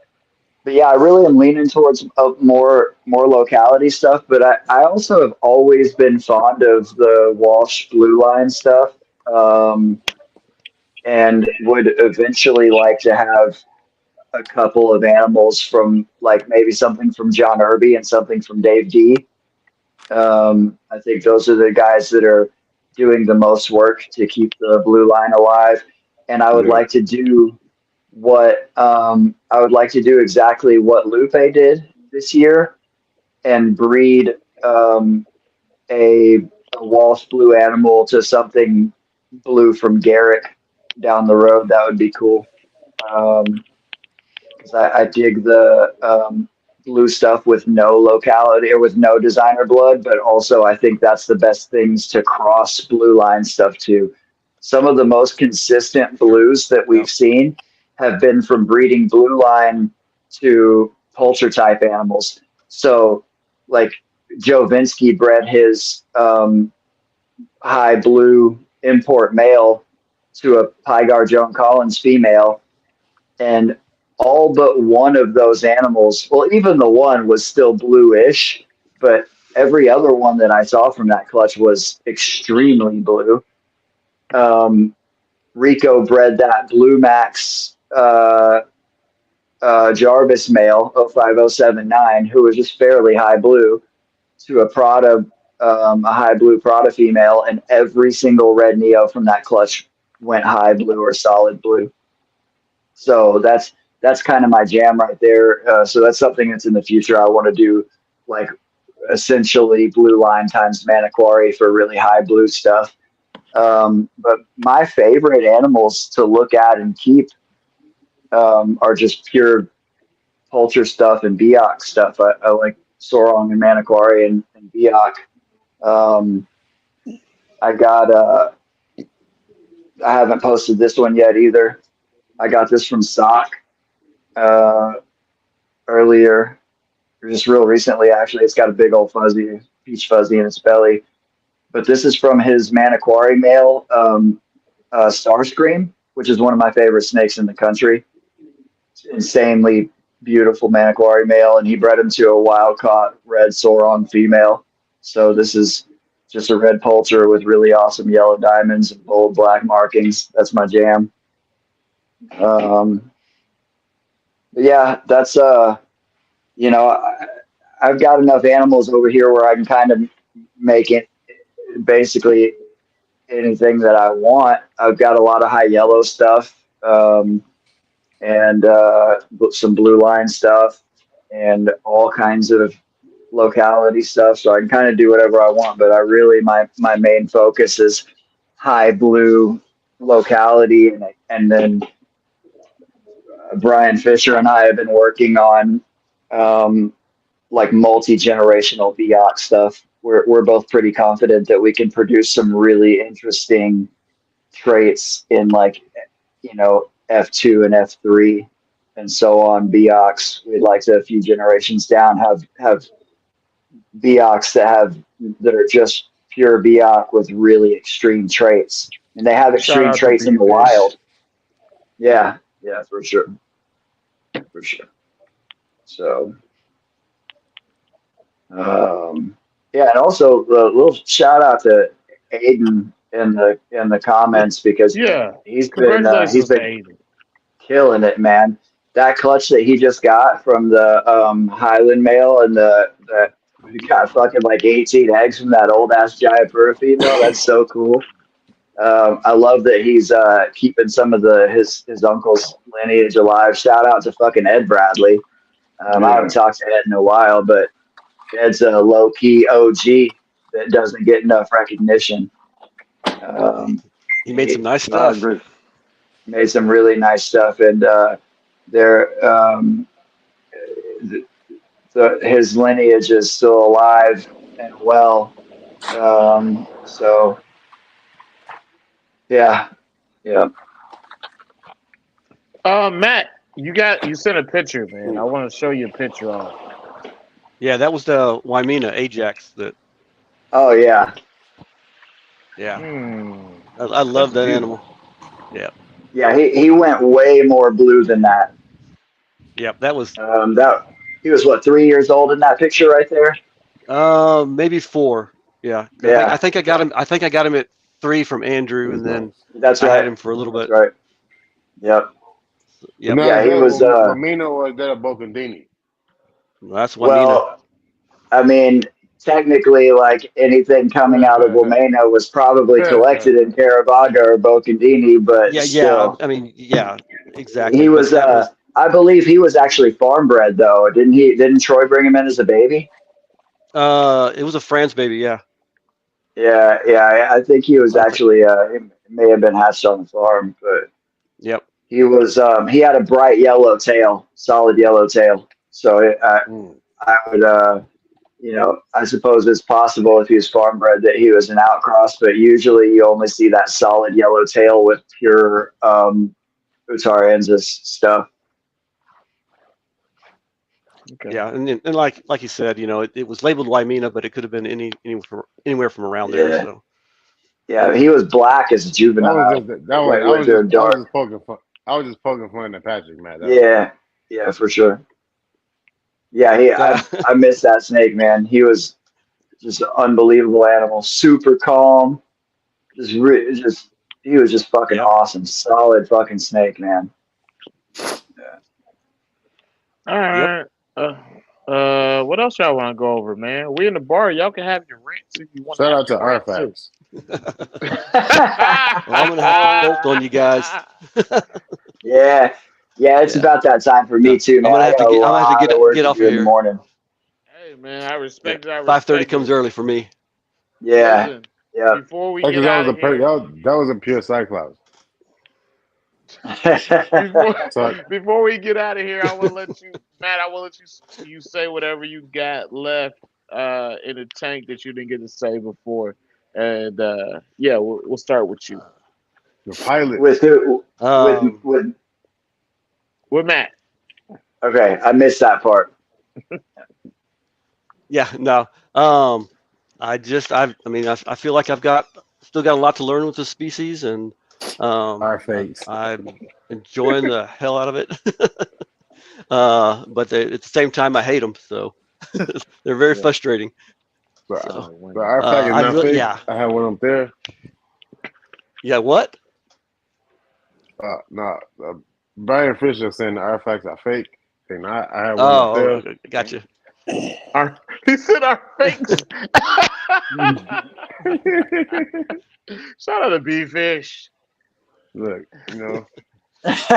But yeah, I really am leaning towards more locality stuff. But I also have always been fond of the Walsh Blue Line stuff, and would eventually like to have a couple of animals from like maybe something from John Irby and something from Dave D. I think those are the guys that are doing the most work to keep the blue line alive. And I would Yeah. like to do I would like to do exactly what Lupe did this year and breed a, a Walsh blue animal to something blue from Garrick down the road. That would be cool. Because I dig the blue stuff with no locality or with no designer blood, but also I think that's the best things to cross blue line stuff to. Some of the most consistent blues that Yep. we've seen have been from breeding blue line to poultry type animals. So, like Joe Vinsky bred his high blue import male to a Pygar Joan Collins female, and all but one of those animals, well, even the one was still bluish, but every other one that I saw from that clutch was extremely blue. Rico bred that Blue Max Jarvis male 05079, who was just fairly high blue, to a Prada, a high blue Prada female, and every single red Neo from that clutch went high blue or solid blue. So that's kind of my jam right there. So that's something that's in the future. I want to do like essentially blue line times Maniquari for really high blue stuff. But my favorite animals to look at and keep are just pure culture stuff and Biak stuff. I like Sorong and Maniquari and Biak. Um, I got I haven't posted this one yet either. I got this from Sock uh, earlier, or just real recently actually. It's got a big old fuzzy, peach fuzzy in its belly. But this is from his Maniquari male, Starscream, which is one of my favorite snakes in the country. It's insanely beautiful Maniquari male, and he bred him to a wild caught red Sauron female. So this is just a red poulter with really awesome yellow diamonds and bold black markings. That's my jam. But yeah, that's you know, I've got enough animals over here where I can kind of make it basically anything that I want. I've got a lot of high yellow stuff, and some blue line stuff and all kinds of locality stuff. So I can kind of do whatever I want, but I really, my main focus is high blue locality. And then Brian Fisher and I have been working on like multi-generational Biak stuff. We're both pretty confident that we can produce some really interesting traits in like, you know, F2 and F3 and so on Biaks. We'd like to, a few generations down, have Biaks that are just pure Biak with really extreme traits, and they have Shout extreme out to traits in B the Fish. wild. Yeah, yeah, for sure, for sure. So, um, yeah, and also a little shout out to Aiden in the comments because Yeah. he's Congratulations to been Aiden. killing it, man. That clutch that he just got from the Highland male and the he got fucking like 18 eggs from that old ass Jayapura female. That's so cool. I love that he's keeping some of his uncle's lineage alive. Shout out to fucking Ed Bradley. I haven't Yeah. talked to Ed in a while, but Ed's a low key OG that doesn't get enough recognition. Um, He made some nice I stuff. agree. made some really nice stuff, and they're his lineage is still alive and well. So yeah, yeah. Matt, you sent a picture, man. I Ooh. want to show you a picture of. Yeah, that was the Wymena Ajax. That Oh yeah, yeah, Hmm. I That's love that beautiful. animal. Yeah, yeah. He went way more blue than that. yeah, that was That he was what 3 years old in that picture right there. maybe 4. Yeah, 'cause I Yeah, think I got him. I think I got him at 3 from Andrew, It's and nice. then that's I had right. him for a little That's bit. right. Yep. But Yep, now Yeah, is he that was. Wamino or is that a Bocandini? well, that's Wymena. Well, I mean, technically, like anything coming out of Wilmena was probably collected in Caravaggio or Bocandini, but Yeah, yeah. still, I mean, yeah, exactly. he But was. that was I believe he was actually farm bred, though, didn't he? Didn't Troy bring him in as a baby? it was a Franz baby. Yeah, Yeah, yeah. I think he was I think. actually. He may have been hatched on the farm, but Yep. he was. He had a bright yellow tail, solid yellow tail. So Mm. I would. I suppose it's possible if he was farm bred that he was an outcross, but usually you only see that solid yellow tail with pure Utariensis stuff. Okay. Yeah, and like you said, it was labeled Wymena, but it could have been anywhere from around there. Yeah, So yeah. He was black as a That was juvenile. just that It was went through I was dark. just poking fun. I was just poking fun at Patrick, man. That's all. Yeah, yeah, for sure. Yeah, yeah, I miss that snake, man. He was just an unbelievable animal. Super calm. Just he was just fucking yep, awesome. Solid fucking snake, man. Yeah. All yep. right. What else y'all want to go over, man? We in the bar. Y'all can have your rants if you want to Shout have out to your rants too. Artifacts. Well, I'm gonna have to bolt on you guys. Yeah, yeah, it's Yeah, about that time for me no, too, man. I got a I'm gonna have to lot of work get to off do of in the here. morning. Hey, man, I Yeah, respect it. I 5:30 respect comes it. early for me. Yeah, Listen, yeah. before we Because get that was out a of here, that was a pure Cyclops. before So before we get out of here, I will let you, Matt. I will let you say whatever you got left in the tank that you didn't get to say before, and yeah, we'll start with you, the pilot. with who? Um, With with Matt. okay, I missed that part. yeah, no. I mean, I feel like still got a lot to learn with this species, and Artifacts. I'm enjoying the hell out of it. But at the same time, I hate them, so they're very Yeah. frustrating. The, So the artifact is I not really, fake. yeah, I have one up there. yeah. What? No, Brian Fisher saying the artifacts are fake. They not. I have one up Oh, there. okay, gotcha. He said our fakes. Shout out to B Fish. Look,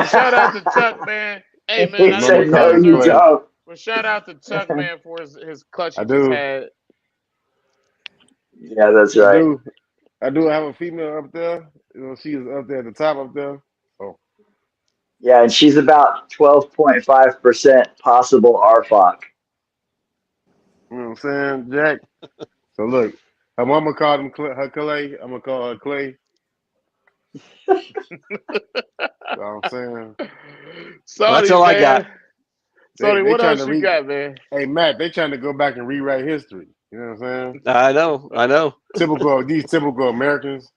Shout out to Tuck, man. Hey, man, He I Mama didn't said, say "No, called this him you Clay. earlier, don't." but shout out to Tuck, man, for his clutch I he just do. had. Yeah, that's I right. do. I do have a female up there. She is up there at the top up there. Oh, Yeah, and she's about 12.5% possible RFOC. you know what I'm saying, Jack? So look, her mama called him her Clay. I'm gonna call her Clay. You know what I'm saying? Well, that's Saudi, all I got. man. Sonny, They what trying else to you got, man? Hey Matt, they trying to go back and rewrite history. You know what I'm saying? I know. Typical Americans.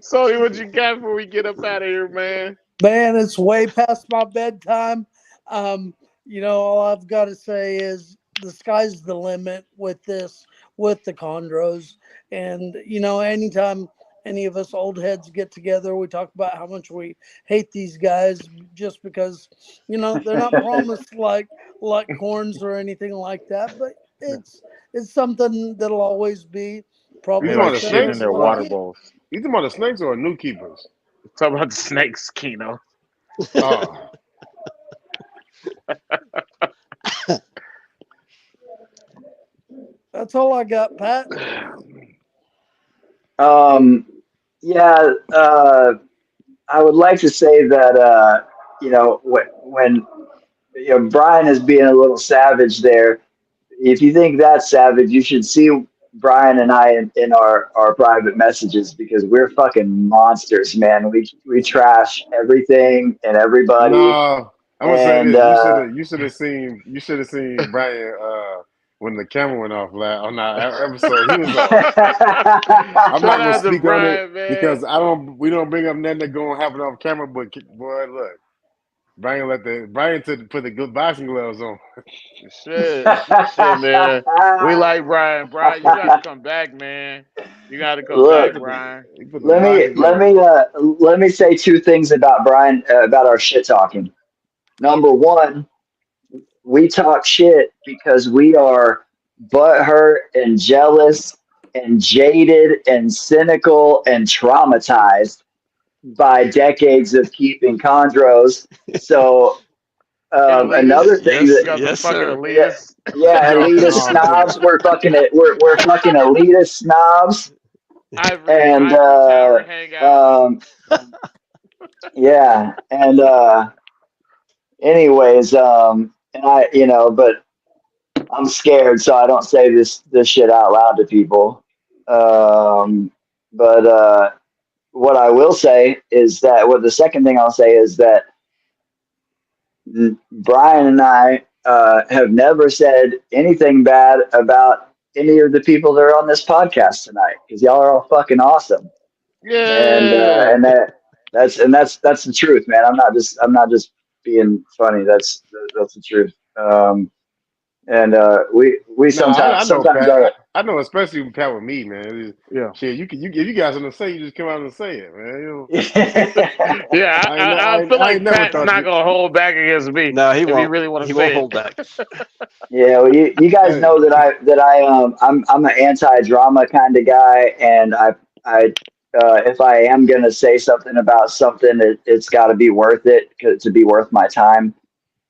Sonny, what you got before we get up out of here, man? Man, it's way past my bedtime. All I've got to say is the sky's the limit with this, with the chondros. And, anytime any of us old heads get together, we talk about how much we hate these guys just because, they're not promised like corns or anything like that. But it's something that'll always be You probably They talking the about like the same shitting in as snakes? their what I water eat. bowls. You talking about the snakes or new keepers? Talk about the snakes, Keno. Oh, That's all I got, Pat. Um, yeah, I would like to say that when Brian is being a little savage there. If you think that's savage, you should see Brian and I in our private messages because we're fucking monsters, man. We trash everything and everybody, no. I'm gonna say and this. You should have seen Brian when the camera went off on our episode. He was like, I'm not Shout gonna out to speak on it Brian, man. because we don't bring up nothing that gonna happen off camera. But boy, look, Brian put the good boxing gloves on. Shit, man. We like Brian. Brian, you got to come back, man. You got to come back, look. Brian. He put the Let me boxing let gloves me on. uh, let me say two things about Brian about our shit talking. Number one, we talk shit because we are butthurt and jealous and jaded and cynical and traumatized by decades of keeping chondros. So And another elitist. thing You Yes, that got some yes, fucking sir. yeah, elitists. yeah, Y'all elitist snob too. snobs. We're fucking elitist snobs, and Ivory Tower hangout. um, yeah, and anyways, and but I'm scared, so I don't say this shit out loud to people. But what I will say is that the second thing I'll say is that Brian and I have never said anything bad about any of the people that are on this podcast tonight because y'all are all fucking awesome, and Yeah. that's the truth, man. I'm not just being funny. That's the truth. And we No, I know sometimes Pat. are. I know, especially with Pat with me, man. Yeah. Shit, if you got something to say, you just come out and say it, man. Yeah, I feel I ain't like never Pat's thought not you. gonna hold back against me No, he if he won't. really want He to won't say hold back. Yeah, well, you guys Hey, know I'm an anti-drama kind of guy, and I if I am gonna say something about something, it's got to be worth it to be worth my time.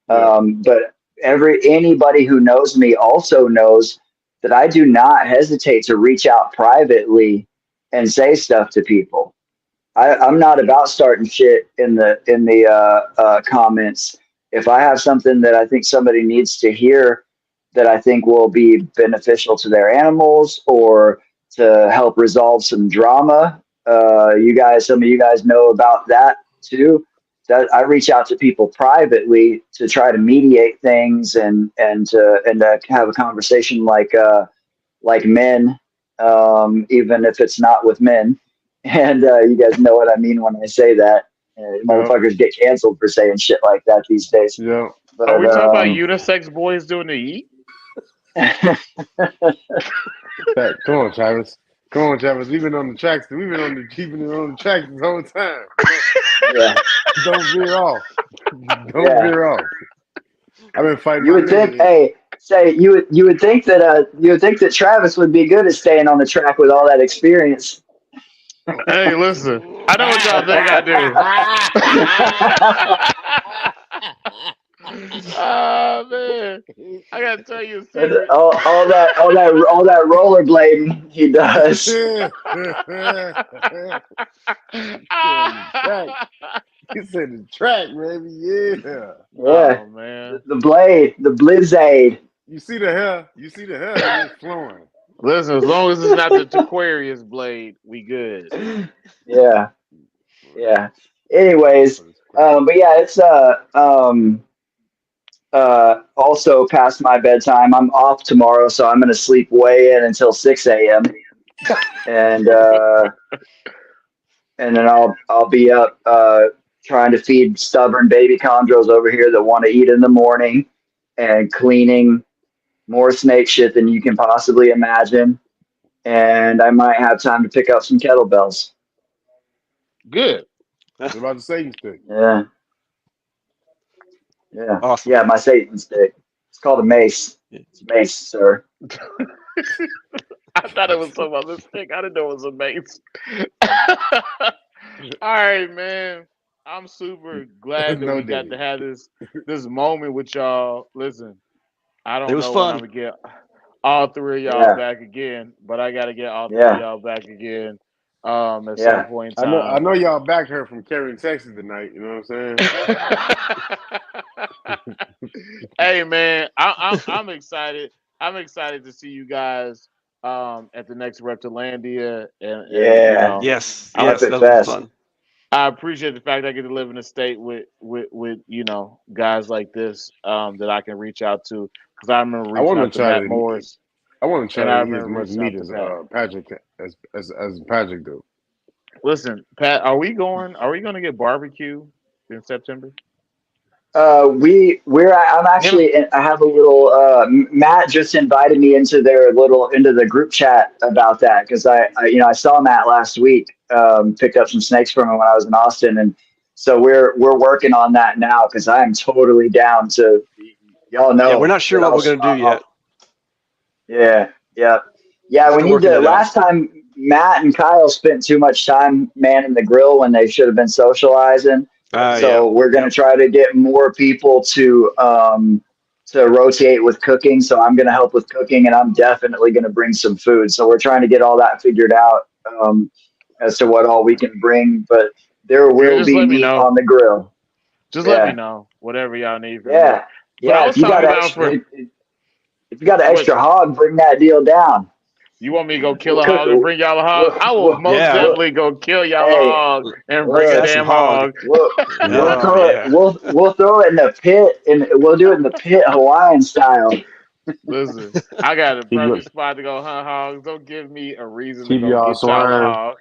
yeah, But anybody who knows me also knows that I do not hesitate to reach out privately and say stuff to people. I'm not about starting shit in the comments. If I have something that I think somebody needs to hear that I think will be beneficial to their animals or to help resolve some drama, some of you guys know about that too. That I reach out to people privately to try to mediate things and to have a conversation like men, even if it's not with men. And you guys know what I mean when I say that. yeah, Motherfuckers get canceled for saying shit like that these days. yeah. Are But we talking about unisex boys doing the eat? Pat, come on, Travis. Come on, Travis. We've been on the tracks. We've been keeping it on the tracks the whole time. yeah, Don't veer off. Don't yeah. veer off. I've been fighting You my would think, nigga. hey, say you would think that Travis would be good at staying on the track with all that experience. Hey, listen. I know what y'all think I do. Oh man, I gotta tell you a And secret. all that rollerblading he does. On the track. He said the track, baby. Yeah. Yeah, Oh man. the blizzade. You see the hair. You see the hair. It's flowing. Listen, as long as it's not the Aquarius blade, we good. Yeah, yeah. Anyways, But yeah, it's also past my bedtime. I'm off tomorrow, so I'm gonna sleep way in until 6 a.m. and and then I'll be up trying to feed stubborn baby chondros over here that want to eat in the morning, and cleaning more snake shit than you can possibly imagine. And I might have time to pick up some kettlebells. Good. What about the Satan stick? Yeah, yeah, Awesome. yeah. My Satan stick. It's called a mace. It's a mace, sir. I thought it was some other stick. I didn't know it was a mace. All right, man. I'm super glad that No we got Diddy. to have this moment with y'all. Listen, I It don't was know when I'm fun. gonna get all three of y'all Yeah, back again, but I gotta get all three of yeah, y'all back again at some yeah. point in I time. know y'all back here from Carroll, Texas tonight. You know what I'm saying? Hey man, I'm excited. I'm excited to see you guys at the next Reptilandia, and Yeah. Yes, I yes, Epic that'll be Fest. fun. I appreciate the fact I get to live in a state with guys like this that I can reach out to, because I remember I reaching want to out to try Matt to. Morris, I want to and try I to eat as remember much reaching meat out to as Pat. Patrick as Patrick do. Listen, Pat, are we going? Are we going to get barbecue in September? I'm Him? actually, I have a little, Matt just invited me into into the group chat about that. Cause I saw Matt last week, picked up some snakes from him when I was in Austin. And so we're working on that now. Cause I am totally down to, y'all Yeah, we're know not sure that what we're gonna do yet. yeah, yeah, We're yeah. We still need working to. that out. Last time Matt and Kyle spent too much time manning the grill when they should have been socializing. Yeah, So we're gonna yep. try to get more people to rotate with cooking. So I'm gonna help with cooking, and I'm definitely gonna bring some food. So we're trying to get all that figured out as to what all we can bring. But there Yeah, will just be let me meat know. on the grill. Just let me Yeah, know whatever y'all need from me. yeah, But I yeah. If was you talking got about for extra, if you got an what extra hog, bring that deal down. you want me to go kill We'll a cook. hog and bring y'all a hog? We'll, I will we'll, most Yeah, we'll, definitely go kill y'all a hey, hog and bring let's a look, have some damn hog. hog. Oh yeah. we'll throw it in the pit, and we'll do it in the pit Hawaiian style. Listen, I got a Keep perfect you spot to go hunt hogs. Don't give me a reason to keep go y'all get y'all a swine. hog.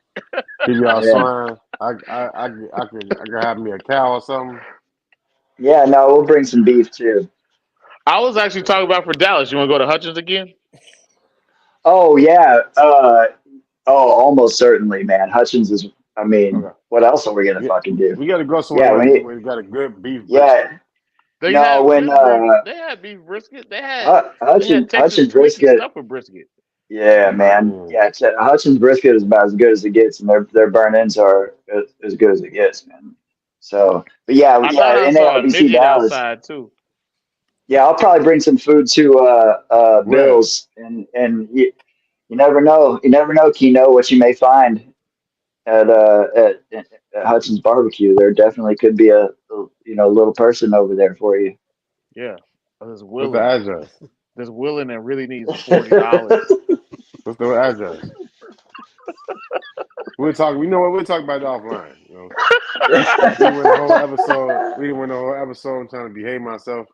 Keep y'all Yeah, swine. I could have me a cow or something. yeah. No, we'll bring some beef too. I was actually talking about for Dallas. You want to go to Hutchins again? Oh yeah. Almost certainly, man. Hutchins is. I mean, Okay. what else are we gonna Yeah, fucking do? we got to go somewhere Yeah, we need. where we got a good beef brisket. Yeah, They no. had When good brisket. They had beef brisket. They had Texas Hutchins sweet and brisket. stuff with brisket. Yeah, man. Mm. Yeah, Hutchins brisket is about as good as it gets, and their burn ins are as good as it gets, man. So, but yeah, I thought yeah, I saw a NALBC midget Dallas. outside too. Yeah, I'll probably bring some food to Where? Bill's, and you never know. You never know, Keno, what you may find at Hudson's Barbecue. There definitely could be a little person over there for you. Yeah, there's What's the willing. address? There's willing and really needs $40. What's the address? We'll talk. We know what we'll talk about it offline. You know, we didn't win the whole episode. We didn't win the whole episode. I'm trying to behave myself.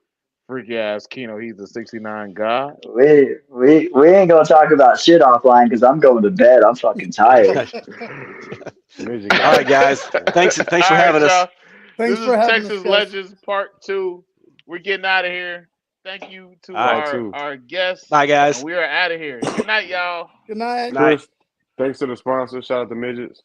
Freaky ass Keno. He's a 69 god. we ain't gonna talk about shit offline because I'm going to bed. I'm fucking tired. Midget All right, got guys. it. Thanks All for right, having us. y'all. This Thanks is for having us, Texas guys. Legends Part 2. We're getting out of here. Thank you to All right. Part our, two. our guests, Bye, and guys. we are out of here. Good night, y'all. Good night. Night. Chris, thanks to the sponsor. Shout out to Midgets.